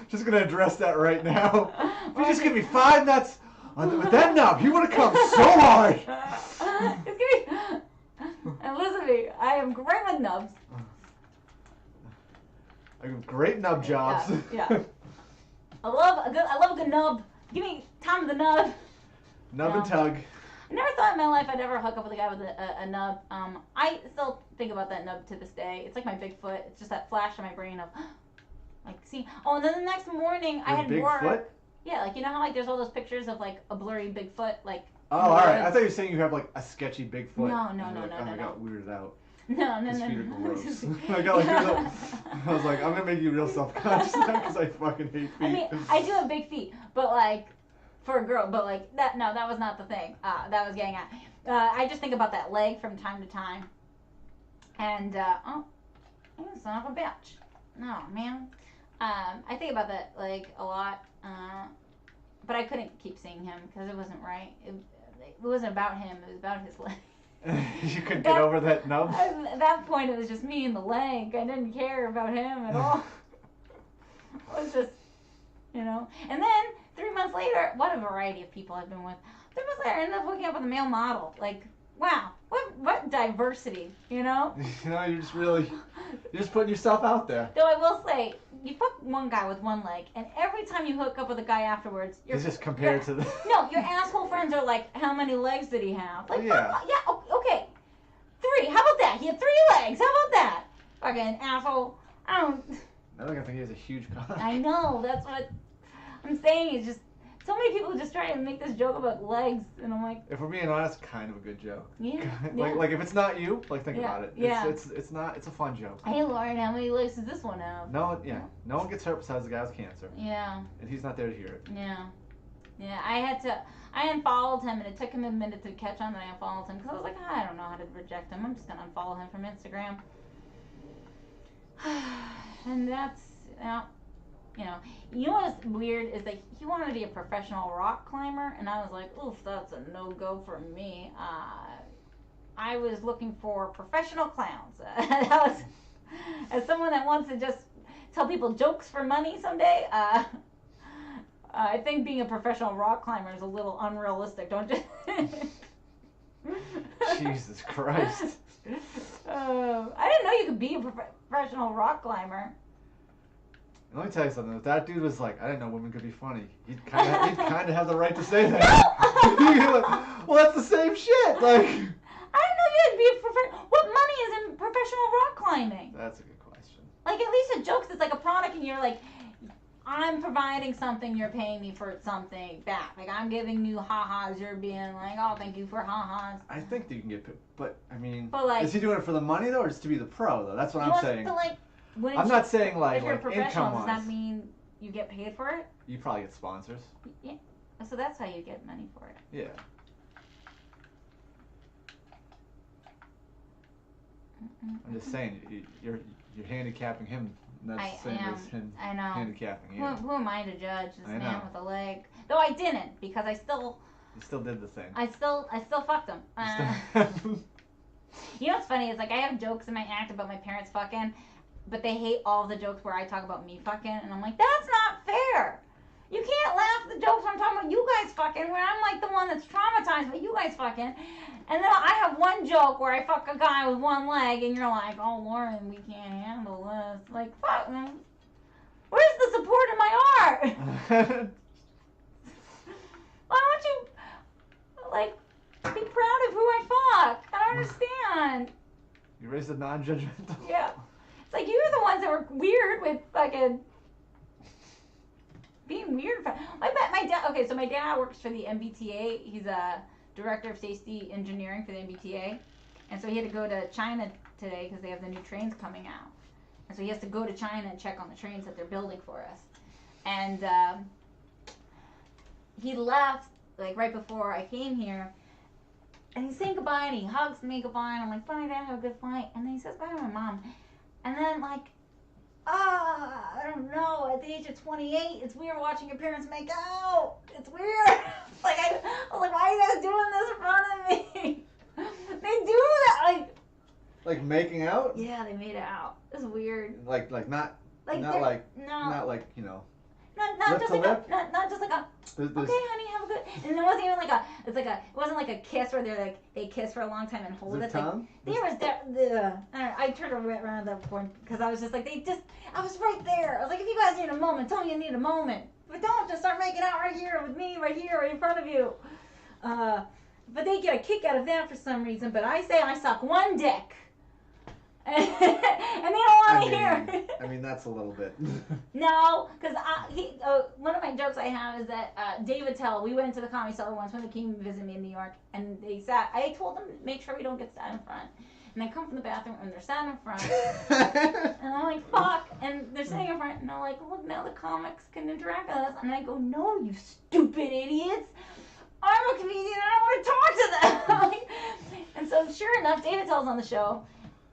Just gonna address that right now. If you just give me 5 nuts with that nub, he would have come so hard. And listen to me, I am great with nubs. I have great nub jobs. Yeah. I love a good nub. Give me time with the nub. Nub and tug. I never thought in my life I'd ever hook up with a guy with a nub. I still think about that nub to this day. It's like my Bigfoot. It's just that flash in my brain of, like, see. Oh, and then the next morning I had work. Bigfoot? Yeah, like, you know how, like, there's all those pictures of, like, a blurry Bigfoot, like. Oh, all right. I thought you were saying you have, like, a sketchy Bigfoot. No. I got weirded out. No. His feet are gross. I was like, I'm gonna make you real self-conscious now because I fucking hate feet. I mean, I do have big feet, but, like, for a girl, but, like, that was not the thing that I was getting at. I just think about that leg from time to time. And, you son of a bitch. No, man. I think about that, like, a lot. But I couldn't keep seeing him because it wasn't right. It wasn't about him. It was about his leg. You couldn't get over that nub? At that point, it was just me and the leg. I didn't care about him at all. It was just, you know. And then 3 months later, what a variety of people I've been with. 3 months later, I ended up hooking up with a male model. Like, wow, what diversity, you know? You know, you're just putting yourself out there. Though I will say, you fuck one guy with one leg, and every time you hook up with a guy afterwards, you're just compared to the. No, your asshole friends are like, how many legs did he have? Like, yeah. Okay, 3. How about that? He had 3 legs. How about that? Fucking asshole. I don't. I think he has a huge cock. I know. That's what I'm saying. It's just so many people just try to make this joke about legs, and I'm like. If we're being honest, kind of a good joke. Yeah. Like if it's not you, like think about it. Yeah. It's not. It's a fun joke. Hey Lauren, how many legs does this one have? No one gets hurt besides the guy with cancer. Yeah. And he's not there to hear it. Yeah. I unfollowed him, and it took him a minute to catch on that I unfollowed him because I was like, I don't know how to reject him. I'm just gonna unfollow him from Instagram. And that's, you know what's weird is that he wanted to be a professional rock climber, and I was like, oof, that's a no-go for me. I was looking for professional clowns. As someone that wants to just tell people jokes for money someday, I think being a professional rock climber is a little unrealistic, don't you? Jesus Christ. I didn't know you could be a professional rock climber. Let me tell you something. If that dude was like, I didn't know women could be funny, he'd kind of have the right to say that. Well, that's the same shit. Like. I didn't know you had to be a professional. What money is in professional rock climbing? That's a good question. Like, at least a joke that's like a product, and you're like, I'm providing something, you're paying me for something back. Like, I'm giving you ha-has, you're being like, oh, thank you for ha-has. I think that you can get paid, but, I mean, like, is he doing it for the money, though, or just to be the pro, though? That's what I'm saying. To, like, I'm not saying, like, if you're professional, income-wise. does that mean you get paid for it? You probably get sponsors. Yeah. So that's how you get money for it. Yeah. I'm just saying, you're handicapping him. That's the same as him handicapping you. Who am I to judge this man with a leg? Though I didn't, because I still. You still did the thing. I still fucked him. You know what's funny is, like, I have jokes in my act about my parents fucking, but they hate all the jokes where I talk about me fucking, and I'm like, that's not fair. You can't laugh at the jokes when I'm talking about you guys fucking, when I'm like the one that's traumatized by you guys fucking. And then I have one joke where I fuck a guy with one leg, and you're like, oh, Lauren, we can't handle this. Like, fuck, man. Where's the support in my art? Why don't you, like, be proud of who I fuck? I don't understand. You raised a non-judgmental. Yeah. It's like, you're the ones that were weird with fucking being weird. My dad, okay, so my dad works for the MBTA. He's a director of safety engineering for the MBTA. And so he had to go to China today because they have the new trains coming out. And so he has to go to China and check on the trains that they're building for us. And he left, like, right before I came here. And he's saying goodbye, and he hugs me goodbye. And I'm like, bye, Dad, have a good flight. And then he says bye to my mom. And then, like, I don't know, at the age of 28, it's weird watching your parents make out. It's weird. Like, I was like, why are you guys doing this in front of me? They do that. Like making out? Yeah, they made it out. It's weird. Like not Like, not like no. not like, you know. Not lip just to like lip? not just like a There's, okay, honey, have a good. And it wasn't even like it wasn't like a kiss where they're like they kiss for a long time and hold is it. it tongue? Like, there was that. I turned around at that point because I was just like I was right there. I was like, if you guys need a moment, tell me you need a moment, but don't just start making out right here with me, right here, right in front of you. But they get a kick out of that for some reason. But I say I suck one dick. And they don't want to hear. I mean, that's a little bit. No, because one of my jokes I have is that Dave Attell, we went to the Comedy Cellar once when they came to visit me in New York, and I told them to make sure we don't get sat in front. And I come from the bathroom, and they're sat in front. And I'm like, fuck. And they're sitting in front, and they're like, look, now the comics can interact with us. And I go, no, you stupid idiots. I'm a comedian, and I want to talk to them. And so, sure enough, Dave Attell's on the show.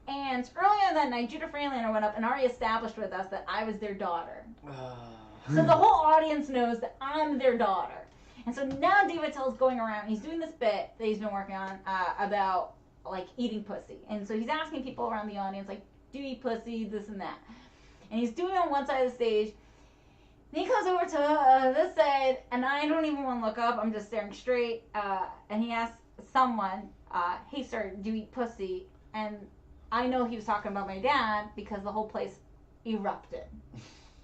And earlier that night, Judah Freelander went up and already established with us that I was their daughter. So the whole audience knows that I'm their daughter. And so now Dave Attell's going around, he's doing this bit that he's been working on about, like, eating pussy. And so he's asking people around the audience, like, do you eat pussy, this and that. And he's doing it on one side of the stage. And he comes over to this side, and I don't even want to look up, I'm just staring straight. And he asks someone, hey, sir, do you eat pussy? And I know he was talking about my dad because the whole place erupted.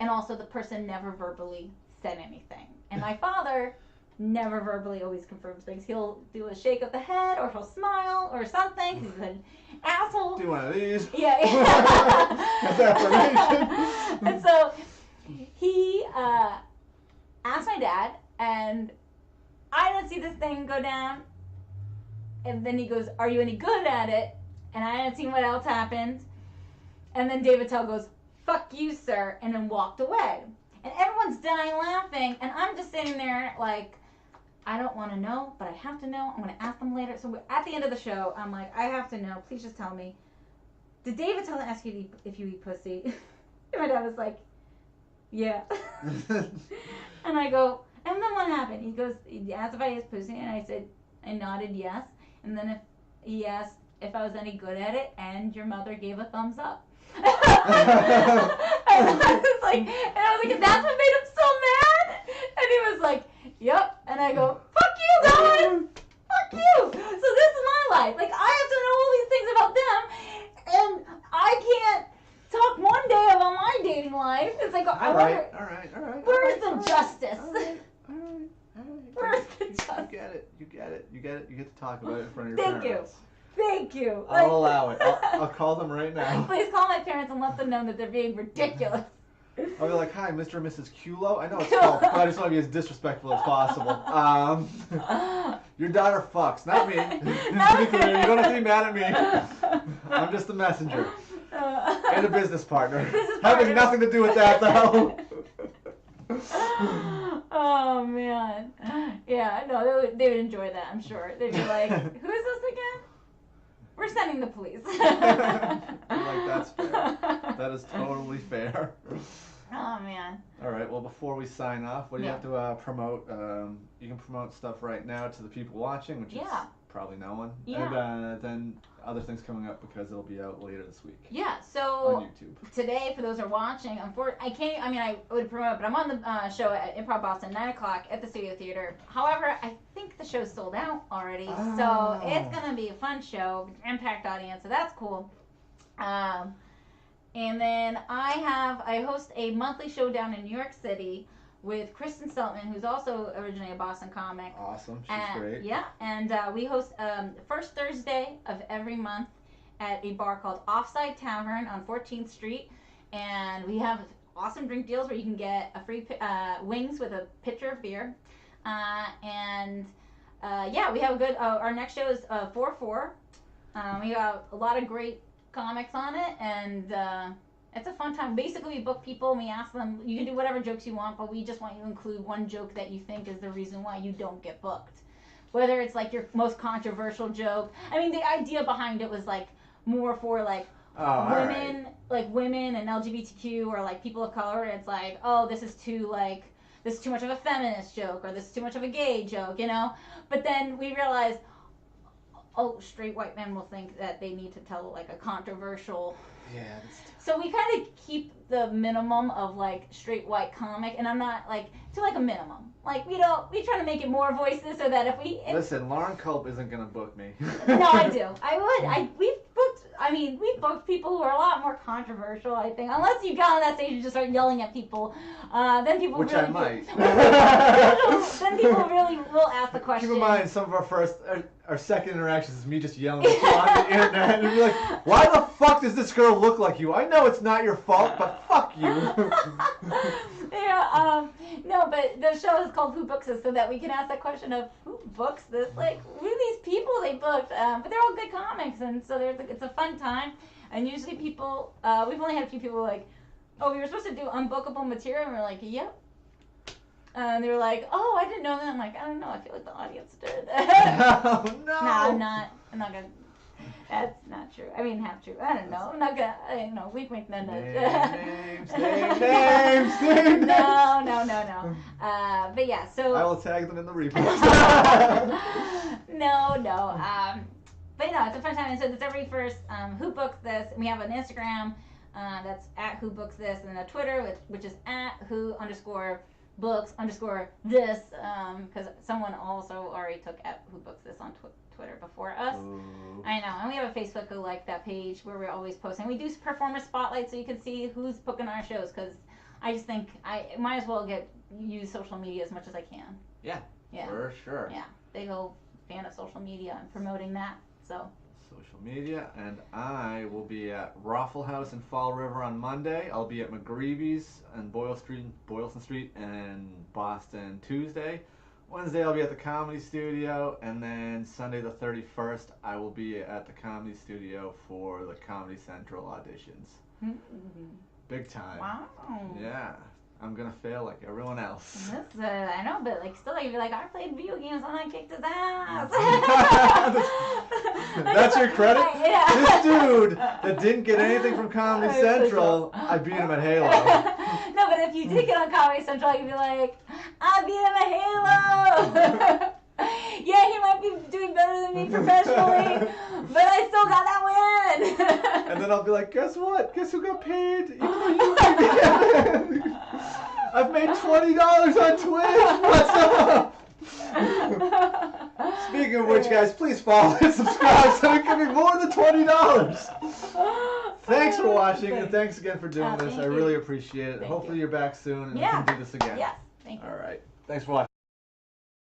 And also the person never verbally said anything. And my father never verbally always confirms things. He'll do a shake of the head or he'll smile or something. He's an asshole. Do one of these. Yeah. That's affirmation. And so he asked my dad, and I didn't see this thing go down. And then he goes, are you any good at it? And I hadn't seen what else happened. And then Dave Attell goes, fuck you, sir, and then walked away. And everyone's dying laughing, and I'm just sitting there like, I don't want to know, but I have to know. I'm going to ask them later. So at the end of the show, I'm like, I have to know. Please just tell me. Did Dave Attell ask you if you eat pussy? And my dad was like, yeah. And I go, and then what happened? He goes, he asked if I ate pussy, and I nodded yes. And then if he asked if I was any good at it, and your mother gave a thumbs up. And I was like, that's what made him so mad? And he was like, yep. And I go, fuck you, God! Fuck you! So this is my life. Like, I have to know all these things about them, and I can't talk one day about my dating life. It's like, all right. Where's the justice? All right. Where's the justice? You get it. You get to talk about it in front of your Thank parents. Thank you. I'll allow it. I'll call them right now. Please call my parents and let them know that they're being ridiculous. I'll be like, hi, Mr. and Mrs. Culo. I know it's called, but I just want to be as disrespectful as possible. Your daughter fucks, not me. To be clear, you don't have to be mad at me. I'm just the messenger. And a business partner. Having nothing to do with that, though. Oh, man. Yeah, no, they would enjoy that, I'm sure. They'd be like, who is this again? We're sending the police. Like, that's fair. That is totally fair. Oh, man. All right, well, before we sign off, what do you have to promote? You can promote stuff right now to the people watching, which is probably no one. Yeah. And then other things coming up because it'll be out later this week. Yeah, so on YouTube. Today, for those who are watching, I would promote it, but I'm on the show at Improv Boston, 9 o'clock at the Studio Theater. However, I think the show's sold out already, so it's going to be a fun show, impact audience, so that's cool. And then I host a monthly show down in New York City with Kristen Seltman, who's also originally a Boston comic. Awesome, she's great. Yeah, and we host first Thursday of every month at a bar called Offside Tavern on 14th Street, and we have awesome drink deals where you can get a free wings with a pitcher of beer, and we have a good. Our next show is 4/4. We got a lot of great comics on it, and it's a fun time. Basically, we book people and we ask them, you can do whatever jokes you want, but we just want you to include one joke that you think is the reason why you don't get booked. Whether it's like your most controversial joke. I mean, the idea behind it was like more for like women like women and LGBTQ or like people of color, and it's like, oh, this is too much of a feminist joke, or this is too much of a gay joke, you know. But then we realize, oh, straight white men will think that they need to tell like a controversial. Yeah. So we kind of keep the minimum of like straight white comic, and I'm not like to like a minimum. Like we try to make it more voices so that if listen, Lauren Culp isn't gonna book me. No, I do. I would. We've booked people who are a lot more controversial, I think. Unless you got on that stage and just start yelling at people, then people Which really I might. then people really will ask the question. Keep in mind, some of our second interactions is me just yelling at you on the internet, and be like, "Why the fuck does this girl look like you? I know it's not your fault, but fuck you." Yeah. No, but the show is called Who Books This, so that we can ask that question of who books this? Like, who are these people they booked? But they're all good comics, and so it's a fun time. And usually people, we've only had a few people like, oh, we were supposed to do unbookable material, and we're like, yep. And they were like, oh, I didn't know that. I'm like, I don't know. I feel like the audience did. Oh, no. No, I'm not gonna. That's not true. I mean, half true. I don't know. I'm not gonna. Wink, wink, nudge, nudge. Names. No. But yeah, so. I will tag them in the repost. No. But no, it's a fun time. And so it's every first Who Books This. And we have an Instagram that's at Who Books This, and a Twitter which is at Who_books_this, because someone also already took at Who Books This on Twitter before us. Ooh. I know. And we have a Facebook who like that page where we're always posting. We do performer spotlight so you can see who's booking our shows, because I just think I might as well use social media as much as I can. Yeah. For sure. Yeah. Big old fan of social media and promoting that. So. Social media, and I will be at Raffle House in Fall River on Monday. I'll be at McGreevy's on Boylston Street in Boston Tuesday. Wednesday I'll be at the Comedy Studio, and then Sunday the 31st I will be at the Comedy Studio for the Comedy Central auditions. Mm-hmm. Big time. Wow. Yeah. I'm gonna fail like everyone else. I know, but like still, you'd be like, I played video games and I kicked his ass. That's your credit? Yeah. This dude that didn't get anything from Comedy Central, I beat him at Halo. No, but if you did get on Comedy Central, you'd be like, I beat him at Halo. Yeah, he might be doing better than me professionally, but I still got that win. And then I'll be like, guess what? Guess who got paid? Even though you didn't. I've made $20 on Twitch. What's up? Speaking of which, guys, please follow and subscribe so we can be more than $20. Thanks for watching, and thanks again for doing this. I really appreciate it. Hopefully you're back soon, and we can do this again. Yes, thank you. All right. Thanks for watching.